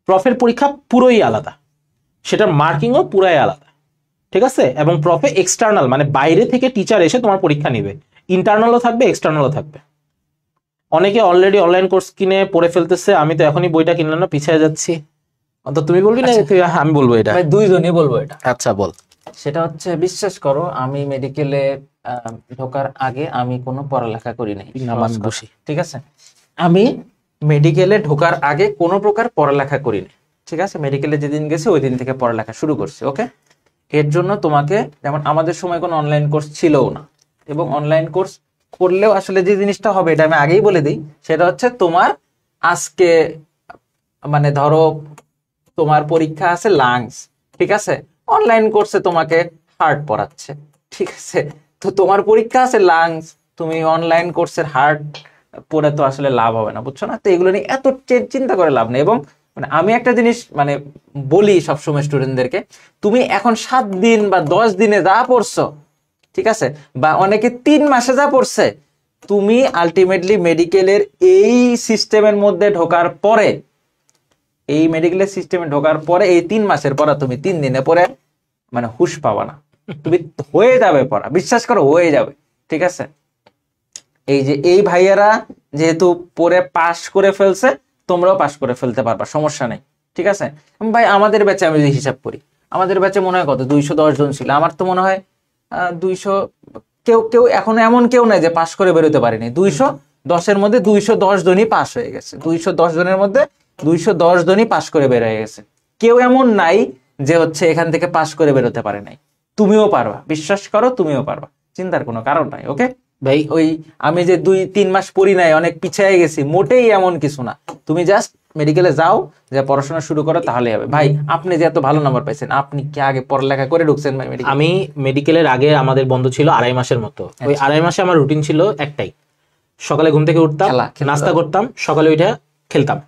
প্রফের পরীক্ষা পুরোই আলাদা, সেটার মার্কিংও পুরাই আলাদা, ঠিক আছে। এবং প্রফে এক্সটার্নাল, মানে বাইরে থেকে টিচার এসে তোমার পরীক্ষা নিবে, ইন্টারনালও থাকবে এক্সটার্নালও থাকবে। অনেকে অলরেডি অনলাইন কোর্স কিনে পড়ে ফেলতেছে, আমি তো এখনই বইটা কিনলাম না, পিছিয়ে যাচ্ছি। অন্তত তুমি বলবি না? আমি বলবো এটা, দুইজনই বলবো এটা। আচ্ছা বল। সেটা হচ্ছে, বিশ্বাস করো আমি মেডিকেলে ঢোকার আগে আমি কোনো পড়ালেখা করি নাই, ঠিক আছে। আমি মেডিকেলে ঢোকার আগে কোনো প্রকার পড়ালেখা করিনি, ঠিক আছে। মেডিকেলে যেদিন গেছি ওই দিন থেকে পড়ালেখা শুরু করছি, ওকে। এর জন্য তোমাকে, যেমন আমাদের সময় কোনো অনলাইন কোর্স ছিলও না, এবং অনলাইন কোর্স করলেও আসলে যে জিনিসটা হবে এটা আমি আগেই বলে দিই, সেটা হচ্ছে তোমার আজকে মানে ধরো তোমার পরীক্ষা আছে লাংস, ঠিক আছে, অনলাইন কোর্সে তোমাকে হার্ট পড়াচ্ছে, ঠিক আছে। তো তোমার পরীক্ষা আছে লাংস, তুমি অনলাইন কোর্সের হার্ট পড়ে তো আসলে লাভ হবে না, বুঝছো না? তো এগুলো নিয়ে এত চিন্তা করে লাভ নেই। এবং মানে আমি একটা জিনিস মানে বলি সবসময় স্টুডেন্টদেরকে, তুমি এখন 7 দিন বা 10 দিনে যা পড়ছো, ঠিক আছে, বা অনেকে 3 মাসে যা পড়ছে, তুমি আলটিমেটলি মেডিকেলের এই সিস্টেমের মধ্যে ঢোকার পরে, এই মেডিকেলের সিস্টেমে ঢোকার পরে এই 3 মাসের পড়া তুমি 3 দিনে পরে মানে হুঁশ পাবা না। তুমি হয়ে যাবে পড়া, বিশ্বাস করো হয়ে যাবে, ঠিক আছে? এই যে এই ভাইয়ারা যেহেতু পড়ে পাশ করে ফেলছে, তোমরাও পাশ করে ফেলতে পারবা, সমস্যা নেই, ঠিক আছে? ভাই আমাদের ব্যাচে আমি যদি হিসাব করি, আমাদের ব্যাচে মনে হয় কত 210 জন ছিল, আমার তো মনে হয় 200, কেউ কেউ এখন এমন কেউ নাই যে পাশ করে বেরোতে পারেনি। 210-এর মধ্যে 210 জনই পাশ হয়ে গেছে, 210 জনের মধ্যে 210 জনই পাশ করে বের হয়ে গেছে। কেউ এমন নাই যে হচ্ছে এখান থেকে পাশ করে বেরোতে পারে নাই। তুমিও পারবা, বিশ্বাস করো, তুমিও পারবা, চিন্তার কোনো কারণ নাই। ওকে ভাই, ওই আমি যে 2-3 মাস পড়ি নাই, অনেক পিছিয়ে গেছি, মোটেই এমন কিছু না। তুমি জাস্ট মেডিকেলে যাও, যে পড়াশোনা শুরু করো, তাহলে হবে। ভাই আপনি যে এত ভালো নাম্বার পাইছেন, আপনি কি আগে পড়ালেখা করে ঢুকছেন ভাই মেডিকেল? আমি মেডিকেলের আগে আমাদের বন্ধ ছিল 2.5 মাসের মতো। ওই 2.5 মাসে আমার রুটিন ছিল একটাই, সকালে ঘুম থেকে উঠতাম, নাস্তা করতাম, সকালে উঠে খেলতাম,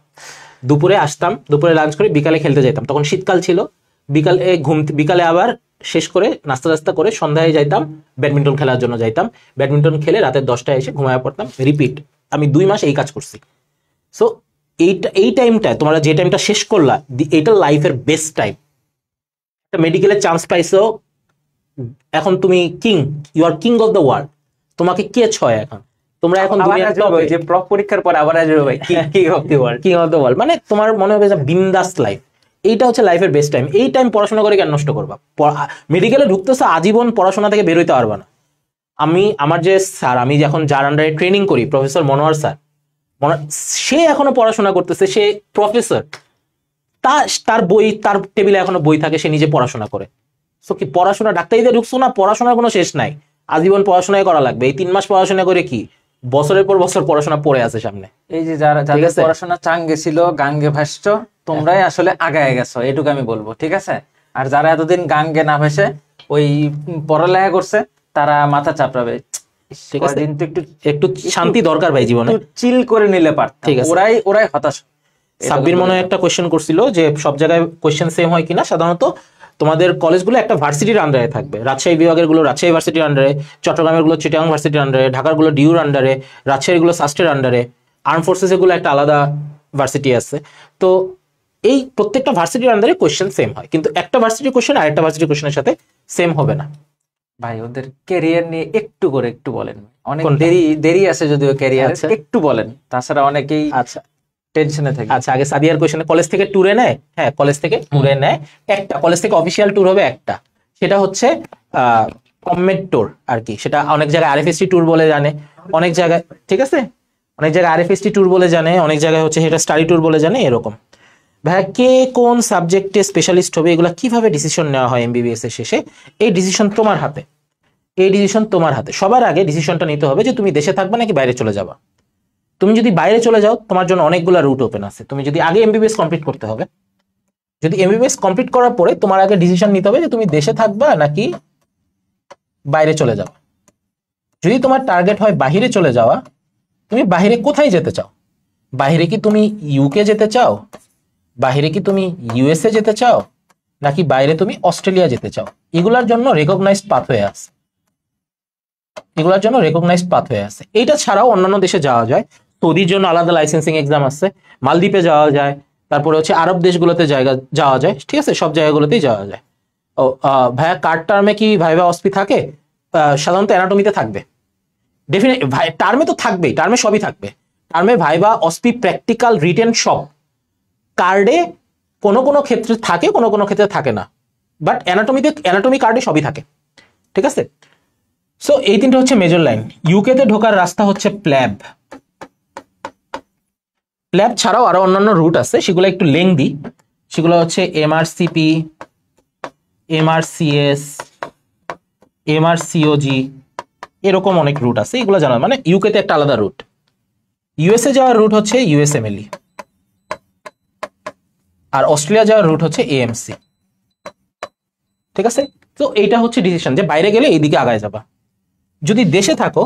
দুপুরে আসতাম, দুপুরে লাঞ্চ করে বিকালে খেলতে যেতাম। তখন শীতকাল ছিল, বিকালে আবার শেষ করে নাস্তা করে সন্ধ্যায় যাইতাম ব্যাডমিন্টন খেলার জন্য যাইতাম, ব্যাডমিন্টন খেলে রাতের 10টায় এসে ঘুমায় পড়তাম, রিপিট। আমি 2 মাস এই কাজ করছি। সো এই টাইমটা তোমরা যে টাইমটা শেষ করলা, এইটা লাইফের বেস্ট টাইম। একটা মেডিকেলের চান্স পাইছো, এখন তুমি king, you are king of the world. তোমাকে কে ছয় এখন? তোমরা এখন যে প্রপ পরীক্ষার পর আবার আসবে ভাই king of the world, king of the world. মানে তোমার মনে হবে যে বিন্দাস লাইফ। এইটা হচ্ছে লাইফের বেস্ট টাইম। এই টাইম পড়াশোনা করে কেন নষ্ট করবা? মেডিকেলে ঢুকতেছে, আজীবন পড়াশোনা থেকে বেরোইতে পারবা না। আমার যে স্যার, আমি যখন যার আন্ডারে ট্রেনিং করি, প্রফেসর মনোয়ার স্যার, সে এখনো পড়াশোনা করতেছে, সে প্রফেসর, তার বই, তার টেবিলে এখনো বই থাকে, সে নিজে পড়াশোনা করে। সো কি পড়াশোনা, ডাক্তারিতে ঢুকছো না, পড়াশোনার কোনো শেষ নাই, আজীবন পড়াশোনায় করা লাগবে। এই 3 মাস পড়াশোনা করে কি বছরের পর বছর পড়াশোনা পড়ে আছে সামনে। এই যে যারা যাদের পড়াশোনা চাঙ্গে ছিল, গাঙ্গে ভাসছো, তোমরাই আসলে আগায় গেছো, এটুকু আমি বলবো, ঠিক আছে? আর যারা এতদিন গাঙ্গে না ভেসে ওই পড়ালেখা করছে, তারা মাথা চাপড়াবে। ঠিক আছে, একটু শান্তি দরকার ভাই জীবনে, চিল করে নিলে পারত। ঠিক আছে, ওরাই হতাশ। সাব্বির মনে হয় একটা কোয়েশ্চেন করছিল যে সব জায়গায় কোয়েশ্চেন সেম হয় কিনা। সাধারণত তোমাদের কলেজগুলো একটা ভার্সিটির আন্ডারে থাকবে। রাজশাহী বিভাগের গুলো রাজশাহী ভার্সিটির আন্ডারে, চট্টগ্রামের গুলো চিটাগাং ভার্সিটির আন্ডারে, ঢাকার গুলো ডিউর আন্ডারে, রাজশাহীর গুলো সাস্টের আন্ডারে, আর্ম ফোর্সেস এগুলো একটা আলাদা ভার্সিটি আছে। তো এই প্রত্যেকটা ভার্সিটির আন্ডারে কোয়েশ্চেন সেম হয়, কিন্তু একটা ভার্সিটির কোয়েশ্চেন আরেকটা ভার্সিটির কোয়েশ্চেনের সাথে সেম হবে না। ভাই ওদের ক্যারিয়ার নিয়ে একটু বলেন। অনেক দেরি আছে যদিও ক্যারিয়ার, একটু বলেন, তাছাড়া অনেকেই আচ্ছা টেনশনে থাকে। আচ্ছা, আগে সাদিয়ার কোয়েশ্চেনে, কলেজ থেকে ট্যুরে নেয়? হ্যাঁ, কলেজ থেকে ট্যুরে নেয় একটা, কলেজ থেকে অফিসিয়াল ট্যুর হবে একটা, সেটা হচ্ছে কমমেড ট্যুর আর কি। সেটা অনেক জায়গায় আরএফএসটি ট্যুর বলে জানে, অনেক জায়গায়, ঠিক আছে, অনেক জায়গায় আরএফএসটি ট্যুর বলে জানে, অনেক জায়গায় হচ্ছে সেটা স্টাডি ট্যুর বলে জানে, এরকম। ভাইয়া কে কোন সাবজেক্টে স্পেশালিস্ট হবে, এগুলা কিভাবে ডিসিশন নেওয়া হয় এমবিবিএস এর শেষে? এই ডিসিশন তোমার হাতে, এই ডিসিশন তোমার হাতে। সবার আগে ডিসিশনটা নিতে হবে যে তুমি দেশে থাকবে নাকি বাইরে চলে যাবা। তুমি যদি বাইরে চলে যাও, তোমার জন্য অনেকগুলো রুট ওপেন আছে। তুমি যদি আগে এমবিবিএস কমপ্লিট করতে হবে, যদি এমবিবিএস কমপ্লিট করার পরে তোমার আগে ডিসিশন নিতে হবে যে তুমি দেশে থাকবা নাকি বাইরে চলে যাবা। যদি তোমার টার্গেট হয় বাহিরে চলে যাওয়া, তুমি বাহিরে কোথায় যেতে চাও? বাহিরে কি তুমি ইউকে যেতে চাও, বাহিরে কি তুমি ইউএসএ যেতে চাও, নাকি বাইরে তুমি অস্ট্রেলিয়া যেতে চাও? এগুলার জন্য রেকগনাইজড পাথওয়ে আছে, এগুলোর জন্য রেকগনাইজড পাথওয়ে আছে। এইটা ছাড়াও অন্যান্য দেশে যাওয়া যায়। সৌদির জন্য আলাদা লাইসেন্সিং এক্সাম আছে, মালদ্বীপে যাওয়া যায়, তারপরে হচ্ছে আরব দেশগুলোতে যাওয়া যায়, ঠিক আছে, সব জায়গাগুলোতেই যাওয়া যায়। ও ভাইয়া, কার্ড টার্মে কি ভাইভা অসপি থাকে? সাধারণত অ্যানাটমিতে থাকবে, ডেফিনেট টার্মে তো থাকবেই, টার্মে সবই থাকবে। টার্মে ভাইভা, অসপি, প্র্যাকটিক্যাল, রিটেন সব। কার্ডে কোনো কোনো ক্ষেত্রে থাকে, কোনো কোনো ক্ষেত্রে থাকে না, বাট অ্যানাটমি কার্ডে সবই থাকে, ঠিক আছে। সো এই তিনটা হচ্ছে মেজর লাইন। ইউকেতে ঢোকার রাস্তা হচ্ছে প্ল্যাব। প্ল্যাব ছাড়াও আরো অন্যান্য রুট আছে, সেগুলো একটু লেংদি। সেগুলো হচ্ছে এমআরসিপি, এমআরসিএস, এমআরসিওজি, এরকম অনেক রুট আছে, এগুলো জানা। মানে ইউকেতে একটা আলাদা রুট। ইউএসএ যাওয়ার রুট হচ্ছে ইউএসএমএলই, আর অস্ট্রেলিয়া যাওয়ার রুট হচ্ছে এএমসি, ঠিক আছে। তো এইটা হচ্ছে ডিসিশন যে বাইরে গেলে এইদিকে আগায় যাবা। যদি দেশে থাকো,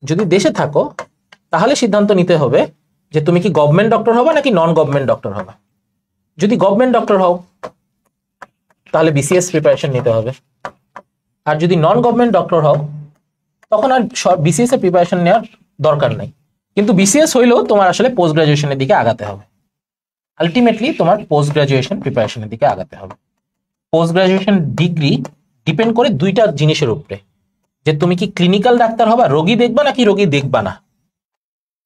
যদি দেশে থাকো তাহলে সিদ্ধান্ত নিতে হবে যে তুমি কি গভর্নমেন্ট ডক্টর হবে নাকি নন গভর্নমেন্ট ডক্টর হবে। যদি গভর্নমেন্ট ডক্টর হও তাহলে বিসিএস প্রিপারেশন নিতে হবে, আর যদি নন গভর্নমেন্ট ডক্টর হও তখন আর বিসিএস এর প্রিপারেশন নেওয়ার দরকার নেই। কিন্তু বিসিএস হইলেও তোমার আসলে পোস্ট গ্রাজুয়েশনের দিকে আগাতে হবে। আলটিমেটলি তোমার পোস্ট গ্রাজুয়েশন প্রিপারেশনের দিকে আগাতে হবে। পোস্ট গ্রাজুয়েশন ডিগ্রি ডিপেন্ড করে দুইটা জিনিসের উপরে, যে তুমি কি ক্লিনিক্যাল ডাক্তার হবা, রোগী দেখবা নাকি রোগী দেখবা না।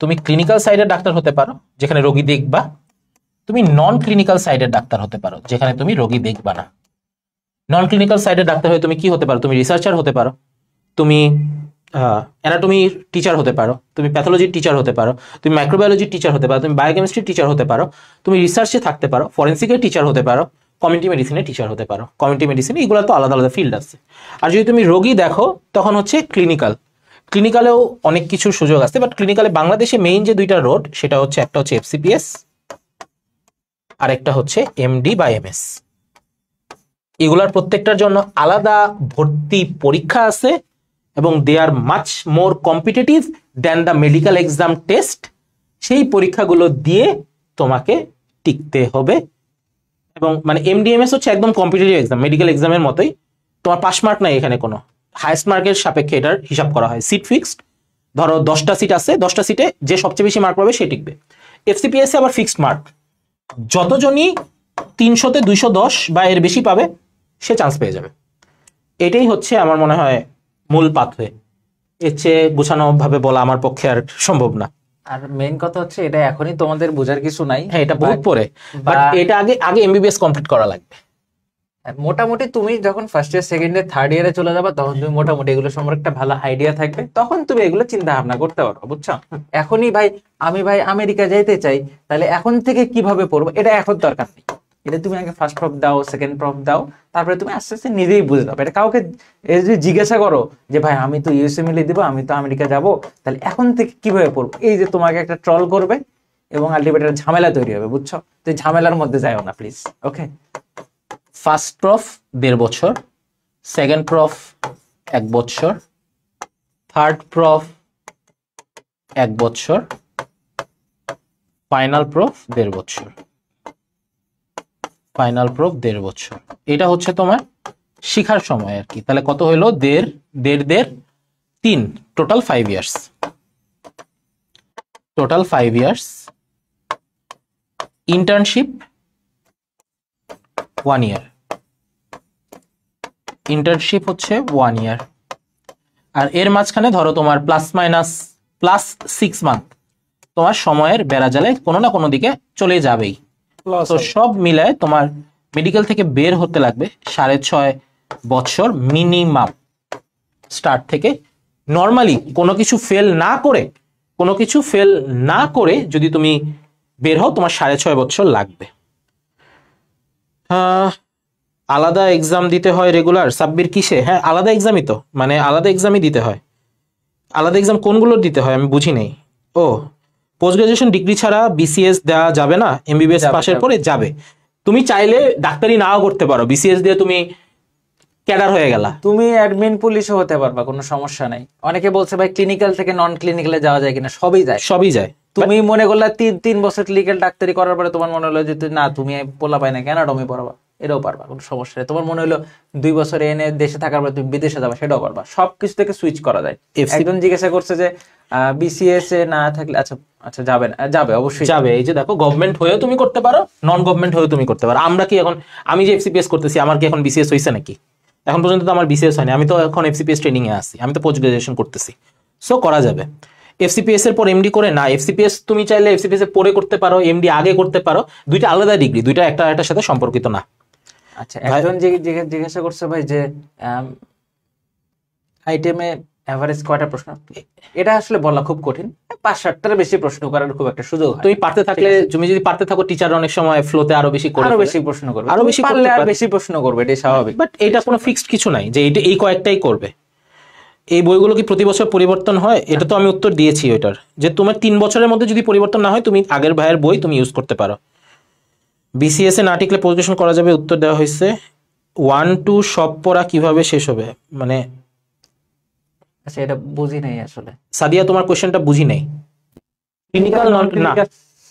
তুমি ক্লিনিক্যাল সাইডের ডাক্তার হতে পারো যেখানে রোগী দেখবা, তুমি নন ক্লিনিক্যাল সাইডের ডাক্তার হতে পারো যেখানে তুমি রোগী দেখবা না। নন ক্লিনিক্যাল সাইডের ডাক্তার হয়ে তুমি কি হতে পারো, তুমি রিসার্চার হতে পারো, তুমি অ্যানাটমির টিচার হতে পারো, তুমি প্যাথোলজির টিচার হতে পারো, তুমি মাইক্রোবায়োলজির টিচার হতে পারো, তুমি বায়োকেমিস্ট্রির টিচার হতে পারো, তুমি রিসার্চে থাকতে পারো, ফরেন্সিকের টিচার হতে পারো, কমিউনিটি মেডিসিনের টিচার হতে পারো। কমিউনিটি মেডিসিন এগুলো তো আলাদা আলাদা ফিল্ড আছে। আর যদি তুমি রোগী দেখো তখন হচ্ছে ক্লিনিক্যালেও অনেক কিছু সুযোগ আছে, বাট ক্লিনিক্যালে বাংলাদেশে মেইন যে দুইটা রোড সেটা হচ্ছে একটা হচ্ছে এফসিপিএস আর একটা হচ্ছে এমডি বা এমএস। এগুলার প্রত্যেকটার জন্য আলাদা ভর্তি পরীক্ষা আছে এবং they are much more competitive than the medical exam test. সেই পরীক্ষাগুলো দিয়ে তোমাকে টিকতে হবে। এবং মানে এমডিএমএস হচ্ছে একদম কম্পিটিটিভ এক্সাম, মেডিকেল এক্সামের মতোই। তোমার পাস মার্ক নাই এখানে কোনো, হাইয়েস্ট মার্কের সাপেক্ষে এটার হিসাব করা হয়। সিট ফিক্সড, ধরো 10টা সিট আছে, 10টা সিটে যে সবচেয়ে বেশি মার্ক পাবে সে টিকবে। এফসিপিএস আবার ফিক্সড মার্ক, যতজনই 300-তে 210 বা এর বেশি পাবে সে চান্স পেয়ে যাবে। এটাই হচ্ছে আমার মনে হয় মূল পাথওয়ে। এর চেয়ে গোছানো ভাবে বলা আমার পক্ষে আর সম্ভব না। আর মেইন কথা হচ্ছে এটা এখনই তোমাদের বোঝার কিছু নাই, হ্যাঁ এটা বহুত পরে, বাট এটা আগে এমবিবিএস কমপ্লিট করা লাগবে। মোটামুটি তুমি যখন first year second year third ইয়ারে চলে যাবে তখন তুমি মোটামুটি এগুলো সম্পর্কে একটা ভালো আইডিয়া থাকবে, তখন তুমি এগুলো চিন্তা ভাবনা করতে পারো, বুঝছো। এখনই ভাই আমেরিকা যাইতে চাই, তাহলে এখন থেকে কিভাবে পড়বো এটা এখন দরকার নেই। এটা তুমি আগে ফার্স্ট প্রফ দাও, সেকেন্ড প্রফ দাও, তারপরে তুমি আস্তে আস্তে নিজেই বুঝে যাবে। এটা কাউকে যদি জিজ্ঞাসা করো যে ভাই আমি তো ইউএসএ মিলে দিব, আমি তো আমেরিকা যাব, তাহলে এখন থেকে কিভাবে পড়বো, এই যে তোমাকে একটা ট্রল করবে এবং আলটিমেট ঝামেলা তৈরি হবে, বুঝছো। তো ঝামেলার মধ্যে যাও না প্লিজ, ওকে। ফার্স্ট প্রফ 1.5 বছর, সেকেন্ড প্রফ 1 বছর, থার্ড প্রফ 1 বছর, ফাইনাল প্রফ 1.5 বছর। ফাইনাল প্রফ 1.5 বছর, এটা হচ্ছে তোমার শিখার সময় আর কি। তাহলে কত হইলো, 1.5 total 5 years. Total 5 years. Internship 1 ইয়ার। ইন্টার্নশিপ হচ্ছে 1 ইয়ার। আর এর মাঝখানে ধরো তোমার +- 6 মান্থ তোমার সময়ের বেড়াজালে কোনো না কোনো দিকে চলে যাবেই। তো সব মিলায় তোমার মেডিকেল থেকে বের হতে লাগবে 6.5 বছর মিনিমাম স্টার্ট থেকে। নর্মালি কোনো কিছু ফেল না করে যদি তুমি বের হও তোমার 6.5 বছর লাগবে। আলাদা এক্সাম দিতে হয় রেগুলার সাব্বির কিসে? হ্যাঁ আলাদা এক্সামই তো, মানে আলাদা এক্সামই দিতে হয়। আলাদা এক্সাম কোনগুলো দিতে হয় আমি বুঝি নেই। ও পোস্ট গ্রাজুয়েশন ডিগ্রি ছাড়া বিসিএস দেওয়া যাবে না? এমবিবিএস পাশের পরে যাবে। তুমি চাইলে ডাক্তারি নাও করতে পারো, বিসিএস দিয়ে তুমি ক্যাডার হয়ে গেলা, তুমি অ্যাডমিন পুলিশও হতে পারবা, কোনো সমস্যা নাই। অনেকে বলছে ভাই ক্লিনিক্যাল থেকে নন ক্লিনিক্যালে যাওয়া যায় কিনা, সবই যায়। তুমি মনে করলে 3 বছর ক্লিনিক্যাল ডাক্তারি করার পরে তোমার মনে হলো যে না তুমি পোলা পাই না অ্যানাটমি পড়াবা, এটাও পারবা, কোনো সমস্যা নেই। তোমার মনে হলো 2 বছর এনে দেশে থাকার পরে তুমি বিদেশে যাবা, সেটাও পারবা। সবকিছু থেকে সুইচ করা যায়। একজন জিজ্ঞাসা করছে যে বিসিএস এ না থাকলে আচ্ছা যাবে না? যাবে, অবশ্যই যাবে। এই যে দেখো গভর্নমেন্ট হয়েও তুমি করতে পারো, নন গভর্নমেন্ট হয়েও তুমি করতে পারো। আমরা কি এখন, আমি যে এফসিপিএস করতেছি আমার কি এখন বিসিএস হয়েছে নাকি? এখন পর্যন্ত তো আমার বিসিএস হয়নি, আমি তো এখন এফসিপিএস ট্রেনিং এ আছি, আমি তো পোস্ট গ্রাজুয়েশন করতেছি। সো করা যাবে। এফসিপিএস এর পর এমডি করে না, এফসিপিএস তুমি চাইলে এফসিপিএস এর পরে করতে পারো, এমডি আগে করতে পারো। দুইটা আলাদা ডিগ্রি, দুইটা একটা একটার সাথে সম্পর্কিত না। আচ্ছা, একজন জিজ্ঞাসা করছে ভাই যে আইটেমে এভারেজ কয়টা প্রশ্ন? এটা আসলে বলা খুব কঠিন। 5-7টার বেশি প্রশ্ন করার খুব একটা সুযোগ হয়। তুমি পারতে থাকলে, তুমি যদি পারতে থাকো, টিচার অনেক সময় ফ্লোতে আরো বেশি প্রশ্ন করবে, আরো বেশি পারলে আর বেশি প্রশ্ন করবে, এটাই স্বাভাবিক। বাট এটা কোনো ফিক্সড কিছু নাই যে এই কয়েকটাই করবে। এই বইগুলো কি প্রতি বছর পরিবর্তন হয়? এটা তো আমি উত্তর দিয়েছি ওইটার, যে তোমার 3 বছরের মধ্যে যদি পরিবর্তন না হয় তুমি আগের ভাইয়ের বই তুমি ইউজ করতে পারো। বিসিএস এ না টিকলে পোস্ট গ্রাজুয়েশন করা যাবে, উত্তর দেওয়া হয়েছে। 1-2 সব পড়া কিভাবে শেষ হবে? মানে আচ্ছা, এটা বুঝি নাই আসলে। সাদিয়া, তোমার কোশ্চেনটা বুঝি নাই। ক্লিনিক্যাল নন না,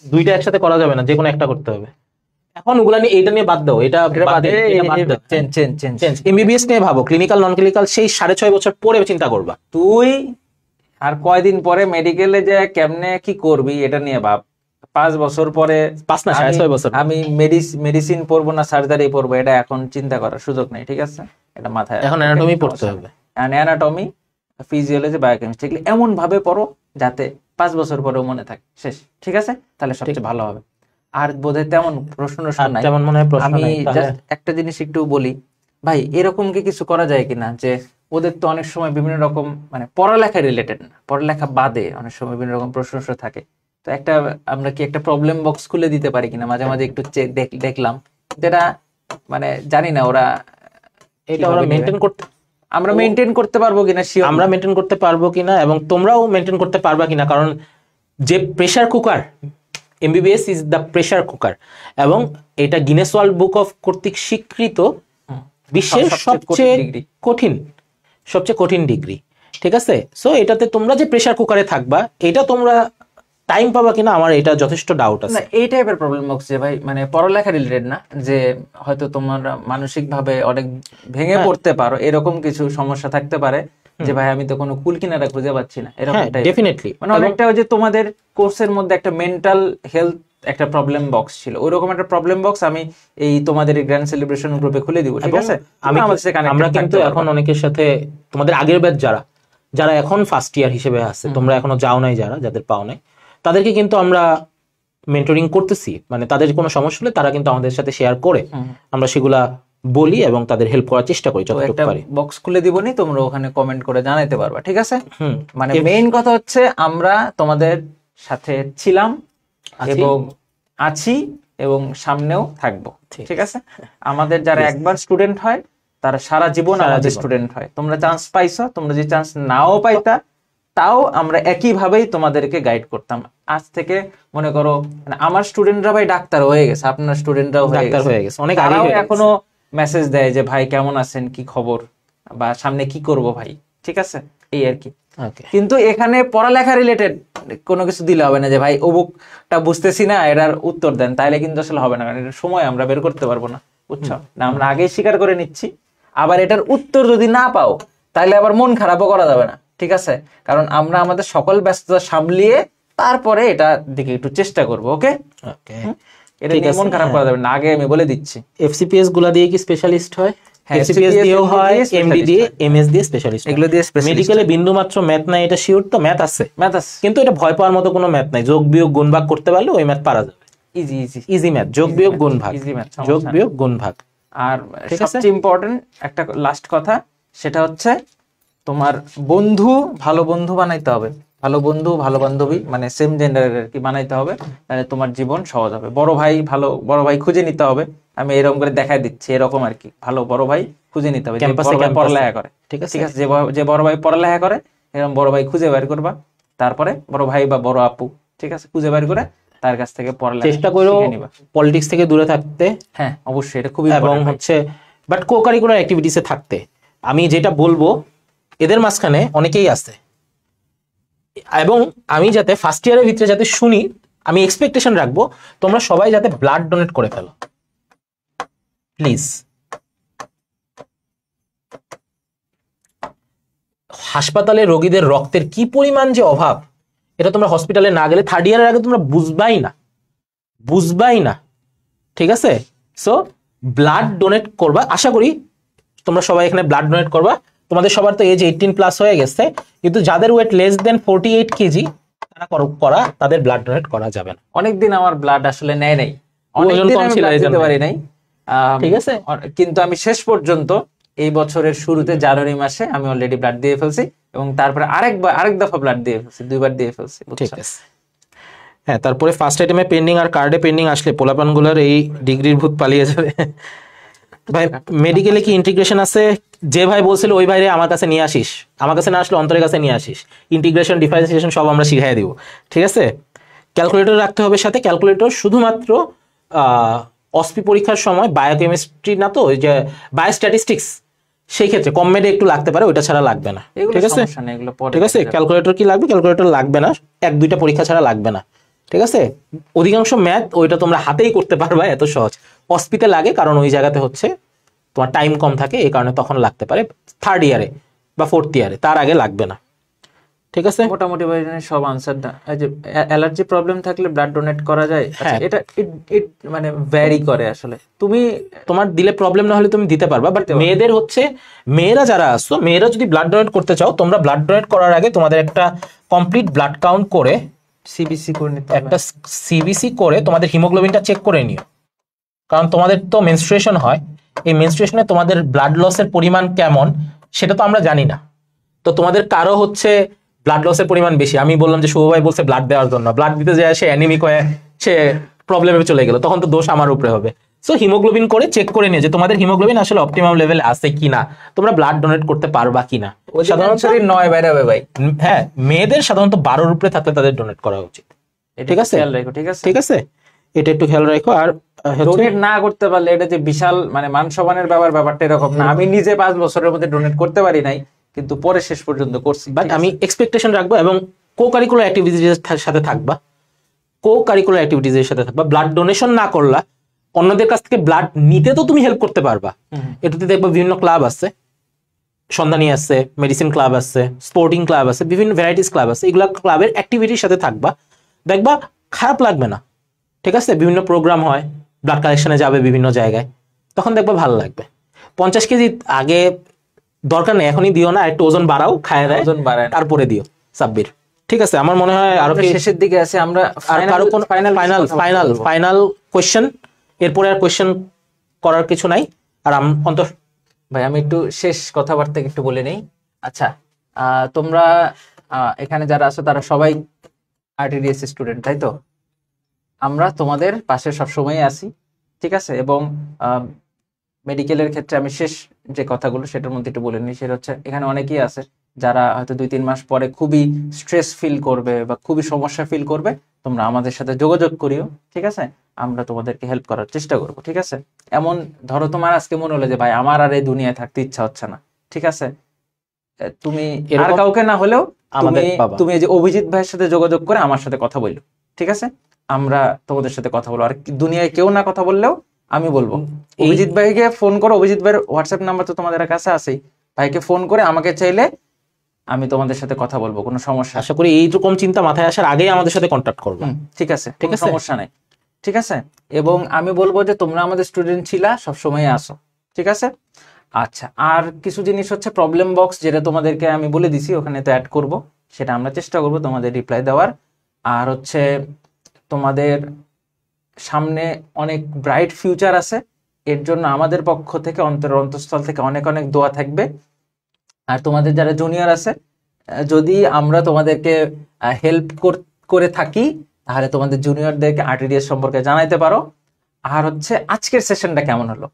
দুইটা একসাথে করা যাবে না, যে কোনো একটা করতে হবে। এখন ওগুলা নিয়ে, এটা নিয়ে বাদ দাও, এটা বাদ দাও, এটা বাদ দাও। চেঞ্জ। এমবিবিএস নিয়ে ভাবো, ক্লিনিক্যাল নন ক্লিনিক্যাল সেই 6.5 বছর পরে চিন্তা করবা। তুই আর কয়দিন পরে মেডিকেলে যে কেমনে কি করবি এটা নিয়ে ভাব। 5 বছর পরে 5 না 6.5 বছর। আমি মেডিসিন পড়বো না সার্জারি পড়বো, এটা এখন চিন্তা করার সুযোগ নেই, ঠিক আছে? এটা মাথায় এখন অ্যানাটমি পড়তে হবে, অ্যানাটমি, ফিজিওলজি, বায়োকেমিস্ট্রি, এগুলো এমন ভাবে পড়ো যাতে 5 বছর পরেও মনে থাকে, শেষ, ঠিক আছে? তাহলে সবচেয়ে ভালো হবে। আর বোধহয় তেমন প্রশ্ন নাই, তেমন মনে হয় প্রশ্ন আমি নাই। জাস্ট একটা জিনিস একটু বলি ভাই, এরকম কি কিছু করা যায় কিনা যে ওদের তো অনেক সময় বিভিন্ন রকম মানে পড়ালেখা রিলেটেড না, পড়ালেখা বাদে অনেক সময় বিভিন্ন রকম প্রশ্ন থাকে, তো একটা আমরা কি একটা প্রবলেম বক্স খুলে দিতে পারি কিনা? মাঝে মাঝে একটু দেখলাম যেটা মানে জানি না ওরা এটা ওরা মেনটেন করতে, আমরা মেনটেন করতে পারবো কিনা, আমরা মেনটেন করতে পারবো কিনা এবং তোমরাও মেনটেন করতে পারবা কিনা। কারণ যে pressure cooker, MBBS is the pressure cooker, এবং এটা গিনেস ওয়ার্ল্ড বুক অফ কর্তৃক স্বীকৃত বিশ্বের সবচেয়ে কঠিন ডিগ্রি, ঠিক আছে? সো এটাতে তোমরা যে প্রেসার কুকারে থাকবা, এটা তোমরা টাইম পাবা কিনা আমার এটা যথেষ্ট ডাউট আছে। না, এই টাইপের প্রবলেম বক্স যে ভাই মানে পড়ালেখা রিলেটেড না, যে হয়তো তোমরা মানসিক ভাবে অনেক ভেঙে পড়তে পারো, এরকম কিছু সমস্যা থাকতে পারে যে ভাই আমি তো কোনো কুল কিনারা খুঁজে পাচ্ছি না, এরকম ডেফিনেটলি। মানে অনেকটা ওই যে তোমাদের কোর্সের মধ্যে একটা মেন্টাল হেলথ একটা প্রবলেম বক্স ছিল, ওইরকম একটা প্রবলেম বক্স আমি এই তোমাদের এই গ্র্যান্ড সেলিব্রেশন গ্রুপে খুলে দিব, ঠিক আছে? আমরা কিন্তু এখন অনেকের সাথে, তোমাদের আগের ব্যাচ যারা এখন ফার্স্ট ইয়ার হিসেবে আছে, তোমরা এখনো যাও নাই, যাদের পাও নাই, তাদেরকে কিন্তু আমরা মেন্টরিং করতেছি। মানে তাদের কোনো সমস্যা হলে তারা কিন্তু আমাদের সাথে শেয়ার করে, আমরা সেগুলা বলি এবং তাদের হেল্প করার চেষ্টা করি যতটুকু পারি। বক্স খুলে দিবনি, তোমরা ওখানে কমেন্ট করে জানাতে পারবা, ঠিক আছে? মানে মেইন কথা হচ্ছে আমরা তোমাদের সাথে ছিলাম এবং আছি এবং সামনেও থাকবো, ঠিক আছে? আমাদের যারা একবার স্টুডেন্ট হয় তারা সারা জীবন আমাদের স্টুডেন্ট হয়। তোমরা চান্স পাইছো, তোমরা যে চান্স নাও পাইতা তাও আমরা একইভাবেই তোমাদেরকে গাইড করতাম। আজ থেকে মনে করো মানে আমার স্টুডেন্টরা ভাই ডাক্তার হয়ে গেছে, আপনার স্টুডেন্টরাও হয়ে গেছে, অনেক আগে এখনো মেসেজ দেয় যে ভাই কেমন আছেন, কি খবর, বা সামনে কি করব ভাই, ঠিক আছে? এই আর কি। কিন্তু এখানে পড়ালেখা রিলেটেড কোনো কিছু দিলে হবে না যে ভাই অমুকটা বুঝতেছি না, এটার উত্তর দেন, তাইলে কিন্তু আসলে হবে না, কারণ এটার সময় আমরা বের করতে পারবো না, বুঝছো না? আমরা আগেই স্বীকার করে নিচ্ছি, আবার এটার উত্তর যদি না পাও তাহলে আবার মন খারাপও করা যাবে না, ঠিক আছে? কারণ আমরা আমাদের সকল ব্যস্ততা সামলিয়ে তারপরে এটা দিকে একটু চেষ্টা করবো, ওকে? এটা নিয়ে মন খারাপ করা যাবে না, আগে আমি বলে দিচ্ছি। এফসিপিএস গুলা দিয়ে কি স্পেশালিস্ট হয়? এফসিপিএস দিয়েও হয়, এমডি দিয়ে, এমএস দিয়ে স্পেশালিস্ট, এগুলো দিয়ে স্পেশালিস্ট। মেডিকেলে বিন্দু মাত্র ম্যাথ নাই, এটা শিওর তো? ম্যাথ আছে, কিন্তু এটা ভয় পাওয়ার মতো কোনো ম্যাথ নাই। যোগ বিয়োগ গুণ ভাগ করতে পারলে ওই ম্যাথ পারা যাবে, ইজি ম্যাথ, যোগ বিয়োগ গুণ ভাগ, যোগ বিয়োগ গুণ ভাগ। আর সবচেয়ে ইম্পর্টেন্ট একটা লাস্ট কথা, সেটা হচ্ছে তোমার বন্ধু, ভালো বন্ধু বানাইতে হবে, ভালো বন্ধু ভালো বান্ধবী মানে সেম জেন্ডারের আর কি বানাইতে হবে, তাহলে তোমার জীবন সহজ হবে। ভালো বড় ভাই খুঁজে নিতে হবে, আমি এরকম করে দেখাই দিচ্ছি, এরকম আর কি। ভালো বড় ভাই খুঁজে নিতে হবে, পড়ালেখা করে, ঠিক আছে? যে বড় ভাই পড়ালেখা করে এরকম বড় ভাই খুঁজে বের করবা, তারপরে বড় ভাই বা বড় আপু, ঠিক আছে, খুঁজে বের করে তার কাছ থেকে পড়ালেখা চেষ্টা করো পলিটিক্স থেকে দূরে থাকতে। হ্যাঁ অবশ্যই, এটা খুবই এবং হচ্ছে বাট কো কারিকুলার অ্যাক্টিভিটিসে থাকতে। আমি যেটা বলবো, এদের মাঝখানে অনেকেই আছে, এবং আমি যাতে ফার্স্ট ইয়ারের ভিতরে যাতে শুনি, আমি এক্সপেকটেশন রাখবো তোমরা সবাই যাতে ব্লাড ডোনেট করে ফেলো, প্লিজ। হাসপাতালে রোগীদের রক্তের কি পরিমাণ যে অভাব, এটা তোমরা হসপিটালে না গেলে থার্ড ইয়ারের আগে তোমরা বুঝবাই না, ঠিক আছে? সো ব্লাড ডোনেট করবা, আশা করি তোমরা সবাই এখানে ব্লাড ডোনেট করবা। তোমাদের সবার তো এজ 18+ হয়ে গেছে, কিন্তু যাদের ওয়েট লেস দেন 48 কেজি তাদের ব্লাড ডোনেট করা যাবে না। অনেকদিন আমার ব্লাড আসলে নেয় নাই, অনেকদিন আমি ব্লাড দিতে পারি নাই, ঠিক আছে? কিন্তু আমি শেষ পর্যন্ত এই বছরের শুরুতে জানুয়ারি মাসে আমি অলরেডি ব্লাড দিয়ে ফেলছি, এবং তারপরে আরেক দফা ব্লাড দিয়ে ফেলছি, 2বার দিয়ে ফেলছি, ঠিক আছে? হ্যাঁ, তারপরে ফার্স্ট আইটেমে পেন্ডিং আর কার্ডে পেন্ডিং আসলে পোলাপানগুলোর এই ডিগ্রির ভূত পালিয়ে যাবে। ভাই মেডিকেলে কি ইন্টিগ্রেশন আছে? যে ভাই বলছিল ওই ভাইরে আমার কাছে নিয়ে আসিস, আমার কাছে না আসলে অন্তরের কাছে নিয়ে আসিস, ইন্টিগ্রেশন ডিফারেন্সিয়েশন সব আমরা শিখাই দিব, ঠিক আছে? ক্যালকুলেটর রাখতে হবে সাথে। ক্যালকুলেটর শুধুমাত্র অসপি পরীক্ষার সময়, বায়োকেমিস্ট্রি না তো, ওই যে বায়োস্ট্যাটিস্টিক্স, সেই ক্ষেত্রে কমেডে একটু লাগতে পারে, ওইটা ছাড়া লাগবে না। এগুলো ঠিক আছে, সমস্যা নেই, এগুলো পরে ঠিক আছে। দেখা যাবে। ক্যালকুলেটর কি লাগবে? ক্যালকুলেটর লাগবে না, 1-2টা পরীক্ষা ছাড়া লাগবে না। ঠিক আছে, অধিকাংশ ম্যাথ ওইটা তোমরা হাতেই করতে পারবা, এত সহজ। অস্পিতে লাগে কারণ ওই জায়গাতে হচ্ছে তোমার টাইম কম থাকে, এই কারণে তখন লাগতে পারে 3rd ইয়ারে বা 4th ইয়ারে, তার আগে লাগবে না। ঠিক আছে, মোটামুটি ভাই জানি সব আনসার এই যে অ্যালার্জি প্রবলেম থাকলে ব্লাড ডোনেট করা যায়। আচ্ছা, হ্যাঁ। এটা ইট মানে ভ্যারি করে আসলে। তুমি তোমার দিলে প্রবলেম না হলে তুমি দিতে পারবা, বাট মেয়েদের হচ্ছে, মেয়েরা যারা আসছো, মেয়েরা যদি ব্লাড ডোনেট করতে চাও, তোমরা ব্লাড ডোনেট করার আগে তোমাদের একটা কমপ্লিট ব্লাড কাউন্ট করে, সিবিসি করে নিতে হবে। একটা সিবিসি করে তোমাদের হিমোগ্লোবিনটা চেক করে নিও। কারণ তোমাদের তো মেনস্ট্রুয়েশন হয়, এই মেনস্ট্রুয়েশনে তোমাদের ব্লাড লসের পরিমাণ কেমন সেটা তো আমরা জানি না। তো তোমাদের কারো হচ্ছে ব্লাড লসের পরিমাণ বেশি, আমি বললাম যে শুভ ভাই বলছে ব্লাড দেওয়ার জন্য, ব্লাড দিতে যায় সে অ্যানিমিক হয়ে সে প্রবলেমে চলে গেল, তখন তো দোষ আমার উপরে হবে। সো হিমোগ্লোবিন করে চেক করে নিয়ে যে তোমাদের হিমোগ্লোবিন আসলে অপটিমাম লেভেলে আছে কিনা, তোমরা ব্লাড ডোনেট করতে পারবা কিনা। সাধারণত সাধারণত 9 বাইরে হবে ভাই। হ্যাঁ, মেয়েদের সাধারণত 12-র উপরে থাকলে তাদের ডোনেট করা উচিত। এটা ঠিক আছে, খেয়াল রাখো, ঠিক আছে। ঠিক আছে, এটা একটু খেয়াল রাখো। আর হচ্ছে ডোনেট না করতে পারলে এটা যে বিশাল মানে মান সম্মানের ব্যাপারটা এরকম না। আমি নিজে 5 বছরের মধ্যে ডোনেট করতে পারি নাই, কিন্তু পরে শেষ পর্যন্ত করছি। বাট আমি এক্সপেকটেশন রাখবো, এবং কো কারিকুলার অ্যাক্টিভিটিজের সাথে থাকবা, কো কারিকুলার অ্যাক্টিভিটিজের সাথে থাকবা। ব্লাড ডোনেশন না করলা, অন্যদের কাছ থেকে ব্লাড নিতে তো তুমি হেল্প করতে পারবা। এটাতে দেখবা বিভিন্ন ক্লাব আছে, সন্ধানী আছে, মেডিসিন ক্লাব আছে, স্পোর্টিং ক্লাব আছে, বিভিন্ন ভ্যারাইটিস ক্লাব আছে, এগুলা ক্লাবের অ্যাক্টিভিটির সাথে থাকবা, দেখবা খারাপ লাগবে না। ঠিক আছে, বিভিন্ন প্রোগ্রাম হয়, ব্লাড কালেকশনে যাবে বিভিন্ন জায়গায়, তখন দেখবা ভালো লাগবে। 50 কেজি আগে দরকার নেই, এখনই দিও না, একটু ওজন বাড়াও, খায় দেয়, ওজন বাড়ায় না। তারপরে দিও সাব্বির। ঠিক আছে, আমার মনে হয় আরো আমরা কি শেষের দিকে আছে। আমরা আর কারো কোন ফাইনাল ফাইনাল কোশ্চেন, এরপরে আর কোশ্চেন করার কিছু নাই। আর অন্তর ভাই আমি একটু শেষ কথাবার্তা একটু বলে নেই। আচ্ছা, তোমরা এখানে যারা আছো তারা সবাই আরটিডিএস স্টুডেন্ট, তাই তো? আমরা তোমাদের পাশে সবসময় আছি, ঠিক আছে। এবং মেডিকেলের ক্ষেত্রে আমি শেষ যে কথাগুলো সেটার মধ্যে একটু বলে নিই, সেটা হচ্ছে এখানে অনেকেই আছে যারা হয়তো 2-3 মাস পরে খুবই স্ট্রেস ফিল করবে বা খুবই সমস্যা ফিল করবে। তোমরা আমাদের সাথে যোগাযোগ করিও, ঠিক আছে। আমরা তোমাদেরকে হেল্প করার চেষ্টা করব, ঠিক আছে। এমন ধরো তোমার আজকে মনে হলো যে ভাই আমার আর এই দুনিয়ায় থাকতে ইচ্ছা হচ্ছে না, ঠিক আছে, তুমি আর এরকম কাউকে না হলেও আমাদের তুমি বাবা। তুমি এই যে অভিজিৎ ভাইয়ের সাথে যোগাযোগ করে আমার সাথে কথা বললো, ঠিক আছে। আমরা তোমাদের সাথে কথা বলবো। আর দুনিয়ায় কেউ না কথা বললেও আমি বলবো, অভিজিৎ ভাইকে ফোন করো। অভিজিৎ ভাইয়ের হোয়াটসঅ্যাপ নাম্বার তো তোমাদের কাছে আছেই, ভাইকে ফোন করে আমাকে চাইলে আমি তোমাদের সাথে কথা বলবো, কোনো সমস্যা আশা করি এইরকম চিন্তা মাথায় আসার আগেই আমাদের সাথে কন্ট্যাক্ট করবে। ঠিক আছে, ঠিক কোনো আছে। সমস্যা নাই, ঠিক আছে। এবং আমি বলবো যে তোমরা আমাদের স্টুডেন্ট ছিলা, সবসময় আসো, ঠিক আছে। আচ্ছা, আর কিছু জিনিস হচ্ছে প্রবলেম বক্স, যেটা তোমাদেরকে আমি বলে দিছি, ওখানে তো অ্যাড করব, সেটা আমরা চেষ্টা করব তোমাদের রিপ্লাই দেওয়ার। আর হচ্ছে তোমাদের সামনে অনেক ব্রাইট ফিউচার আছে, এর জন্য আমাদের পক্ষ থেকে অন্তঃস্থল থেকে অনেক অনেক দোয়া থাকবে। আর তোমাদের যারা জুনিয়র আছে, যদি আমরা তোমাদেরকে হেল্প করে থাকি, তাহলে তোমাদের জুনিয়রদেরকে আরটিডিএস সম্পর্কে জানাইতে পারো। আর হচ্ছে আজকের সেশনটা কেমন হলো,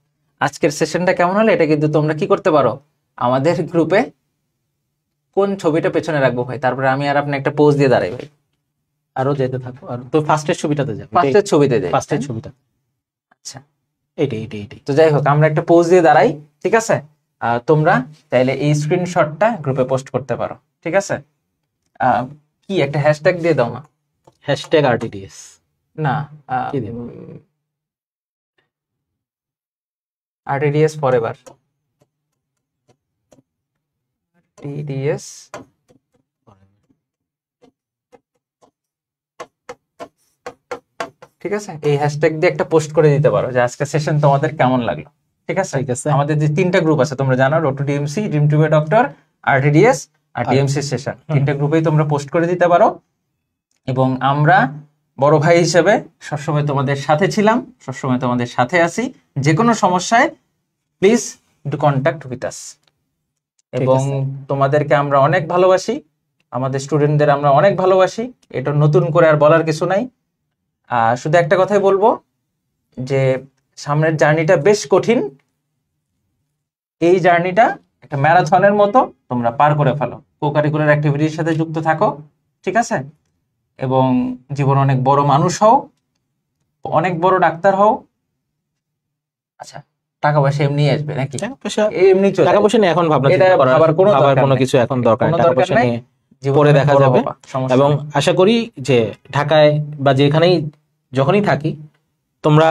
এটা কিন্তু তোমরা কি করতে পারো, আমাদের গ্রুপে কোন ছবিটা পেছনে রাখবো ভাই, তারপরে আমি আর আপনি একটা পোজ দিয়ে দাঁড়াই ভাই, আরো যেতে থাকো, আর তো ফার্স্টের ছবিটাতে যাবে, ফার্স্টের ছবিতে যাই। ফার্স্টের ছবিটা, আচ্ছা, এইটাই। তো যাই হোক, আমরা একটা পোজ দিয়ে দাঁড়াই, ঠিক আছে। তোমরা চাইলে এই স্ক্রিনশটটা গ্রুপে পোস্ট করতে পারো, ঠিক আছে। কি একটা হ্যাশট্যাগ দিয়ে দাও না, #RTDS না কি দিব? আরটিডিএস ফরএভার, আরটিডিএস ঠিক আছে। এই হ্যাশট্যাগ দিয়ে একটা পোস্ট করে দিতে পারো যে আজকে সেশন তোমাদের কেমন লাগলো, ঠিক আছে। ঠিক আছে। আমাদের যে 3টা গ্রুপ আছে তোমরা জানো, road to DMC, dream to be doctor, RTDS আর ডিএমসি সেশন, 3টা গ্রুপেই তোমরা পোস্ট করে দিতে পারো। এবং আমরা বড় ভাই হিসেবে সবসময় তোমাদের সাথে ছিলাম, সবসময় তোমাদের সাথে আছি। যে কোনো সমস্যায় please do contact with us. এবং তোমাদেরকে আমরা অনেক ভালোবাসি, আমাদের স্টুডেন্টদের আমরা অনেক ভালোবাসি, এটা নতুন করে আর বলার কিছু নাই। শুধু একটা কথাই বলবো যে সামনের জার্নিটা বেশ কঠিন, এই জার্নিটা একটা ম্যারাথনের মতো, তোমরা পার করে ফেলো, কো কারিকুলার অ্যাক্টিভিটির সাথে যুক্ত থাকো, ঠিক আছে। এবং জীবন অনেক বড় মানুষ হও, অনেক বড় ডাক্তার হও। আচ্ছা টাকা পয়সা এমনি আসবে নাকি? টাকা পয়সা এমনি চলে টাকা পয়সা নিয়ে এখন ভাবনা এটা চিন্তা করার ভাবার কোনো ভাবার দরকার কোনো নেই। কিছু এখন দরকার নেই। কোনো টাকা দরকার পয়সা নাই। নিয়ে জীবনে পরে দেখা বড় যাবে। হবা, সমস্যা এবং নেই। আশা করি যে ঢাকায় বা যেখানেই যখনই থাকি, তোমরা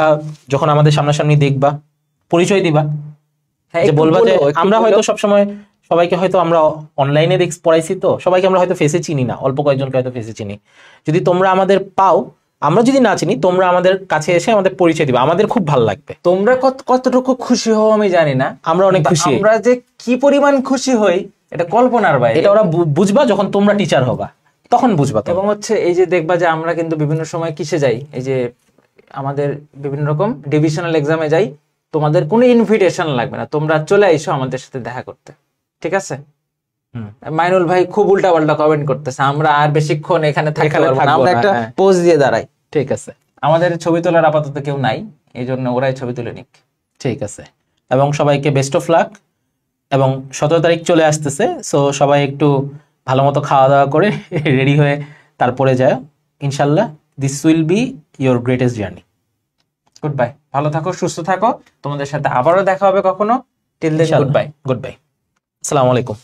যখন আমাদের সামনাসামনি দেখবা, পরিচয় দিবা, হ্যাঁ, যে একটু বলবা যে বলো, একটু আমরা বলো। হয়তো সবসময় সবাইকে হয়তো আমরা অনলাইনে পড়াইছি, তো সবাইকে আমরা হয়তো ফেসে চিনি না, অল্প কয়েকজনকে হয়তো ফেসে চিনি। যদি তোমরা আমাদের পাও, আমরা যদি না চিনি, তোমরা আমাদের কাছে এসে আমাদের পরিচয় দিবা, আমাদের খুব ভালো লাগবে। তোমরা কতটুকু খুশি হও আমি জানি না, আমরা অনেক কিন্তু খুশি। আমরা যে কি পরিমাণ খুশি হই এটা কল্পনার বাইরে। এটা ওরা বুঝবা যখন তোমরা টিচার হবা, তখন বুঝবা তোমরা। এবং হচ্ছে এই যে দেখবা যে আমরা কিন্তু বিভিন্ন সময় কিসে যাই, এই যে আমাদের বিভিন্ন রকম ডিভিশনাল এক্সামে যাই, তোমাদের কোনো ইনভিটেশন লাগবে না, তোমরা চলে আইসো আমাদের সাথে দেখা করতে, ঠিক আছে? হুম। মাইনুল ভাই খুব উল্টা পাল্টা কমেন্ট করতেছে, আমরা আর বেশিক্ষণ এখানে থাকতে এখানে পারবো না, থাকবো আমরা না, একটা হ্যাঁ। পোজ দিয়ে দাঁড়াই। ঠিক আছে, আমাদের ছবি তোলার আপাতত কেউ নাই, এই জন্য ওরাই ছবি তুলে নিক। ঠিক আছে। এবং সবাইকে বেস্ট অফ লাক। এবং 17 তারিখ চলে আসতেছে, সো সবাই একটু ভালো মতো খাওয়া দাওয়া করে রেডি হয়ে তারপরে যায়। ইনশাল্লাহ this will be your greatest journey. Good bye, ভালো থাকো, সুস্থ থাকো, তোমাদের সাথে আবারও দেখা হবে কখনো। Till then goodbye. Goodbye, আসসালামু আলাইকুম।